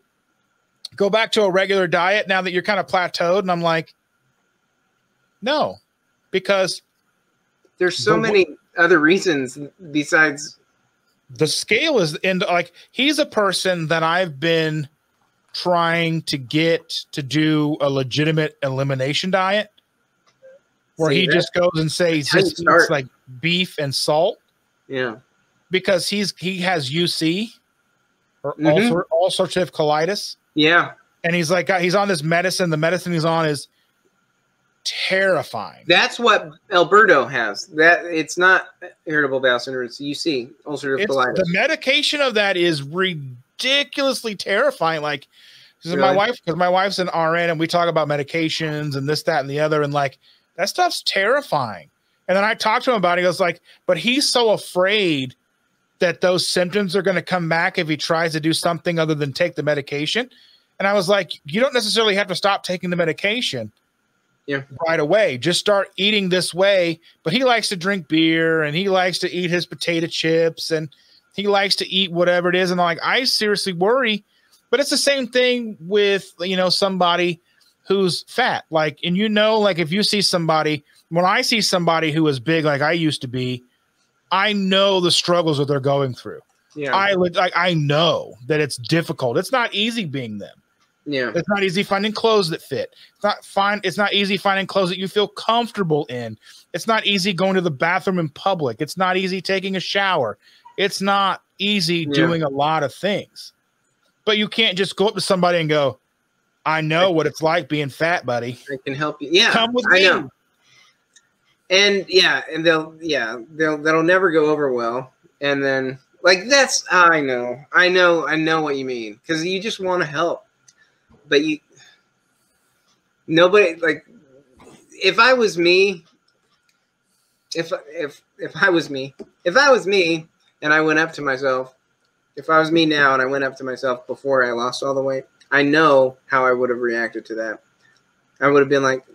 go back to a regular diet now that you're kind of plateaued?" And I'm like, "No," because there's so many other reasons besides the scale is like he's a person that I've been trying to get to do a legitimate elimination diet where he just goes and says just eats like beef and salt. Yeah. Because he has UC or ulcerative colitis. Yeah. And he's like, he's on this medicine. The medicine he's on is terrifying. That's what Alberto has. That it's not irritable bowel syndrome. It's UC, ulcerative colitis. The medication of that is ridiculously terrifying. Like, really? my wife's an RN, and we talk about medications and this, that, and the other, and like that stuff's terrifying. And then I talked to him about it. He goes like, but he's so afraid that those symptoms are going to come back if he tries to do something other than take the medication. And I was like, you don't necessarily have to stop taking the medication. Yeah. Right away. Just start eating this way. But he likes to drink beer and he likes to eat his potato chips and he likes to eat whatever it is. And I'm like, I seriously worry. But it's the same thing with, somebody who's fat. Like, and like if you see somebody, when I see somebody who is big like I used to be, I know the struggles that they're going through. Yeah. I know that it's difficult. It's not easy being them. Yeah. It's not easy finding clothes that fit. It's not easy finding clothes that you feel comfortable in. It's not easy going to the bathroom in public. It's not easy taking a shower. It's not easy doing a lot of things. But you can't just go up to somebody and go, I know what it's like being fat, buddy. I can help you. Yeah. Come with me. I know. And that'll never go over well. And then I know what you mean, because you just want to help. But nobody, like, if I was me and I went up to myself, if I was me now and I went up to myself before I lost all the weight, I know how I would have reacted to that. I would have been like,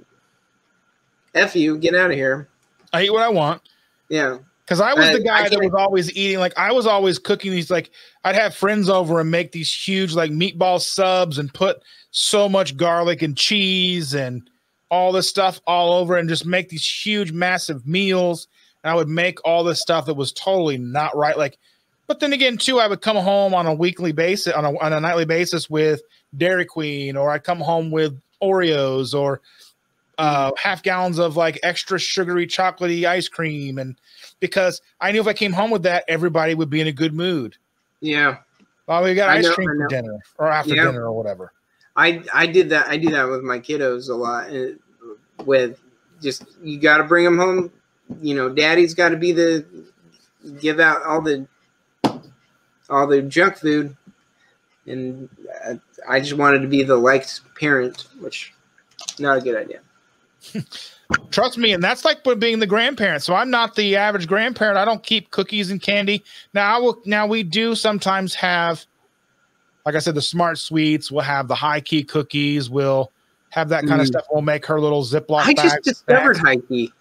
F you, get out of here. I eat what I want. Yeah. Because I was the guy that was always eating, like, I was always cooking these, like, I'd have friends over and make these huge, like, meatball subs and put so much garlic and cheese and all this stuff all over and just make these huge, massive meals. And I would make all this stuff that was totally not right. Like, but then again, too, I would come home on a weekly basis, on a nightly basis with Dairy Queen, or I'd come home with Oreos or half gallons of, like, extra sugary chocolatey ice cream. And because I knew if I came home with that, everybody would be in a good mood. Yeah. Well, we got ice cream for dinner or after dinner or whatever. I did that. I do that with my kiddos a lot. With just, you got to bring them home. You know, daddy's got to give out all the junk food. And I just wanted to be the liked parent, which not a good idea. Trust me, and that's like being the grandparent. So I'm not the average grandparent. I don't keep cookies and candy. Now we do sometimes have, like I said, the Smart Sweets. We'll have the high key cookies. We'll have that kind of stuff. We'll make her little Ziploc bags. I just discovered high key.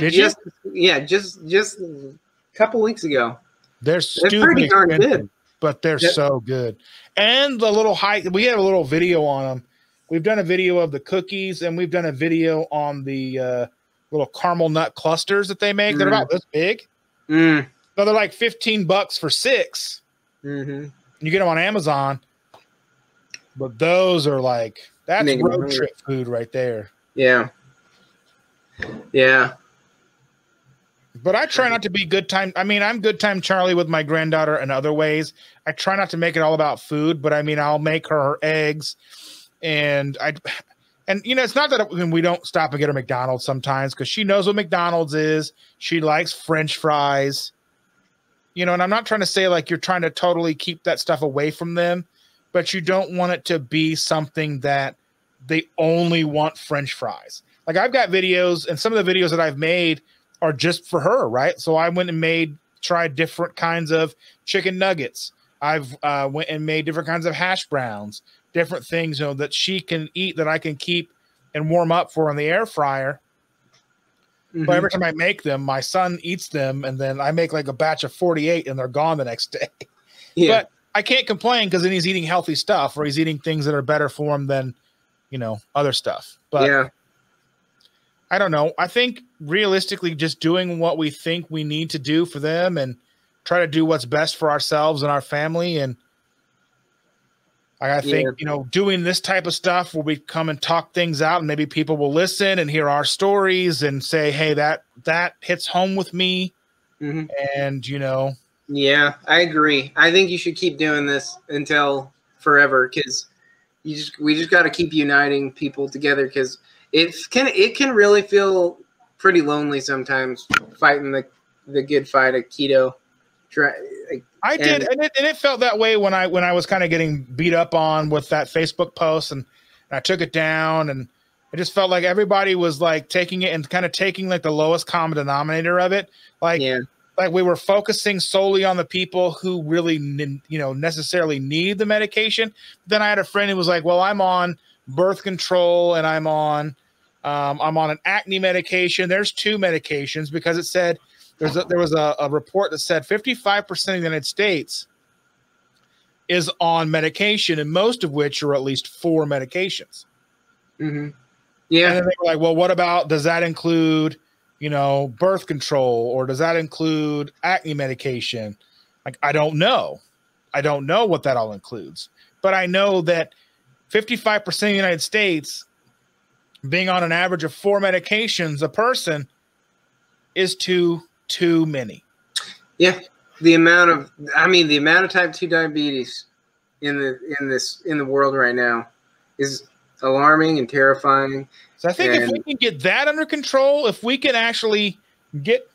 Just a couple weeks ago. They're pretty darn good, but they're so good. And the little we have a little video on them. We've done a video of the cookies, and we've done a video on the little caramel nut clusters that they make. They're about this big. So they're like $15 for 6. You get them on Amazon. But those are like, that's road trip food right there. Yeah. Yeah. But I try not to be good time. I mean, I'm good time Charlie with my granddaughter in other ways. I try not to make it all about food, but I mean, I'll make her eggs. And you know, it's not that we don't stop and get her McDonald's sometimes, because she knows what McDonald's is. She likes French fries, you know, and I'm not trying to say like you're trying to totally keep that stuff away from them, but you don't want it to be something that they only want French fries. Like, I've got videos, and some of the videos that I've made are just for her, right? So I went and tried different kinds of chicken nuggets. I've went and made different kinds of hash browns, different things, you know, that she can eat that I can keep and warm up for in the air fryer. But every time I make them, my son eats them, and then I make like a batch of 48 and they're gone the next day. But I can't complain, because then he's eating healthy stuff, or he's eating things that are better for him than, you know, other stuff. But I don't know. I think realistically, just doing what we think we need to do for them and try to do what's best for ourselves and our family. And I think, you know, doing this type of stuff where we come and talk things out, and maybe people will listen and hear our stories and say, hey, that hits home with me. And, you know. Yeah, I agree. I think you should keep doing this until forever, because we just got to keep uniting people together, because it can really feel pretty lonely sometimes, fighting the good fight of keto. I did, and it felt that way when I was kind of getting beat up on with that Facebook post, and I took it down, and it just felt like everybody was like taking it and kind of taking like the lowest common denominator of it. Like we were focusing solely on the people who really, you know, necessarily need the medication. Then I had a friend who was like, well, I'm on birth control and I'm on an acne medication. There's 2 medications, because it said there was a report that said 55% of the United States is on medication, and most of which are at least 4 medications. Yeah. And then they were like, well, what about, does that include birth control, or does that include acne medication? Like, I don't know. I don't know what that all includes, but I know that 55% of the United States being on an average of 4 medications a person is too many. Yeah. The amount of type 2 diabetes in the world right now is alarming and terrifying. So I think if we can get that under control, if we can actually get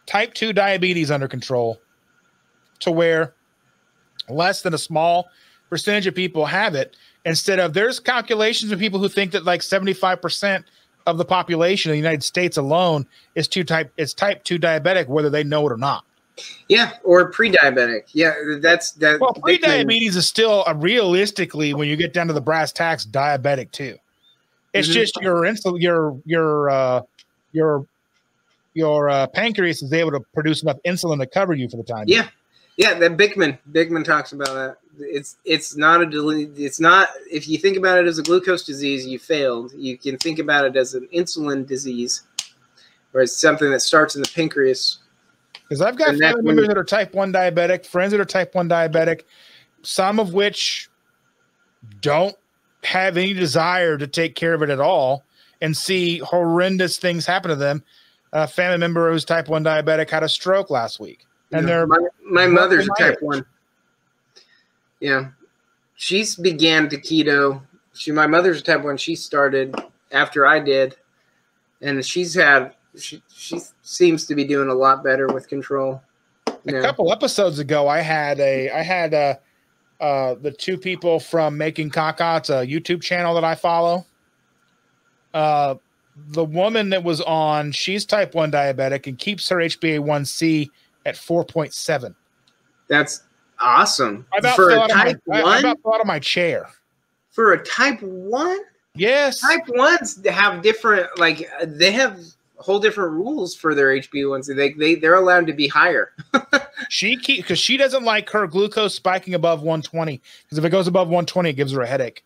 type 2 diabetes under control to where less than a small percentage of people have it, instead of, there's calculations of people who think that like 75% of the population of the United States alone is type 2 diabetic, whether they know it or not. Yeah, or pre-diabetic. Yeah, that's that. Well, pre-diabetes is still realistically, when you get down to the brass tacks, diabetic too. It's just your pancreas is able to produce enough insulin to cover you for the time. Yeah, yeah. That Bigman talks about that. It's not if you think about it as a glucose disease, you failed. You can think about it as an insulin disease, or it's something that starts in the pancreas. Because I've got family members that are type 1 diabetic, friends that are type 1 diabetic, some of which don't have any desire to take care of it at all, and see horrendous things happen to them. A family member who's type 1 diabetic had a stroke last week. And my mother's type 1. Yeah. She's began to keto. My mother's type 1. She started after I did. And she seems to be doing a lot better with control. A couple episodes ago, I had the two people from Making Caca. It's a YouTube channel that I follow. The woman that was on, she's type 1 diabetic and keeps her HbA1c at 4.7. That's awesome. I about fell out of my chair. For a type 1? Yes. Type 1s have different, they have whole different rules for their HbA1c. They're allowed to be higher. Because she doesn't like her glucose spiking above 120. Because if it goes above 120, it gives her a headache.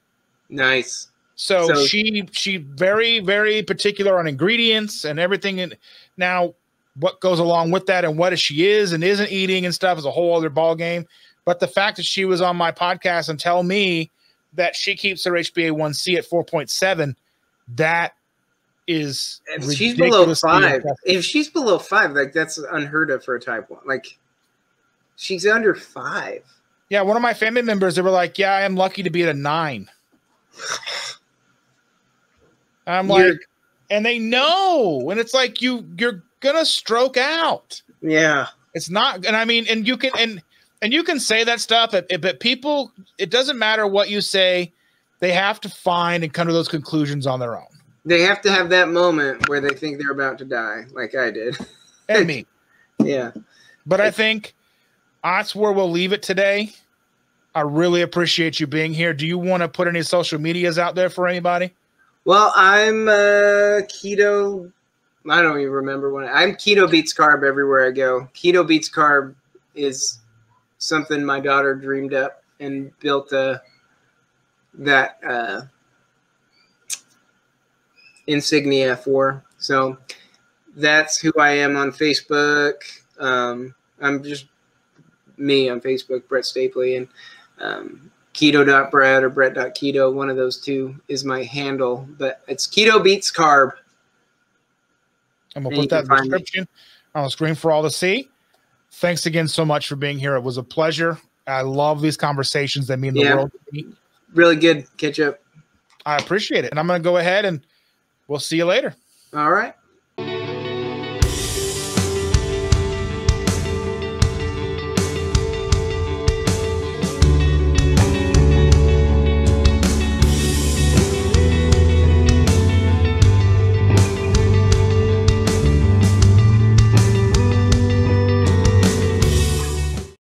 Nice. So she very, very particular on ingredients and everything. And now what goes along with that and what she is and isn't eating and stuff is a whole other ball game. But the fact that she was on my podcast and tell me that she keeps her HbA1c at 4.7, that is she's below 5. If she's below 5, that's unheard of for a type 1. She's under 5. Yeah, one of my family members, they were like, "Yeah, I am lucky to be at a 9." I'm like, and they know, and it's like you're gonna stroke out. Yeah, it's not, and I mean, and you can say that stuff, but people, it doesn't matter what you say, they have to find and come to those conclusions on their own. They have to have that moment where they think they're about to die, like I did, and me. Yeah, but I think that's where we'll leave it today. I really appreciate you being here. Do you want to put any social medias out there for anybody? Well, I'm keto. I don't even remember when. I'm Keto Beats Carb everywhere I go. Keto Beats Carb is something my daughter dreamed up and built that insignia for. So that's who I am on Facebook. I'm just me on Facebook, Brett Stapley, and keto.brett or brett.keto. One of those two is my handle, but it's Keto Beats Carb. I'm going to put that in the description on the screen for all to see. Thanks again so much for being here. It was a pleasure. I love these conversations. They mean the world to me. Really good catch up. I appreciate it. And I'm going to go ahead and we'll see you later. All right.